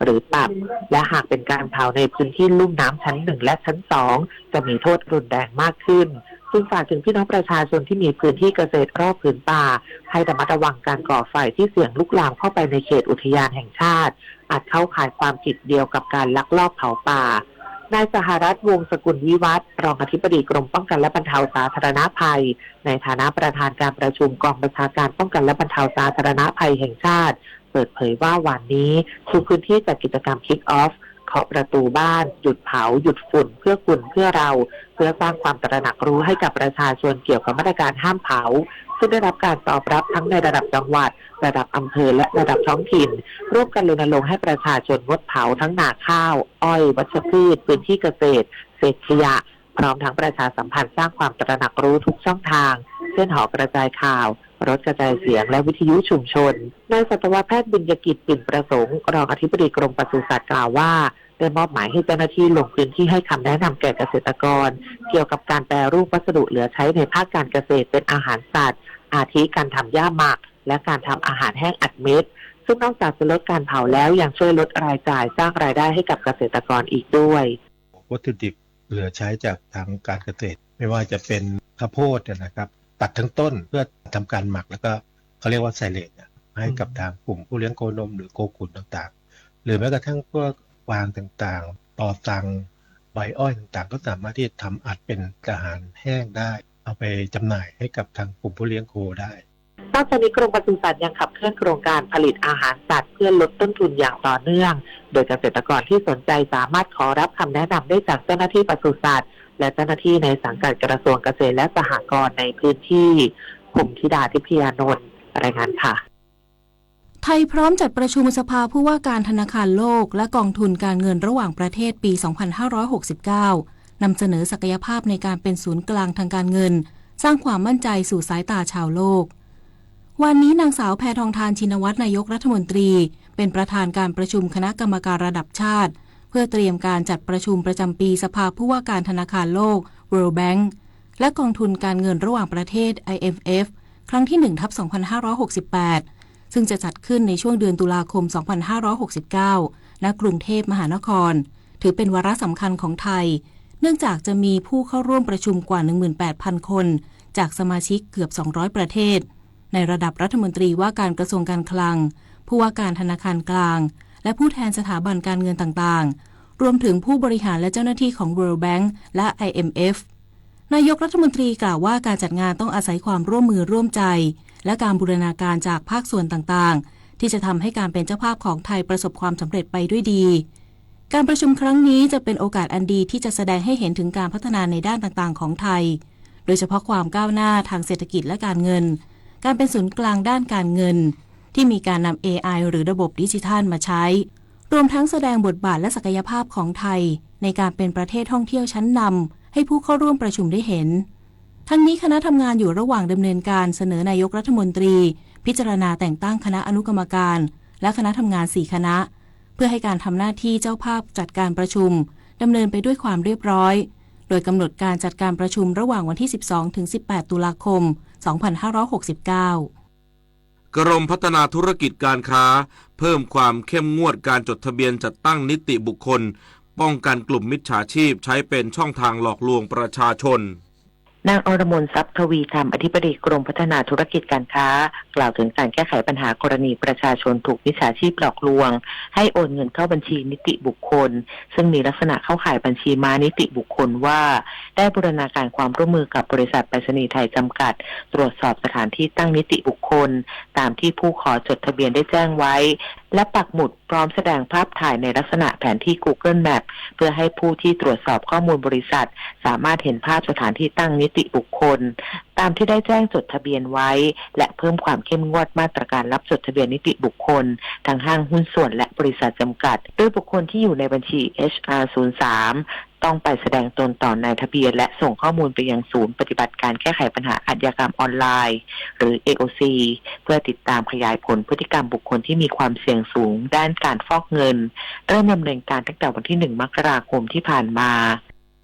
[SPEAKER 25] หรือปรับและหากเป็นการเผาในพื้นที่ลุ่มน้ำชั้น1และชั้น2จะมีโทษรุนแรงมากขึ้นซึ่งฝากถึงพี่น้องประชาชนที่มีพื้นที่เกษตรรอบผืนป่าให้ระมัดระวังการก่อไฟที่เสี่ยงลุกลามเข้าไปในเขตอุทยานแห่งชาติอาจเข้าข่ายความผิดเดียวกับการลักลอบเผาป่านายสหรัฐวงศ์สกุลวิวัฒน์รองอธิบดีกรมป้องกันและบรรเทาสาธารณภัยในฐานะประธานการประชุมกองบัญชาการป้องกันและบรรเทาสาธารณภัยแห่งชาติเปิดเผยว่าวันนี้ทุกพื้นที่จัดกิจกรรม Kick Off เคาะประตูบ้านหยุดเผาหยุดฝุ่นเพื่อคุณเพื่อเราเพื่อสร้างความตระหนักรู้ให้กับประชาชนเกี่ยวกับมาตรการห้ามเผาซึ่งได้รับการตอบรับทั้งในระดับจังหวัดระดับอำเภอและระดับท้องถิ่นร่วมกันรณรงค์ให้ประชาชนงดเผาทั้งนาข้าวอ้อยวัชพืชพื้นที่เกษตรเศษขยะพร้อมทั้งประชาสัมพันธ์สร้างความตระหนักรู้ทุกช่องทางเช่นหอกระจายข่าวรถกระจายเสียงและวิทยุชุมชนนายสัตวแพทย์บุญยกิจปิ่นประสงค์รองอธิบดีกรมปศุสัตว์กล่าวว่าได้มอบหมายให้เจ้าหน้าที่ลงพื้นที่ให้คำแนะนำแก่เกษตรกรเกี่ยวกับการแปรรูปวัสดุเหลือใช้ในภาคการเกษตรเป็นอาหารสัตว์อาทิการทำหญ้าหมักและการทำอาหารแห้งอัดเม็ดซึ่งนอกจากจะลดการเผาแล้วยังช่วยลดรายจ่ายสร้างรายได้ให้กับเกษตรกรอีกด้วย
[SPEAKER 2] วัตถุดิบเหลือใช้จากทางการเกษตรไม่ว่าจะเป็นข้าวโพดนะครับตัดทั้งต้นเพื่อทำการหมักแล้วก็เขาเรียกว่าไซเลจให้กับทางกลุ่มผู้เลี้ยงโคนมหรือโคขุนต่างๆหรือแม้กระทั่งพวกวางต่างๆต่อตังใบอ้อยต่างๆก็สามารถที่จะทำอัดเป็นอาหารแห้งได้เอาไปจำหน่ายให้กับทางกลุ่มผู้เลี้ยงโคได้
[SPEAKER 25] นอกจากนี้กรมปศุสัตว์ยังขับเคลื่อนโครงการผลิตอาหารสัตว์เพื่อลดต้นทุนอย่างต่อเนื่องโดยเกษตรกรที่สนใจสามารถขอรับคำแนะนำได้จากเจ้าหน้าที่ปศุสัตว์และเจ้าหน้าที่ในสังกัดกระทรวงเกษตรและสหกรณ์ในพื้นที่ภูมิธิดาทิพยานนท์รายงานค่ะ
[SPEAKER 11] ไทยพร้อมจัดประชุมสภาผู้ว่าการธนาคารโลกและกองทุนการเงินระหว่างประเทศปี 2569 นำเสนอศักยภาพในการเป็นศูนย์กลางทางการเงินสร้างความมั่นใจสู่สายตาชาวโลกวันนี้นางสาวแพทองธารชินวัตรนายกรัฐมนตรีเป็นประธานการประชุมคณะกรรมการระดับชาติเพื่อเตรียมการจัดประชุมประจำปีสภาผู้ว่าการธนาคารโลก World Bank และกองทุนการเงินระหว่างประเทศ IMF ครั้งที่ 1/2568 ซึ่งจะจัดขึ้นในช่วงเดือนตุลาคม 2569 ณ กรุงเทพมหานครถือเป็นวาระสำคัญของไทยเนื่องจากจะมีผู้เข้าร่วมประชุมกว่า 18,000 คนจากสมาชิกเกือบ 200 ประเทศในระดับรัฐมนตรีว่าการกระทรวงการคลังผู้ว่าการธนาคารกลางและผู้แทนสถาบันการเงินต่างๆรวมถึงผู้บริหารและเจ้าหน้าที่ของ World Bank และ IMF นายกรัฐมนตรีกล่าวว่าการจัดงานต้องอาศัยความร่วมมือร่วมใจและการบูรณาการจากภาคส่วนต่างๆที่จะทำให้การเป็นเจ้าภาพของไทยประสบความสำเร็จไปด้วยดีการประชุมครั้งนี้จะเป็นโอกาสอันดีที่จะแสดงให้เห็นถึงการพัฒนาในด้านต่างๆของไทยโดยเฉพาะความก้าวหน้าทางเศรษฐกิจและการเงินการเป็นศูนย์กลางด้านการเงินที่มีการนำ AI หรือระบบดิจิทัลมาใช้รวมทั้งแสดงบทบาทและศักยภาพของไทยในการเป็นประเทศท่องเที่ยวชั้นนำให้ผู้เข้าร่วมประชุมได้เห็นทั้งนี้คณะทำงานอยู่ระหว่างดำเนินการเสนอนายกรัฐมนตรีพิจารณาแต่งตั้งคณะอนุกรรมการและคณะทำงาน4คณะเพื่อให้การทำหน้าที่เจ้าภาพจัดการประชุมดำเนินไปด้วยความเรียบร้อยโดยกำหนดการจัดการประชุมระหว่างวันที่ 12-18 ตุลาคม 2569
[SPEAKER 10] กรมพัฒนาธุรกิจการค้าเพิ่มความเข้มงวดการจดทะเบียนจัดตั้งนิติบุคคลป้องกันกลุ่มมิจฉาชีพใช้เป็นช่องทางหลอกลวงประชาชน
[SPEAKER 25] นางอรมนทรัพย์ทวีธรรมอธิบดีกรมพัฒนาธุรกิจการค้ากล่าวถึงการแก้ไขปัญหากรณีประชาชนถูกมิจฉาชีพหลอกลวงให้โอนเงินเข้าบัญชีนิติบุคคลซึ่งมีลักษณะเข้าข่ายบัญชีม้านิติบุคคลว่าได้บูรณาการความร่วมมือกับบริษัทไปรษณีย์ไทยจำกัดตรวจสอบสถานที่ตั้งนิติบุคคลตามที่ผู้ขอจดทะเบียนได้แจ้งไว้และปักหมุดพร้อมแสดงภาพถ่ายในลักษณะแผนที่ Google Map เพื่อให้ผู้ที่ตรวจสอบข้อมูลบริษัทสามารถเห็นภาพสถานที่ตั้งนิติบุคคลตามที่ได้แจ้งจดทะเบียนไว้และเพิ่มความเข้มงวดมาตรการรับจดทะเบียนนิติบุคคลทั้งห้างหุ้นส่วนและบริษัทจำกัดโดยบุคคลที่อยู่ในบัญชี HR03 ต้องไปแสดงตนต่อนายทะเบียนและส่งข้อมูลไปยังศูนย์ปฏิบัติการแก้ไขปัญหาอาชญากรรมออนไลน์หรือ AOC เพื่อติดตามขยายผลพฤติกรรมบุคคลที่มีความเสี่ยงสูงด้านการฟอกเงินเริ่มดำเนินการตั้งแต่วันที่1 มกราคมที่ผ่านมา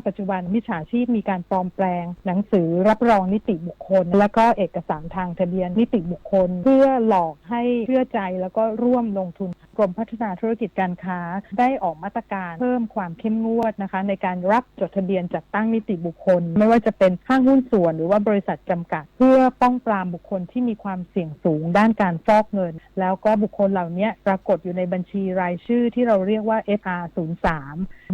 [SPEAKER 6] ปัจจุบันมิจฉาชีพมีการปลอมแปลงหนังสือรับรองนิติบุคคลและก็เอกสารทางทะเบียนนิติบุคคลเพื่อหลอกให้เชื่อใจแล้วก็ร่วมลงทุนกรมพัฒนาธุรกิจการค้าได้ออกมาตรการเพิ่มความเข้มงวดนะคะในการรับจดทะเบียนจัดตั้งนิติบุคคลไม่ว่าจะเป็นห้างหุ้นส่วนหรือว่าบริษัทจำกัดเพื่อป้องปรามบุคคลที่มีความเสี่ยงสูงด้านการฟอกเงินแล้วก็บุคคลเหล่านี้ปรากฏอยู่ในบัญชีรายชื่อที่เราเรียกว่า FR03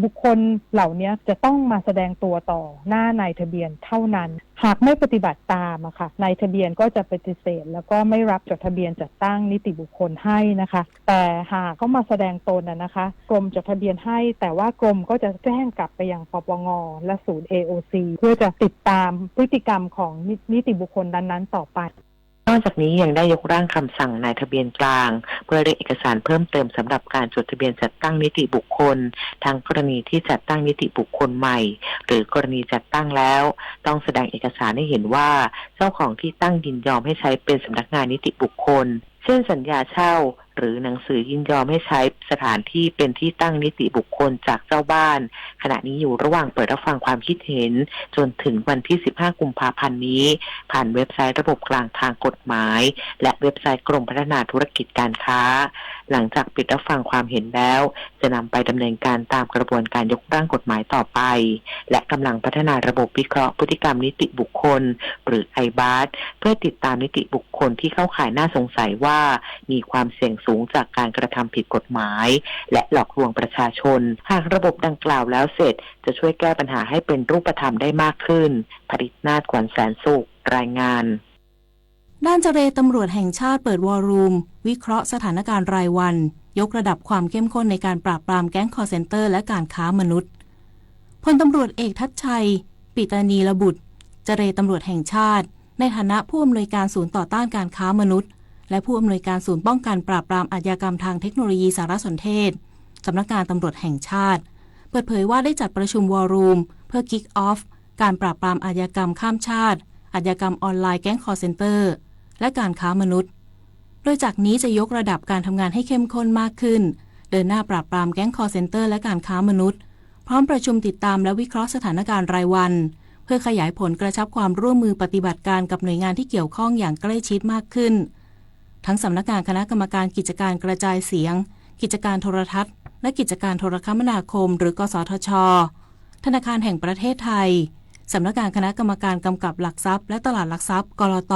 [SPEAKER 6] บุคคลเหล่านี้จะต้องมาแสดงตัวต่อหน้านายทะเบียนเท่านั้นหากไม่ปฏิบัติตามค่ะนายทะเบียนก็จะปฏิเสธแล้วก็ไม่รับจดทะเบียนจัดตั้งนิติบุคคลให้นะคะแต่หากเขามาแสดงตนนะคะกรมจดทะเบียนให้แต่ว่ากรมก็จะแจ้งกลับไปยังปปงและศูนย์ AOC เพื่อจะติดตามพฤติกรรมของนิติบุคคลนั้นๆต่อไป
[SPEAKER 25] นอกจากนี้ยังได้ยกร่างคำสั่งนายทะเบียนกลางเพื่อเรียกเอกสารเพิ่มเติมสำหรับการจดทะเบียนจัดตั้งนิติบุคคลทั้งกรณีที่จัดตั้งนิติบุคคลใหม่หรือกรณีจัดตั้งแล้วต้องแสดงเอกสารให้เห็นว่าเจ้าของที่ตั้งยินยอมให้ใช้เป็นสำนักงานนิติบุคคลเช่นสัญญาเช่าหรือหนังสือยินยอมให้ใช้สถานที่เป็นที่ตั้งนิติบุคคลจากเจ้าบ้านขณะนี้อยู่ระหว่างเปิดรับฟังความคิดเห็นจนถึงวันที่15 กุมภาพันธ์นี้ผ่านเว็บไซต์ระบบกลางทางกฎหมายและเว็บไซต์กรมพัฒนาธุรกิจการค้าหลังจากปิดรับฟังความเห็นแล้วจะนำไปดำเนินการตามกระบวนการยกร่างกฎหมายต่อไปและกำลังพัฒนาระบบวิเคราะห์พฤติกรรมนิติบุคคลหรือ IBAT เพื่อติดตามนิติบุคคลที่เข้าข่ายน่าสงสัยว่ามีความเสี่ยงสูงจากการกระทำผิดกฎหมายและหลอกลวงประชาชนหากระบบดังกล่าวแล้วเสร็จจะช่วยแก้ปัญหาให้เป็นรูปธรรมได้มากขึ้นผลิตนาถ ขวัญแสนสุขรายงาน
[SPEAKER 11] ด้านเจรตำรวจแห่งชาติเปิดวอลลุ่มวิเคราะห์สถานการณ์รายวันยกระดับความเข้มข้นในการปราบปรามแก๊งคอลเซ็นเตอร์และการค้ามนุษย์พลตำรวจเอกทัชชัยปิตานีระบุตรเจรตำรวจแห่งชาติในฐานะผู้อำนวยการศูนย์ต่อต้านการค้ามนุษย์และผู้อำนวยการศูนย์ป้องกันปราบปรามอาชญากรรมทางเทคโนโลยีสารสนเทศสำนักงานตำรวจแห่งชาติเปิดเผยว่าได้จัดประชุมวอลลุ่มเพื่อคิกออฟการปราบปรามอาชญากรรมข้ามชาติอาชญากรรมออนไลน์แก๊งคอลเซ็นเตอร์และการค้ามนุษย์โดยจากนี้จะยกระดับการทำงานให้เข้มข้นมากขึ้นเดินหน้าปราบปรามแก๊งคอลเซ็นเตอร์และการค้ามนุษย์พร้อมประชุมติดตามและวิเคราะห์สถานการณ์รายวันเพื่อขยายผลกระชับความร่วมมือปฏิบัติการกับหน่วยงานที่เกี่ยวข้องอย่างใกล้ชิดมากขึ้นทั้งสำนักงานคณะกรรมการกิจการกระจายเสียงกิจการโทรทัศน์และกิจการโทรคมนาคมหรือกสทช.ธนาคารแห่งประเทศไทยสำนักงานคณะกรรมการกำกับหลักทรัพย์และตลาดหลักทรัพย์กลต.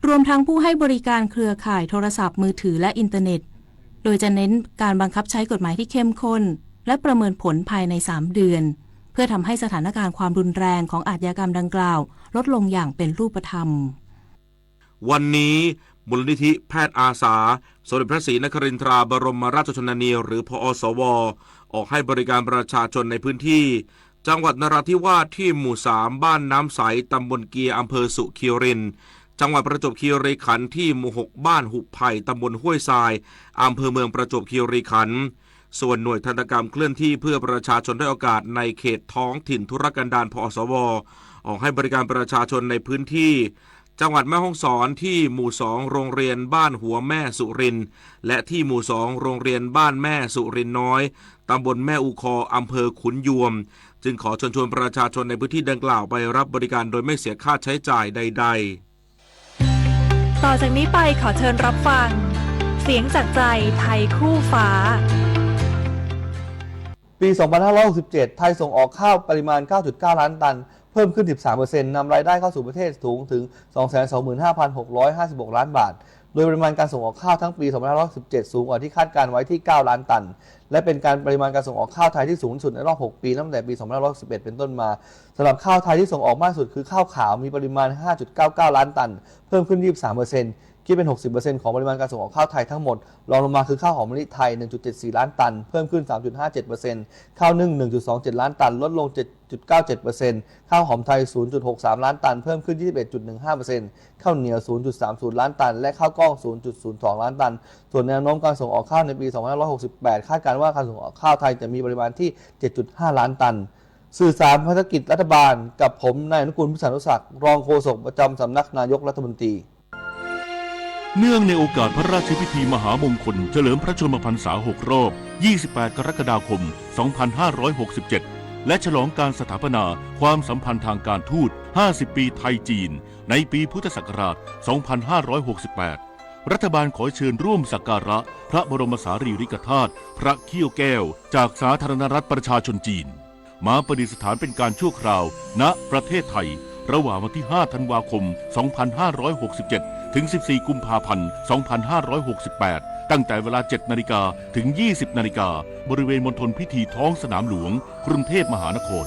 [SPEAKER 11] รวมทั้งผู้ให้บริการเครือข่ายโทรศัพท์มือถือและอินเทอร์เน็ตโดยจะเน้นการบังคับใช้กฎหมายที่เข้มข้นและประเมินผลภายใน3 เดือนเพื่อทำให้สถานการณ์ความรุนแรงของอาชญากรรมดังกล่าวลดลงอย่างเป็นรูปธรรม
[SPEAKER 10] วันนี้มูลนิธิแพทย์อาสาสมเด็จพระศรีนครินทราบรมราชชนนีหรือพอสวออกให้บริการประชาชนในพื้นที่จังหวัดนราธิวาสที่หมู่3บ้านน้ำใสตำบลเกียร์อำเภอสุขีรินจังหวัดประจวบคีรีขันธ์ที่หมู่6บ้านหุบไผ่ตำบลห้วยทรายอำเภอเมืองประจวบคีรีขันธ์ส่วนหน่วยทันตกรรมเคลื่อนที่เพื่อประชาชนได้โอกาสในเขตท้องถิ่นธุรกันดารพอสวออกให้บริการประชาชนในพื้นที่จังหวัดแม่ฮ่องสอนที่หมู่2โรงเรียนบ้านหัวแม่สุรินทร์และที่หมู่2โรงเรียนบ้านแม่สุรินทร์น้อยตำบลแม่อูคออำเภอขุนยวมจึงขอเชิญชวนประชาชนในพื้นที่ดังกล่าวไปรับบริการโดยไม่เสียค่าใช้จ่ายใดๆ
[SPEAKER 7] ต่อจากนี้ไปขอเชิญรับฟังเสียงจากใจไทยคู่ฟ้า
[SPEAKER 13] ปี 2567 ไทยส่งออกข้าวปริมาณ 9.9 ล้านตันเพิ่มขึ้น 13% นำรายได้เข้าสู่ประเทศสูงถึง 225,656 ล้านบาทโดยปริมาณการส่งออกข้าวทั้งปี 2517 สูงกว่าที่คาดการไว้ที่ 9 ล้านตันและเป็นการปริมาณการส่งออกข้าวไทยที่สูงสุดในรอบ 6 ปีตั้งแต่ปี 2511 เป็นต้นมาสำหรับข้าวไทยที่ส่งออกมากสุดคือข้าวขาวมีปริมาณ 5.99 ล้านตันเพิ่มขึ้น 23%คิดเป็น 60% ของปริมาณการส่งออกข้าวไทยทั้งหมดรองลงมาคือข้าวหอมมะลิไทย 1.74 ล้านตันเพิ่มขึ้น 3.57% ข้าวนึ่ง 1.27 ล้านตันลดลง 7.97% ข้าวหอมไทย 0.63 ล้านตันเพิ่มขึ้น 21.15% ข้าวเหนียว 0.30 ล้านตันและข้าวกล้อง 0.02 ล้านตันส่วนแนวโน้มการส่งออกข้าวในปี 2568 คาดการณ์ว่าการส่งออกข้าวไทยจะมีปริมาณที่ 7.5 ล้านตัน สื่อสารภารกิจรัฐบาลกับผมนายอนุกูล พิสารุศักดิ์รองโฆษกประจำสำนักนายกรัฐมนตรี
[SPEAKER 1] เนื่องในโอกาสพระราชพิธีมหามงคลเฉลิมพระชนมพรรษา6 รอบ 28 กรกฎาคม 2567 และฉลองการสถาปนาความสัมพันธ์ทางการทูต 50 ปีไทยจีนในปีพุทธศักราช 2568 รัฐบาลขอเชิญร่วมสักการะพระบรมสารีริกธาตุพระเขี้ยวแก้วจากสาธารณรัฐประชาชนจีนมาประดิษฐานเป็นการชั่วคราวณประเทศไทยระหว่างวันที่ 5 ธันวาคม 2567 ถึง 14 กุมภาพันธ์ 2568 ตั้งแต่เวลา 7 นาฬิกาถึง 20 นาฬิกาบริเวณมณฑลพิธีท้องสนามหลวงกรุงเทพมหานคร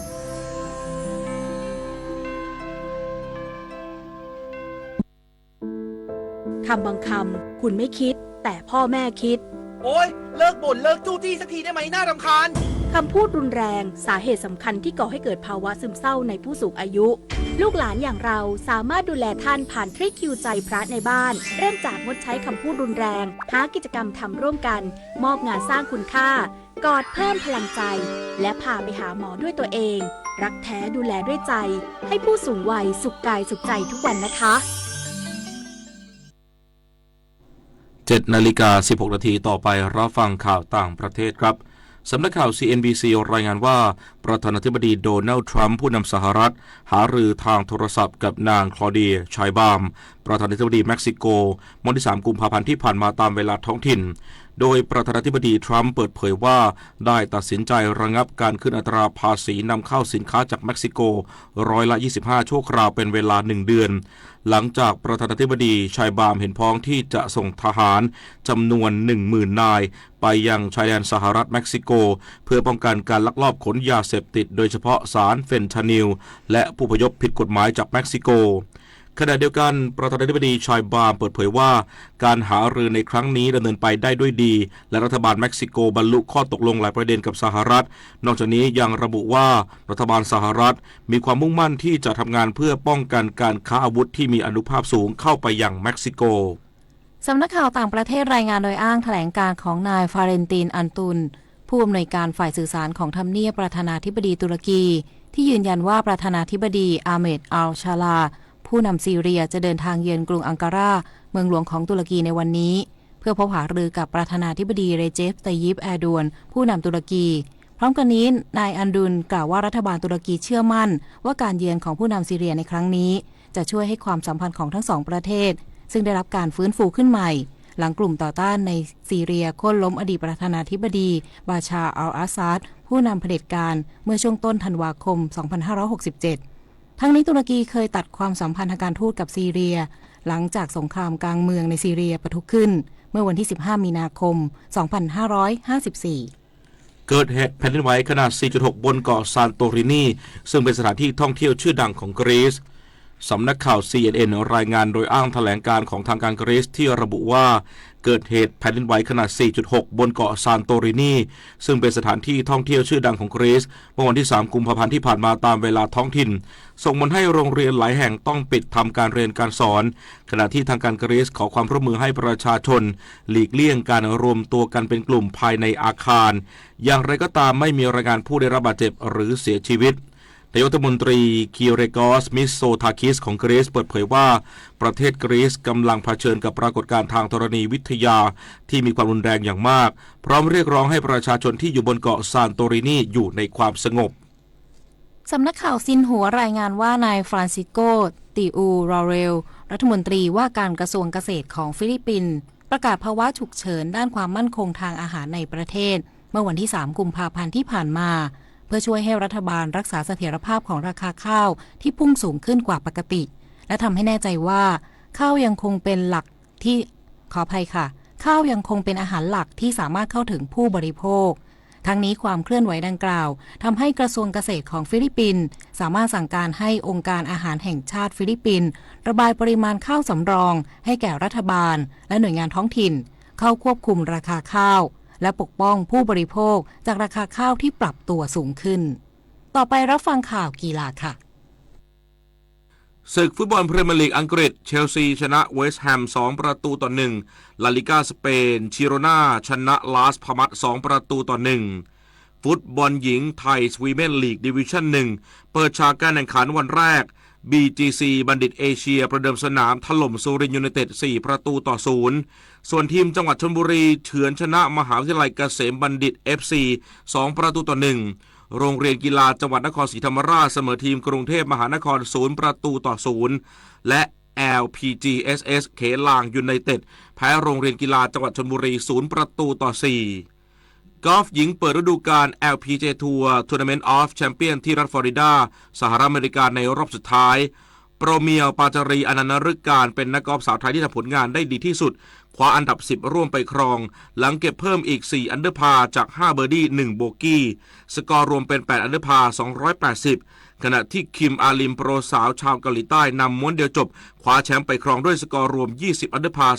[SPEAKER 14] คำบางคำคุณไม่คิดแต่พ่อแม่คิด
[SPEAKER 15] โอ๊ยเลิกบ่นเลิกจู้จี้สักทีได้ไหมน่ารำคาญ
[SPEAKER 14] คำพูดรุนแรงสาเหตุสำคัญที่ก่อให้เกิดภาวะซึมเศร้าในผู้สูงอายุลูกหลานอย่างเราสามารถดูแลท่านผ่านทริคคิวใจพระในบ้านเริ่มจากงดใช้คำพูดรุนแรงหากิจกรรมทำร่วมกันมอบงานสร้างคุณค่ากอดเพิ่มพลังใจและพาไปหาหมอด้วยตัวเองรักแท้ดูแลด้วยใจให้ผู้สูงวัยสุขกายสุขใจทุกวันนะคะ
[SPEAKER 10] 7 นาฬิกา 16 นาทีต่อไปรับฟังข่าวต่างประเทศครับสำนักข่าว CNBC รายงานว่าประธานาธิบดีโดนัลด์ทรัมป์ผู้นำสหรัฐหารือทางโทรศัพท์กับนางคลอเดียชายบามประธานาธิบดีเม็กซิโกวันที่ 3 กุมภาพันธ์ที่ผ่านมาตามเวลาท้องถิ่นโดยประธานาธิบดีทรัมป์เปิดเผยว่าได้ตัดสินใจระงับการขึ้นอัตราภาษีนำเข้าสินค้าจากเม็กซิโก25%ชั่วคราวเป็นเวลา1 เดือนหลังจากประธานาธิบดีชายบามเห็นพ้องที่จะส่งทหารจำนวน 10,000 นายไปยังชายแดนสหรัฐเม็กซิโกเพื่อป้องกันการลักลอบขนยาเสพติดโดยเฉพาะสารเฟนทานิลและผู้อพยพผิดกฎหมายจากเม็กซิโกขณะเดียวกันประธานาธิบดีชายบามเปิดเผยว่าการหารือในครั้งนี้ดำเนินไปได้ด้วยดีและรัฐบาลเม็กซิโกบรรลุข้อตกลงหลายประเด็นกับสหรัฐนอกจากนี้ยังระบุว่ารัฐบาลสหรัฐมีความมุ่งมั่นที่จะทำงานเพื่อป้องกันการค้าอาวุธที่มีอานุภาพสูงเข้าไปยังเม็กซิโก
[SPEAKER 11] สำนักข่าวต่างประเทศรายงานโดยอ้างแถลงการของนายฟาเรนตินอันตุนผู้อำนวยการฝ่ายสื่อสารของทำเนียบประธานาธิบดีตุรกีที่ยืนยันว่าประธานาธิบดีอาเมดอัลชาลาผู้นำซีเรียจะเดินทางเยือนกรุงอังการาเมืองหลวงของตุรกีในวันนี้เพื่อพบหารือกับประธานาธิบดีเรเจป ไตยิป แอร์ดวนผู้นำตุรกีพร้อมกันนี้นายอันดุลกล่าวว่ารัฐบาลตุรกีเชื่อมั่นว่าการเยือนของผู้นำซีเรียในครั้งนี้จะช่วยให้ความสัมพันธ์ของทั้งสองประเทศซึ่งได้รับการฟื้นฟูขึ้นใหม่หลังกลุ่มต่อต้านในซีเรียโค่นล้มอดีตประธานาธิบดีบาชาร์ อัล อาซาดผู้นำเผด็จการเมื่อช่วงต้นธันวาคม 2567 ทั้งนี้ตุรกีเคยตัดความสัมพันธ์ทางการทูตกับซีเรียหลังจากสงครามกลางเมืองในซีเรียปะทุขึ้นเมื่อวันที่ 15 มีนาคม 2554
[SPEAKER 10] เกิดเหตุแผ่นดินไหวขนาด 4.6 บนเกาะซานโตรินีซึ่งเป็นสถานที่ท่องเที่ยวชื่อดังของกรีซสำนักข่าว CNN รายงานโดยอ้างแถลงการของทางการกรีซที่ระบุว่าเกิดเหตุแผ่นดินไหวขนาด 4.6 บนเกาะซานโตรินีซึ่งเป็นสถานที่ท่องเที่ยวชื่อดังของกรีซเมื่อวันที่ 3 กุมภาพันธ์ที่ผ่านมาตามเวลาท้องถิ่นส่งผลให้โรงเรียนหลายแห่งต้องปิดทำการเรียนการสอนขณะที่ทางการกรีซขอความร่วมมือให้ประชาชนหลีกเลี่ยงการรวมตัวกันเป็นกลุ่มภายในอาคารอย่างไรก็ตามไม่มีรายงานผู้ได้รับบาดเจ็บหรือเสียชีวิตนายกรัฐมนตรีคิเรกอส มิโซทาคิสของกรีซเปิดเผยว่าประเทศกรีซกำลังเผชิญกับปรากฏการณ์ทางธรณีวิทยาที่มีความรุนแรงอย่างมากพร้อมเรียกร้องให้ประชาชนที่อยู่บนเกาะซานโตรินีอยู่ในความสงบ
[SPEAKER 11] สำนักข่าวซินหัวรายงานว่านายฟรานซิโก ติอูรอเรลรัฐมนตรีว่าการกระทรวงเกษตรของฟิลิปปินส์ประกาศภาวะฉุกเฉินด้านความมั่นคงทางอาหารในประเทศเมื่อวันที่ 3 กุมภาพันธ์ที่ผ่านมาเพื่อช่วยให้รัฐบาลรักษาเสถียรภาพของราคาข้าวที่พุ่งสูงขึ้นกว่าปกติและทำให้แน่ใจว่าข้าวยังคงเป็นหลักที่ขออภัยค่ะข้าวยังคงเป็นอาหารหลักที่สามารถเข้าถึงผู้บริโภคทั้งนี้ความเคลื่อนไหวดังกล่าวทำให้กระทรวงเกษตรของฟิลิปปินส์สามารถสั่งการให้องค์การอาหารแห่งชาติฟิลิปปินส์ระบายปริมาณข้าวสำรองให้แก่รัฐบาลและหน่วยงานท้องถิ่นเข้าควบคุมราคาข้าวและปกป้องผู้บริโภคจากราคาข้าวที่ปรับตัวสูงขึ้นต่อไปรับฟังข่าวกีฬาค่ะ
[SPEAKER 10] ศึกฟุตบอลพรีเมียร์ลีกอังกฤษเชลซีชนะเวสต์แฮม2-1ลาลิก้าสเปนชิโรนาชนะลาสพามัส2-1 ฟุตบอลหญิงไทยสวีเมนลีกดิวิชั่น 1 เปิดฉากการแข่งขันวันแรก BGC บัณฑิตเอเชียประเดิมสนามถล่มสุรินทร์ยูไนเต็ด 4-0 ส่วนทีมจังหวัดชลบุรีเฉือนชนะมหาวิทยาลัยเกษมบัณฑิต FC 2-1 โรงเรียนกีฬาจังหวัดนครศรีธรรมราชเสมอทีมกรุงเทพมหานคร 0-0 และ LPGSS เขลางยูไนเต็ดแพ้โรงเรียนกีฬาจังหวัดชลบุรี 0-4 กอล์ฟหญิงเปิดฤดูกาล LPGA Tour Tournament of Champion ที่รัฐฟลอริดาสหรัฐอเมริกาในรอบสุดท้ายโปรเมียวปาจารีอนันต์ฤการเป็นนักกอล์ฟสาวไทยที่ทำผลงานได้ดีที่สุดคว้าอันดับ10ร่วมไปครองหลังเก็บเพิ่มอีก4อันเดอร์พาร์จาก5เบอร์ดี้1โบกี้สกอร์รวมเป็น8อันเดอร์พาร์280ขณะที่คิมอาลิมโปรสาวชาวเกาหลีใต้นำม้วนเดียวจบคว้าแชมป์ไปครองด้วยสกอร์รวม20อันเดอร์พาร์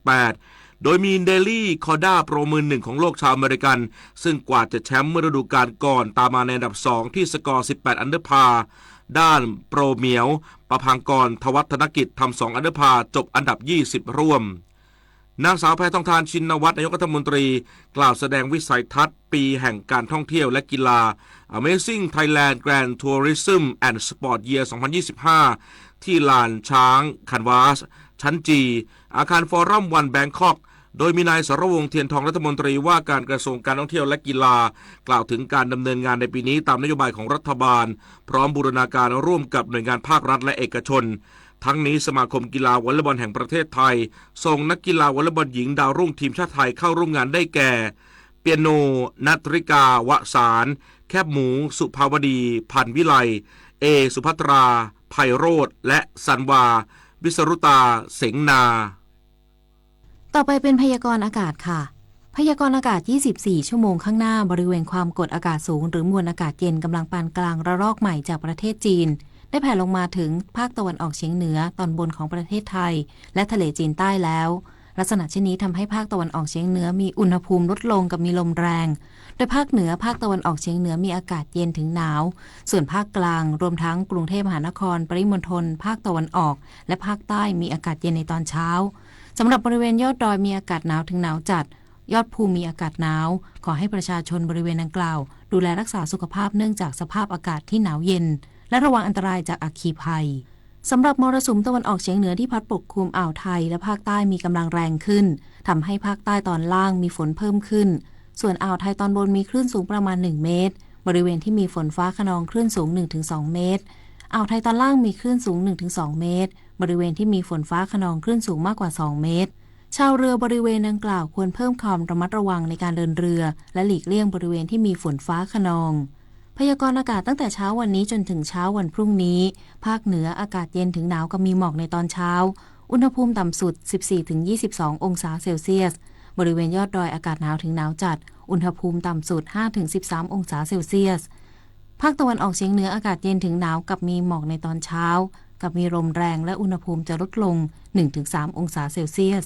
[SPEAKER 10] 268โดยมีเดลี่คอด้าโปรมือ1ของโลกชาวอเมริกันซึ่งกว่าจะแชมป์เมื่อฤดูกาลก่อนตามมาในอันดับ2ที่สกอร์18อันเดอร์พาร์ด้านโปรเมียวประภังกรทวัฒนกิจทำ2อันเดอร์พาร์จบอันดับ20ร่วมนางสาวแพทองธารชินวัตรนายกรัฐมนตรีกล่าวแสดงวิสัยทัศน์ปีแห่งการท่องเที่ยวและกีฬา Amazing Thailand Grand Tourism and Sport Year 2025 ที่ลานช้างคันวาสชั้นจีอาคารฟอรัมวันแบงคอกโดยมีนายสรวงศ์เทียนทองรัฐมนตรีว่าการกระทรวงการท่องเที่ยวและกีฬากล่าวถึงการดำเนินงานในปีนี้ตามนโยบายของรัฐบาลพร้อมบูรณาการร่วมกับหน่วยงานภาครัฐและเอกชนทั้งนี้สมาคมกีฬาวอลเลย์บอลแห่งประเทศไทยส่งนักกีฬาวอลเลย์บอลหญิงดาวรุ่งทีมชาติไทยเข้าร่วมงานได้แก่เปียโนณัฐริกาวสารแคบหมูสุภาวดีพันวิไลเอสุภัตราไพโรธและสันวาวิสรุตาเสงนา
[SPEAKER 11] ต่อไปเป็นพยากรณ์อากาศค่ะพยากรณ์อากาศ24ชั่วโมงข้างหน้าบริเวณความกดอากาศสูงหรือมวลอากาศเย็นกำลังปานกลางระลอกใหม่จากประเทศจีนได้แผ่ลงมาถึงภาคตะวันออกเฉียงเหนือตอนบนของประเทศไทยและทะเลจีนใต้แล้วลักษณะเช่นนี้ทำให้ภาคตะวันออกเฉียงเหนือมีอุณหภูมิลดลงกับมีลมแรงโดยภาคเหนือภาคตะวันออกเฉียงเหนือมีอากาศเย็นถึงหนาวส่วนภาคกลางรวมทั้งกรุงเทพมหานครปริมณฑลภาคตะวันออกและภาคใต้มีอากาศเย็นในตอนเช้าสำหรับบริเวณยอดดอยมีอากาศหนาวถึงหนาวจัดยอดภูมีอากาศหนาวขอให้ประชาชนบริเวณดังกล่าวดูแลรักษาสุขภาพเนื่องจากสภาพอากาศที่หนาวเย็นและระวังอันตรายจากอัคคีภัยสำหรับมรสุมตะวันออกเฉียงเหนือที่พัดปกคลุมอ่าวไทยและภาคใต้มีกำลังแรงขึ้นทำให้ภาคใต้ตอนล่างมีฝนเพิ่มขึ้นส่วนอ่าวไทยตอนบนมีคลื่นสูงประมาณ1เมตรบริเวณที่มีฝนฟ้าคะนองคลื่นสูง 1-2 เมตรอ่าวไทยตอนล่างมีคลื่นสูง 1-2 เมตรบริเวณที่มีฝนฟ้าคะนองคลื่นสูงมากกว่า2เมตรชาวเรือบริเวณดังกล่าวควรเพิ่มความระมัดระวังในการเดินเรือและหลีกเลี่ยงบริเวณที่มีฝนฟ้าคะนองพยากรณ์อากาศตั้งแต่เช้าวันนี้จนถึงเช้าวันพรุ่งนี้ภาคเหนืออากาศเย็นถึงหนาวกับมีหมอกในตอนเช้าอุณหภูมิต่ำสุด 14-22 องศาเซลเซียสบริเวณยอดดอยอากาศหนาวถึงหนาวจัดอุณหภูมิต่ำสุด 5-13 องศาเซลเซียสภาคตะวันออกเฉียงเหนืออากาศเย็นถึงหนาวกับมีหมอกในตอนเช้ากับมีลมแรงและอุณหภูมิจะลดลง 1-3 องศาเซลเซียส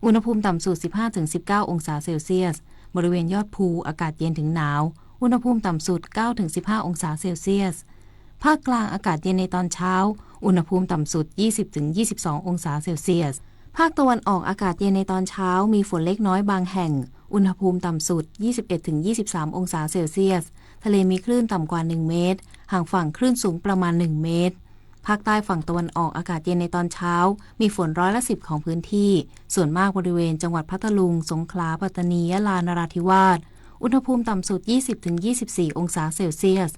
[SPEAKER 11] อุณหภูมิต่ำสุด 15-19 องศาเซลเซียสบริเวณยอดภูอากาศเย็นถึงหนาวอุณหภูมิต่ำสุด 9-15 องศาเซลเซียสภาคกลางอากาศเย็นในตอนเช้าอุณหภูมิต่ำสุด 20-22 องศาเซลเซียสภาคตะวันออกอากาศเย็นในตอนเช้ามีฝนเล็กน้อยบางแห่งอุณหภูมิต่ำสุด 21-23 องศาเซลเซียสทะเลมีคลื่นต่ำกว่า1เมตรห่างฝั่งคลื่นสูงประมาณ1เมตรภาคใต้ฝั่งตะวันออกอากาศเย็นในตอนเช้ามีฝน10%ของพื้นที่ส่วนมากบริเวณจังหวัดพัทลุงสงขลาปัตตานียะลานราธิวาสอุณหภูมิต่ำสุด 20-24 องศาเซลเซียส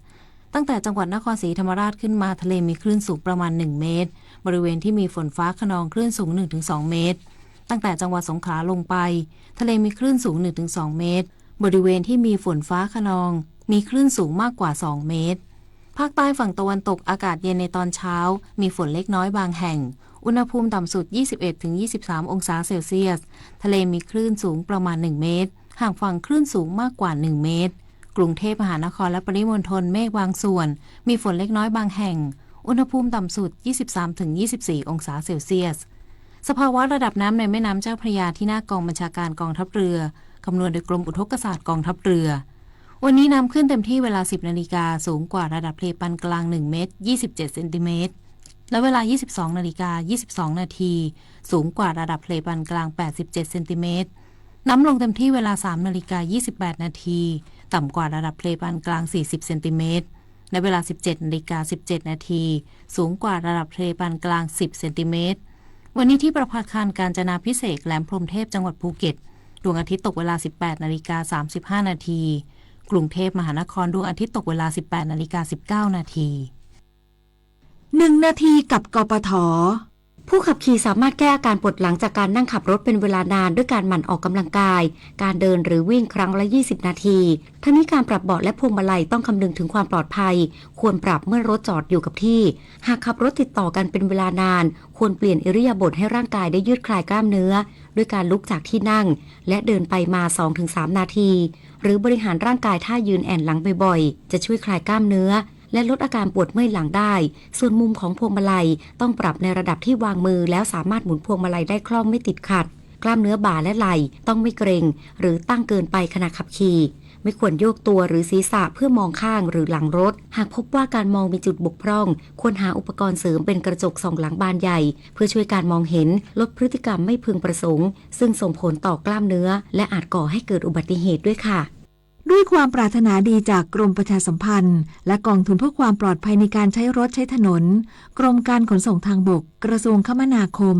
[SPEAKER 11] ตั้งแต่จังหวัดนครศรีธรรมราชขึ้นมาทะเลมีคลื่นสูงประมาณ1เมตรบริเวณที่มีฝนฟ้าคะนองคลื่นสูง 1-2 เมตรตั้งแต่จังหวัดสงขลาลงไปทะเลมีคลื่นสูง 1-2 เมตรบริเวณที่มีฝนฟ้าคะนองมีคลื่นสูงมากกว่า2เมตรภาคใต้ฝั่งตะวันตกอากาศเย็นในตอนเช้ามีฝนเล็กน้อยบางแห่งอุณหภูมิต่ำสุด 21-23 องศาเซลเซียสทะเลมีคลื่นสูงประมาณ1เมตรห่างฝั่งคลื่นสูงมากกว่า1เมตรกรุงเทพมหานครและปริมณฑลเมฆบางส่วนมีฝนเล็กน้อยบางแห่งอุณหภูมิต่ำสุด 23-24 องศาเซลเซียสสภาวะระดับน้ำในแม่น้ำเจ้าพระยาที่หน้ากองบัญชาการกองทัพเรือคำนวณโดยกรมอุทกศาสตร์กองทัพเรือวันนี้น้ำขึ้นเต็มที่เวลา 10 นาฬิกาสูงกว่าระดับทะเลปานกลาง1เมตร27เซนติเมตรและเวลา 22 นาฬิกา 22 นาทีสูงกว่าระดับทะเลปานกลาง87เซนติเมตร น้ำลงเต็มที่เวลา 3:28 นาทีต่ำกว่าระดับทะเลปานกลาง40เซนติเมตรในเวลา 17:17 นาทีสูงกว่าระดับทะเลปานกลาง10เซนติเมตรวันนี้ที่ประภาคารกาญจนาภิเษกแหลมพรหมเทพจังหวัดภูเก็ตดวงอาทิตย์ตกเวลา 18:35 นาทีกรุงเทพมหานครดวงอาทิตย์ตกเวลา 18:19 นาที
[SPEAKER 3] 1 นาทีกับกปท.ผู้ขับขี่สามารถแก้อาการปวดหลังจากการนั่งขับรถเป็นเวลานานด้วยการหมั่นออกกำลังกายการเดินหรือวิ่งครั้งละ20นาทีทั้งนี้การปรับเบาะและพวงมาลัยต้องคำนึงถึงความปลอดภัยควรปรับเมื่อรถจอดอยู่กับที่หากขับรถติดต่อกันเป็นเวลานานควรเปลี่ยนอิริยาบถให้ร่างกายได้ยืดคลายกล้ามเนื้อด้วยการลุกจากที่นั่งและเดินไปมา 2-3 นาทีหรือบริหารร่างกายท่ายืนแอนหลังบ่อยๆจะช่วยคลายกล้ามเนื้อและลดอาการปวดเมื่อยหลังได้ส่วนมุมของพวงมาลัยต้องปรับในระดับที่วางมือแล้วสามารถหมุนพวงมาลัยได้คล่องไม่ติดขัดกล้ามเนื้อบ่าและไหล่ต้องไม่เกร็งหรือตั้งเกินไปขณะขับขี่ไม่ควรโยกตัวหรือศีรษะเพื่อมองข้างหรือหลังรถหากพบว่าการมองมีจุดบกพร่องควรหาอุปกรณ์เสริมเป็นกระจกส่องหลังบานใหญ่เพื่อช่วยการมองเห็นลดพฤติกรรมไม่พึงประสงค์ซึ่งส่งผลต่อกล้ามเนื้อและอาจก่อให้เกิดอุบัติเหตุด้วยค่ะด้วยความปรารถนาดีจากกรมประชาสัมพันธ์และกองทุนเพื่อความปลอดภัยในการใช้รถใช้ถนนกรมการขนส่งทางบกกระทรวงคมนาคม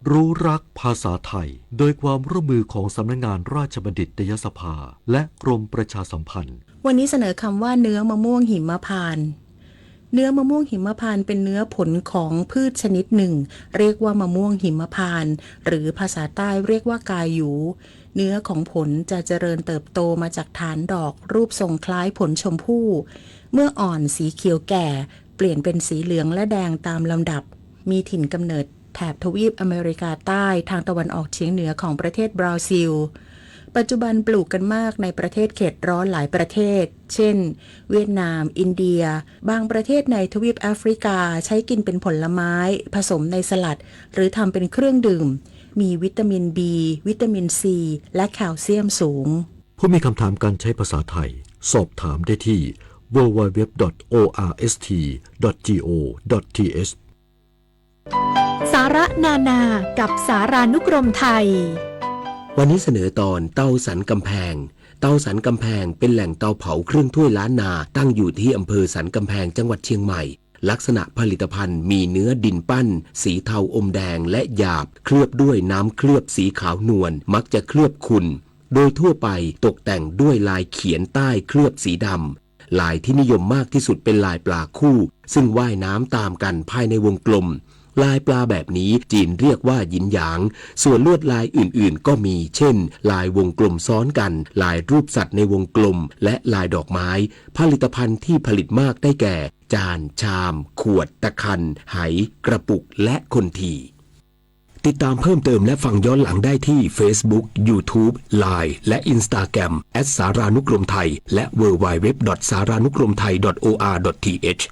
[SPEAKER 16] รู้รักภาษาไทยโดยความร่วมมือของสำนักงานราชบัณฑิตยสภาและกรมประชาสัมพันธ์
[SPEAKER 11] วันนี้เสนอคำว่าเนื้อมะม่วงหิมพานต์เนื้อมะม่วงหิมพานต์เป็นเนื้อผลของพืชชนิดหนึ่งเรียกว่ามะม่วงหิมพานต์หรือภาษาใต้เรียกว่ากาหยูเนื้อของผลจะเจริญเติบโตมาจากฐานดอกรูปทรงคล้ายผลชมพู่เมื่ออ่อนสีเขียวแก่เปลี่ยนเป็นสีเหลืองและแดงตามลำดับมีถิ่นกำเนิดแถบทวีปอเมริกาใต้ทางตะวันออกเฉียงเหนือของประเทศบราซิลปัจจุบันปลูกกันมากในประเทศเขตร้อนหลายประเทศเช่นเวียดนามอินเดียบางประเทศในทวีปแอฟริกาใช้กินเป็นผลไม้ผสมในสลัดหรือทำเป็นเครื่องดื่มมีวิตามิน B วิตามิน C และแคลเซียมสูง
[SPEAKER 16] ผู้มีคำถามการใช้ภาษาไทยสอบถามได้ที่ www.orst.go.th
[SPEAKER 3] สาระนานากับสารานุกรมไทย
[SPEAKER 18] วันนี้เสนอตอนเตาสันกำแพงเตาสันกำแพงเป็นแหล่งเตาเผาเครื่องถ้วยล้านนาตั้งอยู่ที่อำเภอสันกำแพงจังหวัดเชียงใหม่ลักษณะผลิตภัณฑ์มีเนื้อดินปั้นสีเทาอมแดงและหยาบเคลือบด้วยน้ำเคลือบสีขาวนวลมักจะเคลือบขุ่นโดยทั่วไปตกแต่งด้วยลายเขียนใต้เคลือบสีดำลายที่นิยมมากที่สุดเป็นลายปลาคู่ซึ่งว่ายน้ำตามกันภายในวงกลมลายปลาแบบนี้จีนเรียกว่าหยินหยางส่วนลวดลายอื่นๆก็มีเช่นลายวงกลมซ้อนกันลายรูปสัตว์ในวงกลมและลายดอกไม้ผลิตภัณฑ์ที่ผลิตมากได้แก่จานชามขวดตะคันไหกระปุกและคนทีติดตามเพิ่มเติมและฟังย้อนหลังได้ที่ Facebook YouTube Line และ Instagram @สารานุกรมไทยและ www.saranukromthai.or.th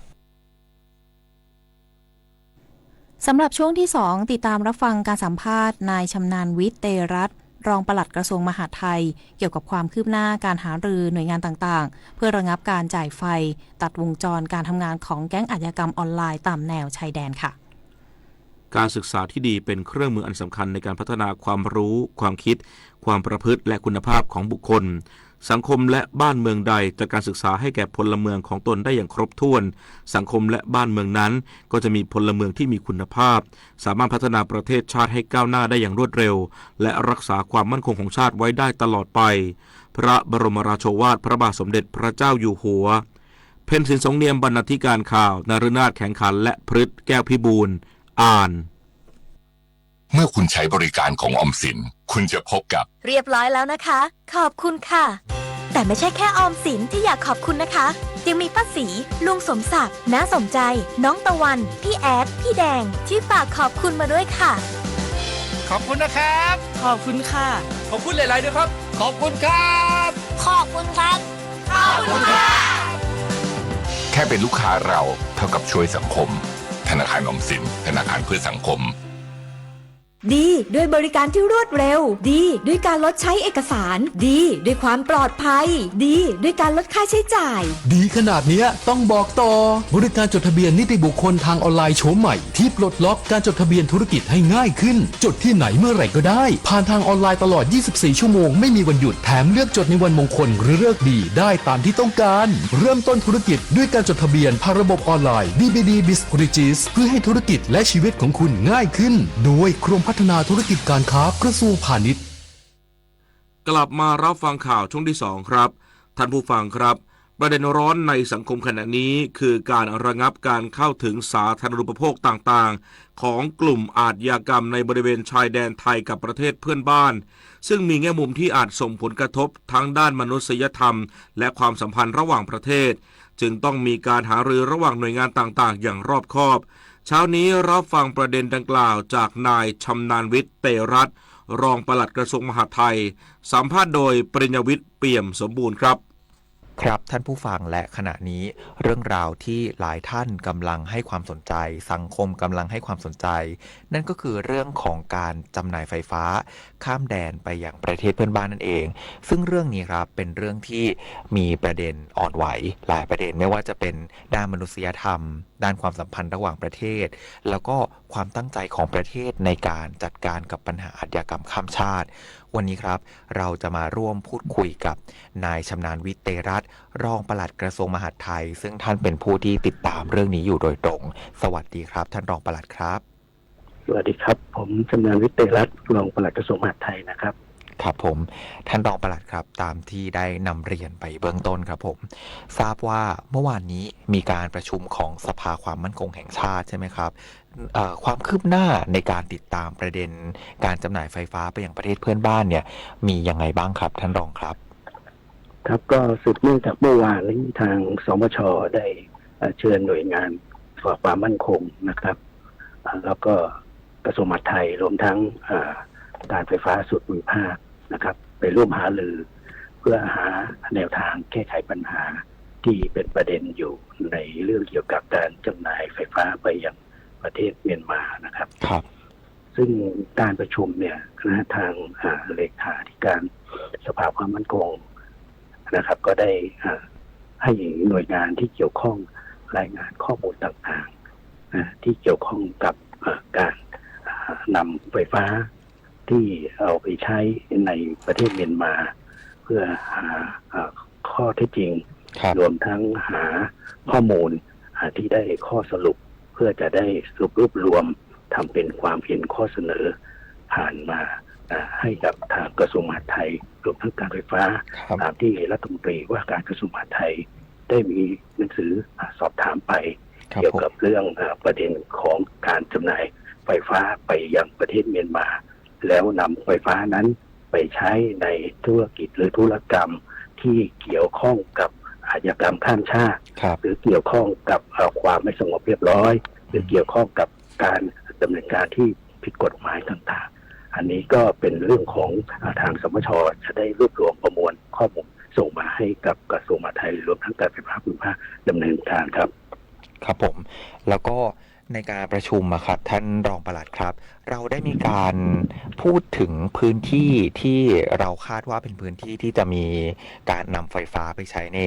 [SPEAKER 11] สำหรับช่วงที่ 2 ติดตามรับฟังการสัมภาษณ์นายชำนาญวิทย์เตรัตน์รองปลัดกระทรวงมหาดไทยเกี่ยวกับความคืบหน้าการหารือหน่วยงานต่างๆเพื่อระงับการจ่ายไฟตัดวงจรการทำงานของแก๊งอาชญากรรมออนไลน์ตามแนวชายแดนค่ะ
[SPEAKER 10] การศึกษาที่ดีเป็นเครื่องมืออันสำคัญในการพัฒนาความรู้ความคิดความประพฤติและคุณภาพของบุคคลสังคมและบ้านเมืองใดจากการศึกษาให้แก่พลเมืองของตนได้อย่างครบถ้วนสังคมและบ้านเมืองนั้นก็จะมีพลเมืองที่มีคุณภาพสามารถพัฒนาประเทศชาติให้ก้าวหน้าได้อย่างรวดเร็วและรักษาความมั่นคงของชาติไว้ได้ตลอดไปพระบรมราโชวาทพระบาทสมเด็จพระเจ้าอยู่หัวเพ็ญศิลป์สงเนียมบรรณาธิการข่าวนฤนาถแข็งขันและพฤทธิ์แก้วพิบูลอ่าน
[SPEAKER 19] เมื่อคุณใช้บริการของออมสินคุณจะพบกับ
[SPEAKER 21] เรียบร้อยแล้วนะคะขอบคุณค่ะแต่ไม่ใช่แค่ออมสินที่อยากขอบคุณนะคะยังมีป้าสีลุงสมศักดิ์น้าสมใจน้องตะวันพี่แอดพี่แดงที่ฝากขอบคุณมาด้วยค่ะ
[SPEAKER 15] ขอบคุณนะครับ
[SPEAKER 21] ขอบคุณค่ะ
[SPEAKER 15] ขอบคุณหลายๆด้วยครับขอบคุณครับ
[SPEAKER 21] ขอบคุณครับขอบคุณค่ะ
[SPEAKER 19] แค่เป็นลูกค้าเราเท่ากับช่วยสังคมธนาคารออมสินธนาคารเพื่อสังคม
[SPEAKER 4] ดีด้วยบริการที่รวดเร็วดีด้วยการลดใช้เอกสารดีด้วยความปลอดภัยดีด้วยการลดค่าใช้จ่าย
[SPEAKER 17] ดีขนาดเนี้ยต้องบอกต่อบริการจดทะเบียนนิติบุคคลทางออนไลน์โฉมใหม่ที่ปลดล็อกการจดทะเบียนธุรกิจให้ง่ายขึ้นจดที่ไหนเมื่อไหร่ก็ได้ผ่านทางออนไลน์ตลอด24ชั่วโมงไม่มีวันหยุดแถมเลือกจดในวันมงคลหรือฤกษ์ดีได้ตามที่ต้องการเริ่มต้นธุรกิจด้วยการจดทะเบียนผ่านระบบออนไลน์ DBD Biz Regis เพื่อให้ธุรกิจและชีวิตของคุณง่ายขึ้นโดยกรมพัฒนาธุรกิจการค้ากระทรวงพาณิชย์
[SPEAKER 10] กลับมารับฟังข่าวช่วงที่2ครับท่านผู้ฟังครับประเด็นร้อนในสังคมขณะนี้คือการระงับการเข้าถึงสาธารณูปโภคต่างๆของกลุ่มอาชญากรรมในบริเวณชายแดนไทยกับประเทศเพื่อนบ้านซึ่งมีแง่มุมที่อาจส่งผลกระทบทั้งด้านมนุษยธรรมและความสัมพันธ์ระหว่างประเทศจึงต้องมีการหารือระหว่างหน่วยงานต่างๆอย่างรอบคอบเช้านี้รับฟังประเด็นดังกล่าวจากนายชำนาญวิทย์เตรัตน์รองปลัดกระทรวงมหาดไทยสัมภาษณ์โดยปริญญวิทย์เปี่ยมสมบูรณ์ครับ
[SPEAKER 20] ครับท่านผู้ฟังและขณะนี้เรื่องราวที่หลายท่านกำลังให้ความสนใจสังคมกำลังให้ความสนใจนั่นก็คือเรื่องของการจำหน่ายไฟฟ้าข้ามแดนไปยังประเทศเพื่อนบ้านนั่นเองซึ่งเรื่องนี้ครับเป็นเรื่องที่มีประเด็นอ่อนไหวหลายประเด็นไม่ว่าจะเป็นด้านมนุษยธรรมด้านความสัมพันธ์ระหว่างประเทศแล้วก็ความตั้งใจของประเทศในการจัดการกับปัญหาอาชญากรรมข้ามชาติวันนี้ครับเราจะมาร่วมพูดคุยกับนายชำนาญวิทย์เตรัตน์รองปลัดกระทรวงมหาดไทยซึ่งท่านเป็นผู้ที่ติดตามเรื่องนี้อยู่โดยตรงสวัสดีครับท่านรองปลัดครับ
[SPEAKER 22] สวัสดีครับผมชำนาญวิทย์เตรัตน์รองปลัดกระทรวงมหาดไทยนะครับ
[SPEAKER 20] ครับผมท่านรองปลัดครับตามที่ได้นำเรียนไปเบื้องต้นครับผมทราบว่าเมื่อวานนี้มีการประชุมของสภาความมั่นคงแห่งชาติใช่ไหมครับความคืบหน้าในการติดตามประเด็นการจำหน่ายไฟฟ้าไปยังประเทศเพื่อนบ้านเนี่ยมียังไงบ้างครับท่านรองครับ
[SPEAKER 22] ครับก็สืบเนื่องจากเมื่อวานนี้ทางสมช.ได้เชิญหน่วยงานฝ่ายความมั่นคงนะครับแล้วก็กระทรวงมหาดไทยรวมทั้งการไฟฟ้าส่วนภูมิภาคนะครับไปร่วมหารือเพื่อหาแนวทางแก้ไขปัญหาที่เป็นประเด็นอยู่ในเรื่องเกี่ยวกับการจำหน่ายไฟฟ้าไปยังประเทศเมียนมานะครับ
[SPEAKER 20] ครับ
[SPEAKER 22] ซึ่งการประชุมเนี่ยคณะทางเลขาธิการสภาความมั่นคงนะครับก็ได้ให้หน่วยงานที่เกี่ยวข้องรายงานข้อมูลต่างๆที่เกี่ยวข้องกับการนำไฟฟ้าที่เอาไปใช้ในประเทศเมียนมาเพื่อหาข้อเท็จจริงรวมทั้งหาข้อมูลที่ได้ข้อสรุปเพื่อจะได้รวบรวมทำเป็นความเห็นข้อเสนอผ่านมาให้กับทางกระทรวงมหาดไทยรวมทั้งการไฟฟ้าตามที่รัฐมนตรีว่าการกระทรวงมหาดไทยได้มีหนังสือสอบถามไปเกี่ยวกับเรื่องประเด็นของการจำหน่ายไฟฟ้าไปยังประเทศเมียนมาแล้วนำไฟฟ้านั้นไปใช้ในธุรกิจหรือธุรกรรมที่เกี่ยวข้องกับอาชญากรรมข้ามชาติหรือเกี่ยวข้องกับความไม่สงบเรียบร้อยหรือเกี่ยวข้องกับการดำเนินการที่ผิดกฎหมายต่างๆอันนี้ก็เป็นเรื่องของทางสมช.จะได้รวบรวมประมวลข้อมูลส่งมาให้กับกระทรวงมหาดไทยรวมทั้งการไฟฟ้าภูมิภาคดำเนินการครับ
[SPEAKER 20] ครับผมแล้วก็ในการประชุมครับท่านรองปลัดครับเราได้มีการพูดถึงพื้นที่ที่เราคาดว่าเป็นพื้นที่ที่จะมีการนำไฟฟ้าไปใช้ใน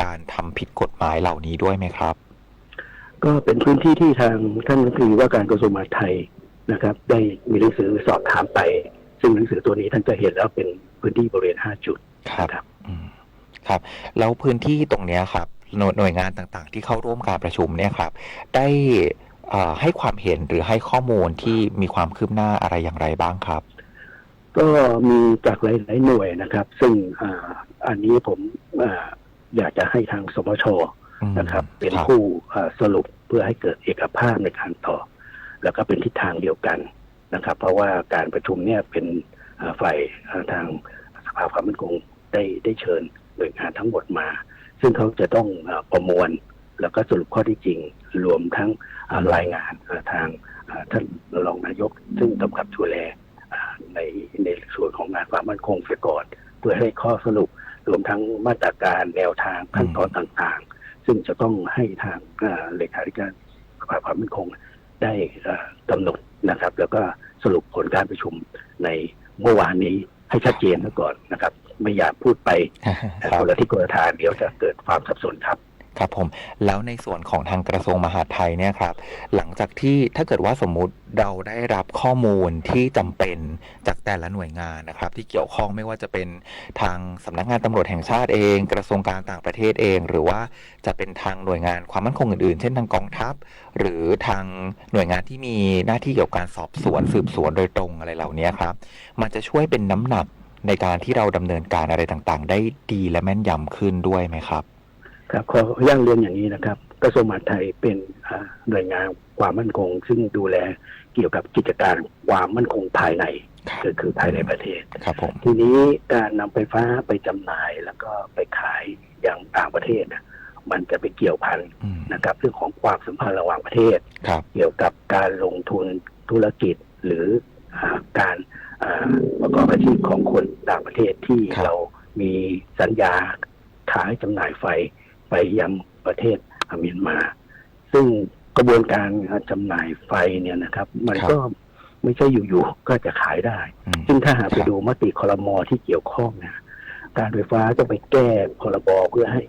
[SPEAKER 20] การทำผิดกฎหมายเหล่านี้ด้วยไหมครับ
[SPEAKER 22] ก็เป็นพื้นที่ที่ทางท่านรัฐมนตรีว่าการกระทรวงมหาดไทยนะครับได้มีหนังสือสอบถามไปซึ่งหนังสือตัวนี้ท่านจะเห็นแล้วเป็นพื้นที่บริเวณ5 จุด
[SPEAKER 20] ครับครับแล้วพื้นที่ตรงนี้ครับหน่วยงานต่างๆที่เข้าร่วมการประชุมเนี่ยครับได้ให้ความเห็นหรือให้ข้อมูลที่มีความคืบหน้าอะไรอย่างไรบ้างครับ
[SPEAKER 22] ก็มีจากหลายๆหน่วยนะครับซึ่งอันนี้ผมอยากจะให้ทางสมช.นะครับเป็นผู้สรุปเพื่อให้เกิดเอกภาพในการตอบแล้วก็เป็นทิศทางเดียวกันนะครับเพราะว่าการประชุมเนี่ยเป็นฝ่ายทางสภาความมั่นคงได้เชิญหน่วยงานทั้งหมดมาซึ่งเขาจะต้องประมวลแล้วก็สรุปข้อที่จริงรวมทั้งรายงานทางท่านรองนายกซึ่งกำกับดูแลในส่วนของงานความมั่นคงเสียก่อนเพื่อให้ข้อสรุปรวมทั้งมาตรการแนวทางขั้นตอนต่างๆซึ่งจะต้องให้ทางเลขาธิการสภาความมั่นคงได้กำหนดนะครับแล้วก็ สรุปผลการประชุมในเมื่อวานนี้ให้ชัดเจนซะก่อนนะครับไม่อยากพูดไปคนละที่คนละทางเดี๋ยวจะเกิดความสับสนครับ
[SPEAKER 20] ครับผมแล้วในส่วนของทางกระทรวงมหาดไทยเนี่ยครับหลังจากที่ถ้าเกิดว่าสมมุติเราได้รับข้อมูลที่จำเป็นจากแต่ละหน่วยงานนะครับที่เกี่ยวข้องไม่ว่าจะเป็นทางสำนักงานตำรวจแห่งชาติเองกระทรวงการต่างประเทศเองหรือว่าจะเป็นทางหน่วยงานความมั่นคงอื่นๆเช่นทางกองทัพหรือทางหน่วยงานที่มีหน้าที่เกี่ยวกับการสอบสวนสืบสวนโดยตรงอะไรเหล่านี้ครับมันจะช่วยเป็นน้ำหนักในการที่เราดำเนินการอะไรต่างๆได้ดีและแม่นยำขึ้นด้วยไหมครับ
[SPEAKER 22] ครับขอย่างเรียนอย่างนี้นะครับกระทรวงมหาดไทยเป็นหน่วยงานความมั่นคงซึ่งดูแลเกี่ยวกับกิจการความมั่นคงภายในก็คือภายในประเทศ
[SPEAKER 20] ครับผม
[SPEAKER 22] ทีนี้การนำไฟฟ้าไปจำหน่ายแล้วก็ไปขายอย่างต่างประเทศมันจะไปเกี่ยวพันนะครับเรื่องของความสัมพันธ์ระหว่างประเทศเกี่ยวกับการลงทุนธุรกิจหรือการประกอบอาชีพของคนต่างประเทศที่เรามีสัญญาขายจำหน่ายไฟไปยังประเทศเมียนมาซึ่งกระบวนการจำหน่ายไฟเนี่ยนะครับมันก็ไม่ใช่อยู่ๆก็จะขายได้ซึ่งถ้าหากไปดูมติครม.ที่เกี่ยวข้องนะการไฟฟ้าต้องไปแก้พรบ.เพื่อให้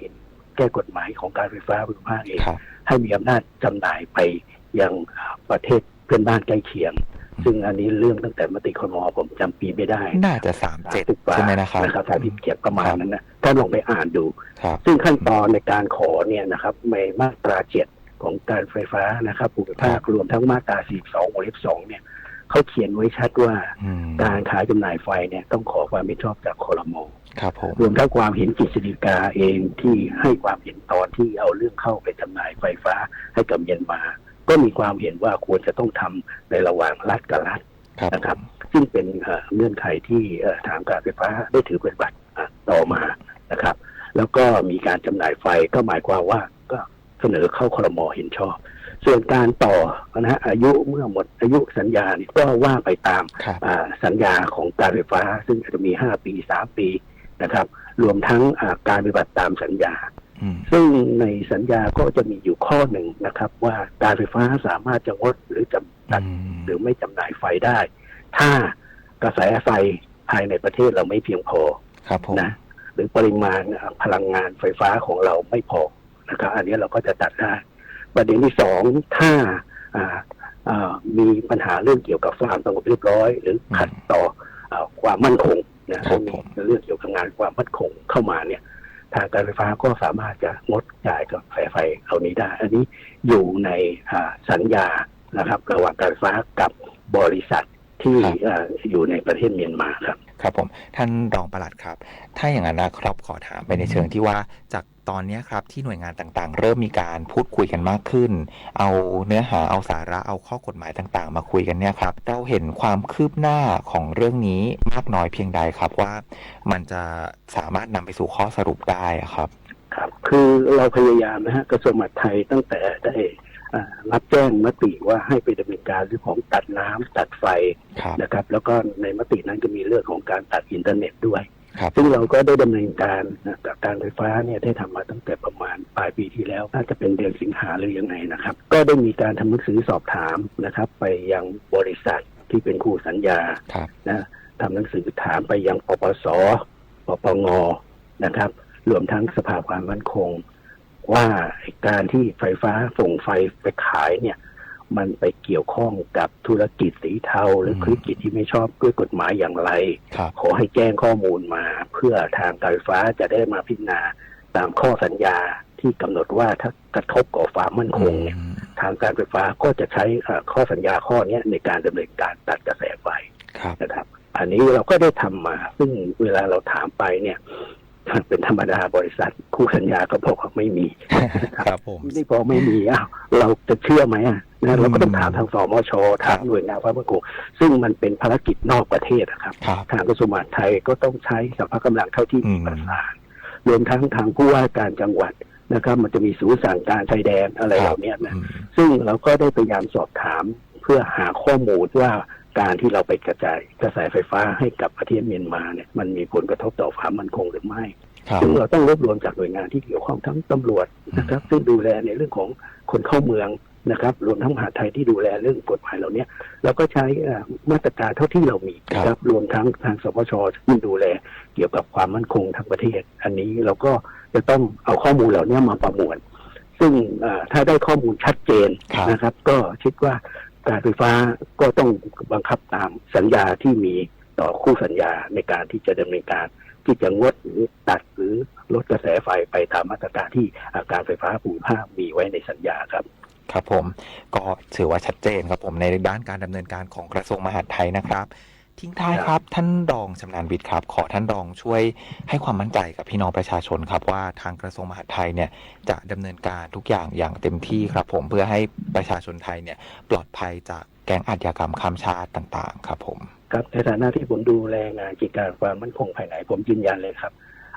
[SPEAKER 22] แก้กฎหมายของการไฟฟ้าภูมิภาคเองให้มีอำนาจจำหน่ายไปยังประเทศเพื่อนบ้านใกล้เคียงซึ่งอันนี้เรื่องตั้งแต่มติครม.ผมจำปีไม่ได้
[SPEAKER 20] น่าจะ37ใช่ไหมนะครับ
[SPEAKER 22] 37ประมาณนั้นนะถ้าลองไปอ่านดูซึ่งขั้นตอนในการขอเนี่ยนะครับในมาตรา7ของการไฟฟ้านะครับภูมิภาครวมทั้งมาตรา42วงเล็บ2เนี่ยเขาเขียนไว้ชัดว่าการขายจำหน่ายไฟเนี่ยต้องขอความเห็นชอบจากครม.รวมทั้งความเห็นกฤษฎีกาเองที่ให้ความเห็นตอนที่เอาเรื่องเข้าไปจำหน่ายไฟฟ้าให้กับเมียนมาก็มีความเห็นว่าควรจะต้องทำในระหว่างรัฐกับรัฐนะครับซึ่งเป็นเงื่อนไขที่ทางการไฟฟ้าได้ถือปฏิบัติต่อมานะครับแล้วก็มีการจำหน่ายไฟก็หมายความว่าก็เสนอเข้าครม.เห็นชอบส่วนการต่อนะฮะอายุเมื่อหมดอายุสัญญานี่ก็ว่าไปตามสัญญาของการไฟฟ้าซึ่งจะมี5 ปี 3 ปีนะครับรวมทั้งการปฏิบัติตามสัญญาซึ่งในสัญญาก็จะมีอยู่ข้อหนึ่งนะครับว่าการไฟฟ้าสามารถจะงดหรือจำกัดหรือไม่จำหน่ายไฟได้ถ้ากระแสไฟภายในประเทศเราไม่เพียงพอนะหรือปริมาณพลังงานไฟฟ้าของเราไม่พอนะครับอันนี้เราก็จะตัดได้ประเด็นที่สองถ้ามีปัญหาเรื่องเกี่ยวกับความสงบเรียบร้อยหรือขัดต่อความมั่นคงนะมีเรื่องเกี่ยวกับงานความมั่นคงเข้ามาเนี่ยทางการไฟฟ้าก็สามารถจะงดจ่ายกระแสไฟเอานี้ได้อันนี้อยู่ในสัญญานะครับระหว่างการไฟฟ้ากับบริษัทที่อยู่ในประเทศเมียนมาครับ
[SPEAKER 20] ครับผมท่านรองปลัดครับถ้าอย่างนั้นนะครับขอถามไปในเชิงที่ว่าจากตอนนี้ครับที่หน่วยงานต่างๆเริ่มมีการพูดคุยกันมากขึ้นเอาเนื้อหาเอาสาระเอาข้อกฎหมายต่างๆมาคุยกันเนี่ยครับเราเห็นความคืบหน้าของเรื่องนี้มากน้อยเพียงใดครับว่ามันจะสามารถนำไปสู่ข้อสรุปได้ครับ
[SPEAKER 22] ครับคือเราพยายามนะฮะกระทรวงมหาดไทยตั้งแต่ได้รับแจ้งมติว่าให้ไปดำเนินการเรื่องของตัดน้ำตัดไฟนะครับแล้วก็ในมตินั้นก็มีเรื่องของการตัดอินเทอร์เน็ตด้วยซึ่งเราก็ได้ดำเนินการกับการไฟฟ้าเนี่ยได้ทำมาตั้งแต่ประมาณปลายปีที่แล้วน่าจะเป็นเดือนสิงหาหรือยังไงนะครับก็ได้มีการทำหนังสือสอบถามนะครับไปยังบริษัทที่เป็นคู่สัญญานะทำหนังสือถามไปยังปปส.ปปง.นะครับรวมทั้งสภาความมั่นคงว่าการที่ไฟฟ้าส่งไฟไปขายเนี่ยมันไปเกี่ยวข้องกับธุรกิจสีเทาหรือธุรกิจที่ไม่ชอบด้วยกฎหมายอย่างไรขอให้แจ้งข้อมูลมาเพื่อทางการไฟฟ้าจะได้มาพิจารณาตามข้อสัญญาที่กำหนดว่าถ้ากระทบต่อความมั่นคงเนี่ยทางการไฟฟ้าก็จะใช้ข้อสัญญาข้อนี้ในการดำเนินการตัดกระแสไฟนะครับอันนี้เราก็ได้ทำมาซึ่งเวลาเราถามไปเนี่ยเป็นธรรมดาบริษัทคู่สัญญาก็บอกว่าไม่มี
[SPEAKER 20] ครับผม
[SPEAKER 22] นี่พอไม่มีเราจะเชื่อไหมนะเราก็ต้องถามทางสมช.ถามหน่วยงานความมั่นคงซึ่งมันเป็นภารกิจนอกประเทศนะครับทางกระทรวงมหาดไทยก็ต้องใช้สรรพกำลังเท่าที่มีประสานรวมทั้งทางผู้ว่าการจังหวัดนะครับมันจะมีศูนย์สั่งการชายแดนอะไรเหล่านี้นะซึ่งเราก็ได้พยายามสอบถามเพื่อหาข้อมูลว่าการที่เราไปกระจายกระแสไฟฟ้าให้กับประเทศเมียนมาเนี่ยมันมีผลกระทบต่อความมั่นคงหรือไม่ซึ่งเราต้องรวบรวมจากหน่วยงานที่เกี่ยวข้องทั้งตำรวจนะครับซึ่งดูแลในเรื่องของคนเข้าเมือง นะครับรวมทั้งมหาดไทยที่ดูแลเรื่องกฎหมายเหล่านี้เราก็ใช้มาตรการเท่าที่เรามีนะครับรวมทั้งทางสปช.ที่ดูแลเกี่ยวกับความมั่นคงทางประเทศอันนี้เราก็จะต้องเอาข้อมูลเหล่านี้มาประมวลซึ่งถ้าได้ข้อมูลชัดเจนนะครับก็คิดว่าการไฟฟ้าก็ต้องบังคับตามสัญญาที่มีต่อคู่สัญญาในการที่จะดำเนินการที่จะงดหรือตัดหรือลดกระแสไฟไปตามมาตรการที่การไฟฟ้าภูมิภาคมีไว้ในสัญญาครับ
[SPEAKER 20] ครับผมก็ถือว่าชัดเจนครับผมในด้านการดำเนินการของกระทรวงมหาดไทยนะครับทิ้งท้ายครับท่านรองชำนาญวิทย์ครับขอท่านรองช่วยให้ความมั่นใจกับพี่น้องประชาชนครับว่าทางกระทรวงมหาดไทยเนี่ยจะดำเนินการทุกอย่างอย่างเต็มที่ครับผมเพื่อให้ประชาชนไทยเนี่ยปลอดภัยจากแก๊งอาชญากรรมข้ามชาติต่างๆครับผม
[SPEAKER 22] ครับในฐานะที่ผมดูแลงานกิจการความมั่นคงภายในผมยืนยันเลยครับ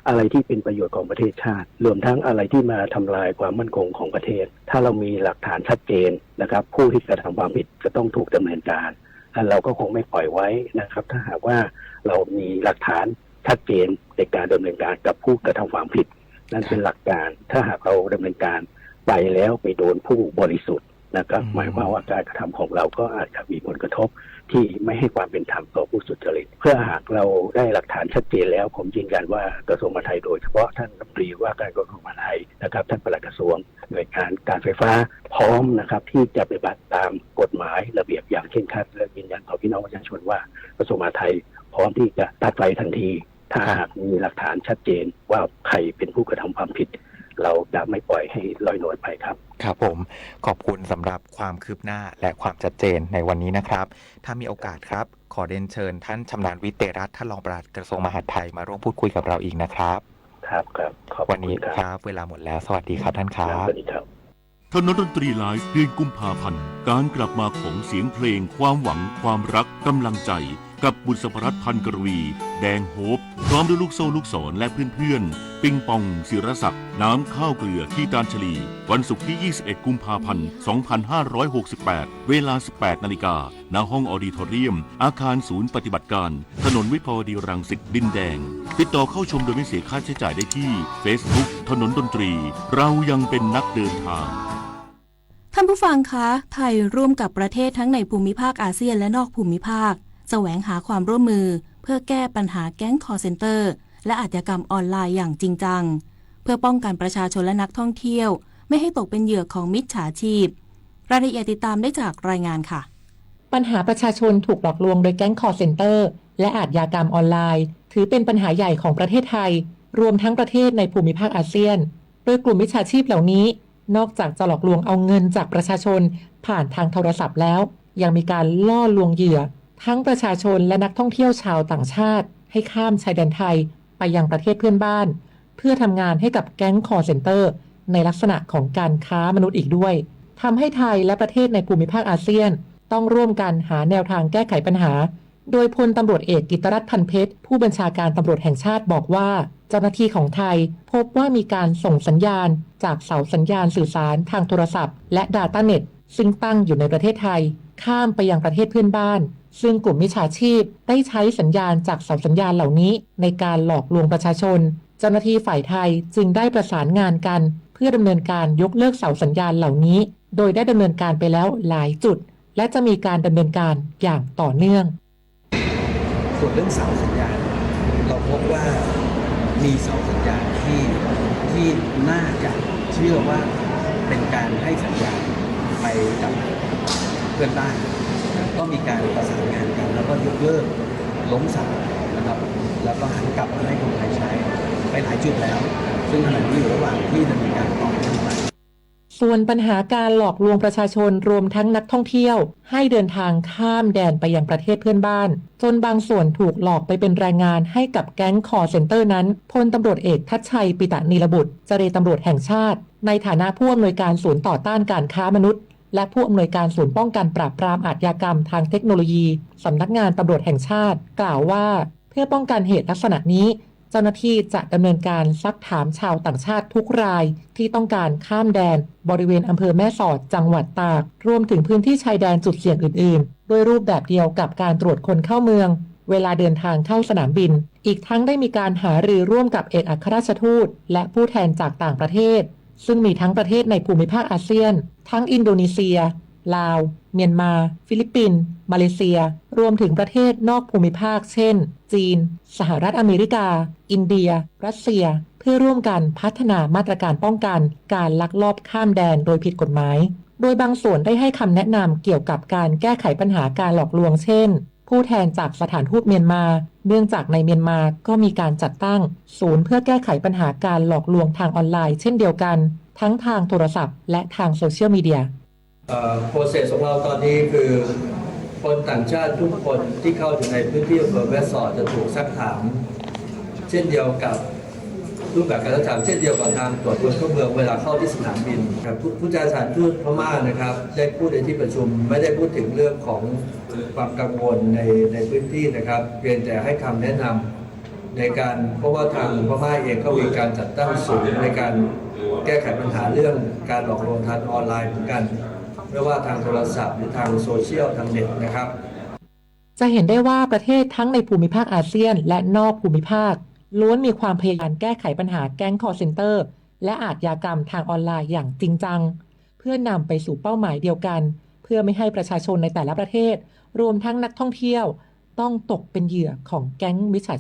[SPEAKER 22] อะไรที่เป็นประโยชน์ของประเทศชาติรวมทั้งอะไรที่มาทำลายความมั่นคงของประเทศถ้าเรามีหลักฐานชัดเจนนะครับผู้ที่กระทำความผิดจะต้องถูกดำเนินการเราก็คงไม่ปล่อยไว้นะครับถ้าหากว่าเรามีหลักฐานชัดเจนในการดำเนินการกับผู้กระทำความผิดนั่นเป็นหลักการถ้าหากเราดำเนินการไปแล้วไปโดนผู้บริสุทธิ์นะครับหมายความว่าการกระทำของเราก็อาจจะมีผลกระทบที่ไม่ให้ความเป็นธรรมต่อผู้สุจริตเพื่อหากเราได้หลักฐานชัดเจนแล้วผมยืนยันว่ากระทรวงมหาดไทยโดยเฉพาะท่านรัฐมนตรีว่าการกระทรวงมหาดไทยนะครับท่านปลัดกระทรวงหน่วยงานการไฟฟ้าพร้อมนะครับที่จะปฏิบัติตามกฎหมายระเบียบอย่างเคร่งครัดและยืนยันต่อพี่น้องประชาชนว่ากระทรวงมหาดไทยพร้อมที่จะตัดไฟทันทีถ้าหากมีหลักฐานชัดเจนว่าใครเป็นผู้กระทำความผิดเราจะไม่ปล่อยให้ลอยนวลไปครับ
[SPEAKER 20] ครับผมขอบคุณสำหรับความคืบหน้าและความชัดเจนในวันนี้นะครับถ้ามีโอกาสครับขอเรียนเชิญท่านชำนาญวิทย์เตรัตน์ท่านรองปลัดกระทรวงมหาดไทยมาร่วมพูดคุยกับเราอีกนะครับ
[SPEAKER 22] ครับ
[SPEAKER 20] วันนี้ครับเวลาหมดแล้วสวัสดีครับท่านครับ
[SPEAKER 22] สวัสดีครับ
[SPEAKER 1] ถนนดนตรีไลฟ์เดือนกุมภาพันธ์การกลับมาของเสียงเพลงความหวังความรักกำลังใจกับบุษภรัตน์พันกรวีแดงโฮปพร้อมด้วยลูกโซ่ลูกศรและเพื่อนๆปิงปองศิรศักดิ์น้ำข้าวเกลือขี้ตาลฉลีวันศุกร์ที่ 21 กุมภาพันธ์ 2568 เวลา 18 นาฬิกาณห้องออดิทอเรียมอาคารศูนย์ปฏิบัติการถนนวิภาวดีรังสิตดินแดงติดต่อเข้าชมโดยไม่เสียค่าใช้จ่ายได้ที่ Facebook ถนนดนตรีเรายังเป็นนักเดินทาง
[SPEAKER 11] ท่านผู้ฟังคะไทยร่วมกับประเทศทั้งในภูมิภาคอาเซียนและนอกภูมิภาคแสวงหาความร่วมมือเพื่อแก้ปัญหาแก๊งคอลเซ็นเตอร์และอาชญากรรมออนไลน์อย่างจริงจังเพื่อป้องกันประชาชนและนักท่องเที่ยวไม่ให้ตกเป็นเหยื่อของมิจฉาชีพรายละเอียดติดตามได้จากรายงานค่ะ
[SPEAKER 5] ปัญหาประชาชนถูกหลอกลวงโดยแก๊งคอลเซ็นเตอร์และอาชญากรรมออนไลน์ถือเป็นปัญหาใหญ่ของประเทศไทยรวมทั้งประเทศในภูมิภาคอาเซียนโดยกลุ่มมิจฉาชีพเหล่านี้นอกจากจะหลอกลวงเอาเงินจากประชาชนผ่านทางโทรศัพท์แล้วยังมีการล่อลวงเหยื่อทั้งประชาชนและนักท่องเที่ยวชาวต่างชาติให้ข้ามชายแดนไทยไปยังประเทศเพื่อนบ้านเพื่อทำงานให้กับแก๊งคอลเซ็นเตอร์ในลักษณะของการค้ามนุษย์อีกด้วยทำให้ไทยและประเทศในภูมิภาคอาเซียนต้องร่วมกันหาแนวทางแก้ไขปัญหาโดยพลตำรวจเอกกิตติรัตน์พันเพชรผู้บัญชาการตำรวจแห่งชาติบอกว่าเจ้าหน้าที่ของไทยพบว่ามีการส่งสัญญาณจากเสาสัญญาณสื่อสารทางโทรศัพท์และ Data Net ซึ่งตั้งอยู่ในประเทศไทยข้ามไปยังประเทศเพื่อนบ้านซึ่งกลุ่มมิจฉาชีพได้ใช้สัญญาณจากเสาสัญญาณเหล่านี้ในการหลอกลวงประชาชนเจ้าหน้าที่ฝ่ายไทยจึงได้ประสานงานกันเพื่อดำเนินการยกเลิกเสาสัญญาณเหล่านี้โดยได้ดำเนินการไปแล้วหลายจุดและจะมีการดำเนินการอย่างต่อเนื่อง
[SPEAKER 8] ส่วนเรื่องเสาสัญญาณเราพบว่ามีเสาสัญญาณที่น่าจะเชื่อว่าเป็นการให้สัญญาณไปกับเพื่อนบ้านก็มีการประสานงานกันแล้วก็ยกเลิกล้มเสานะครับแล้วก็หันกลับมาให้คนไทยใช้ไปหลายจุดแล้วซึ่งขณะนี้อยู่ระหว่างที่ดำเนินการต่อเนื่องไป
[SPEAKER 5] ส่วนปัญหาการหลอกลวงประชาชนรวมทั้งนักท่องเที่ยวให้เดินทางข้ามแดนไปยังประเทศเพื่อนบ้านจนบางส่วนถูกหลอกไปเป็นแรงงานให้กับแก๊งคอลเซ็นเตอร์นั้นพลตำรวจเอกทัชชัยปิตะนีรบุตรเจรตำรวจแห่งชาติในฐานะผู้อำนวยการศูนย์ต่อต้านการค้ามนุษย์และผู้อำนวยการศูนย์ป้องกันปราบปรามอาชญากรรมทางเทคโนโลยีสำนักงานตำรวจแห่งชาติกล่าวว่าเพื่อป้องกันเหตุลักษณะนี้เจ้าหน้าที่จะดำเนินการซักถามชาวต่างชาติทุกรายที่ต้องการข้ามแดนบริเวณอำเภอแม่สอดจังหวัดตากรวมถึงพื้นที่ชายแดนจุดเสี่ยงอื่นๆโดยรูปแบบเดียวกับการตรวจคนเข้าเมืองเวลาเดินทางเข้าสนามบินอีกทั้งได้มีการหารือร่วมกับเอกอัครราชทูตและผู้แทนจากต่างประเทศ ซึ่งมีทั้งประเทศในภูมิภาคอาเซียนทั้งอินโดนีเซียลาวเมียนมาฟิลิปปินส์มาเลเซียรวมถึงประเทศนอกภูมิภาคเช่นจีนสหรัฐอเมริกาอินเดียรัสเซียเพื่อร่วมกันพัฒนามาตรการป้องกันการลักลอบข้ามแดนโดยผิดกฎหมายโดยบางส่วนได้ให้คำแนะนำเกี่ยวกับการแก้ไขปัญหาการหลอกลวงเช่นผู้แทนจากสถานทูตเมียนมาเนื่องจากในเมียนมาก็มีการจัดตั้งศูนย์เพื่อแก้ไขปัญหาการหลอกลวงทางออนไลน์เช่นเดียวกันทั้งทางโทรศัพท์และทางโซเชียลมีเดีย
[SPEAKER 13] โปรเซสของเราตอนนี้คือคนต่างชาติทุกคนที่เข้าถึงในพื้นที่อำเภอแม่สอดจะถูกซักถามเช่นเดียวกับรูปแบบการซักถามเช่นเดียวกับทางตรวจคนเข้าเมืองเวลาเข้าที่สนามบินครับผู้จัดการทูตพม่านะครับได้พูดในที่ประชุมไม่ได้พูดถึงเรื่องของความกังวลในพื้นที่นะครับเพียงแต่ให้คำแนะนำในการเพราะว่าทางพม่าเองก็มีการจัดตั้งศูนย์ในการแก้ไขปัญหาเรื่องการหลอกลวงทางออนไลน์เหมือนกันไม่ว่าทางโทรศัพท์หรือทางโซเชียลทางเน็ตนะครับ
[SPEAKER 5] จะเห็นได้ว่าประเทศทั้งในภูมิภาคอาเซียนและนอกภูมิภาคล้วนมีความพยายามแก้ไขปัญหาแก๊งคอร์เซ็นเตอร์และอาชญากรรมทางออนไลน์อย่างจริงจังเพื่อนำไปสู่เป้าหมายเดียวกันเพื่อไม่ให้ประชาชนในแต่ละประเทศรวมทั้งนักท่องเที่ยวต้องตกเป็นเหยื่อของแก๊งมิจฉา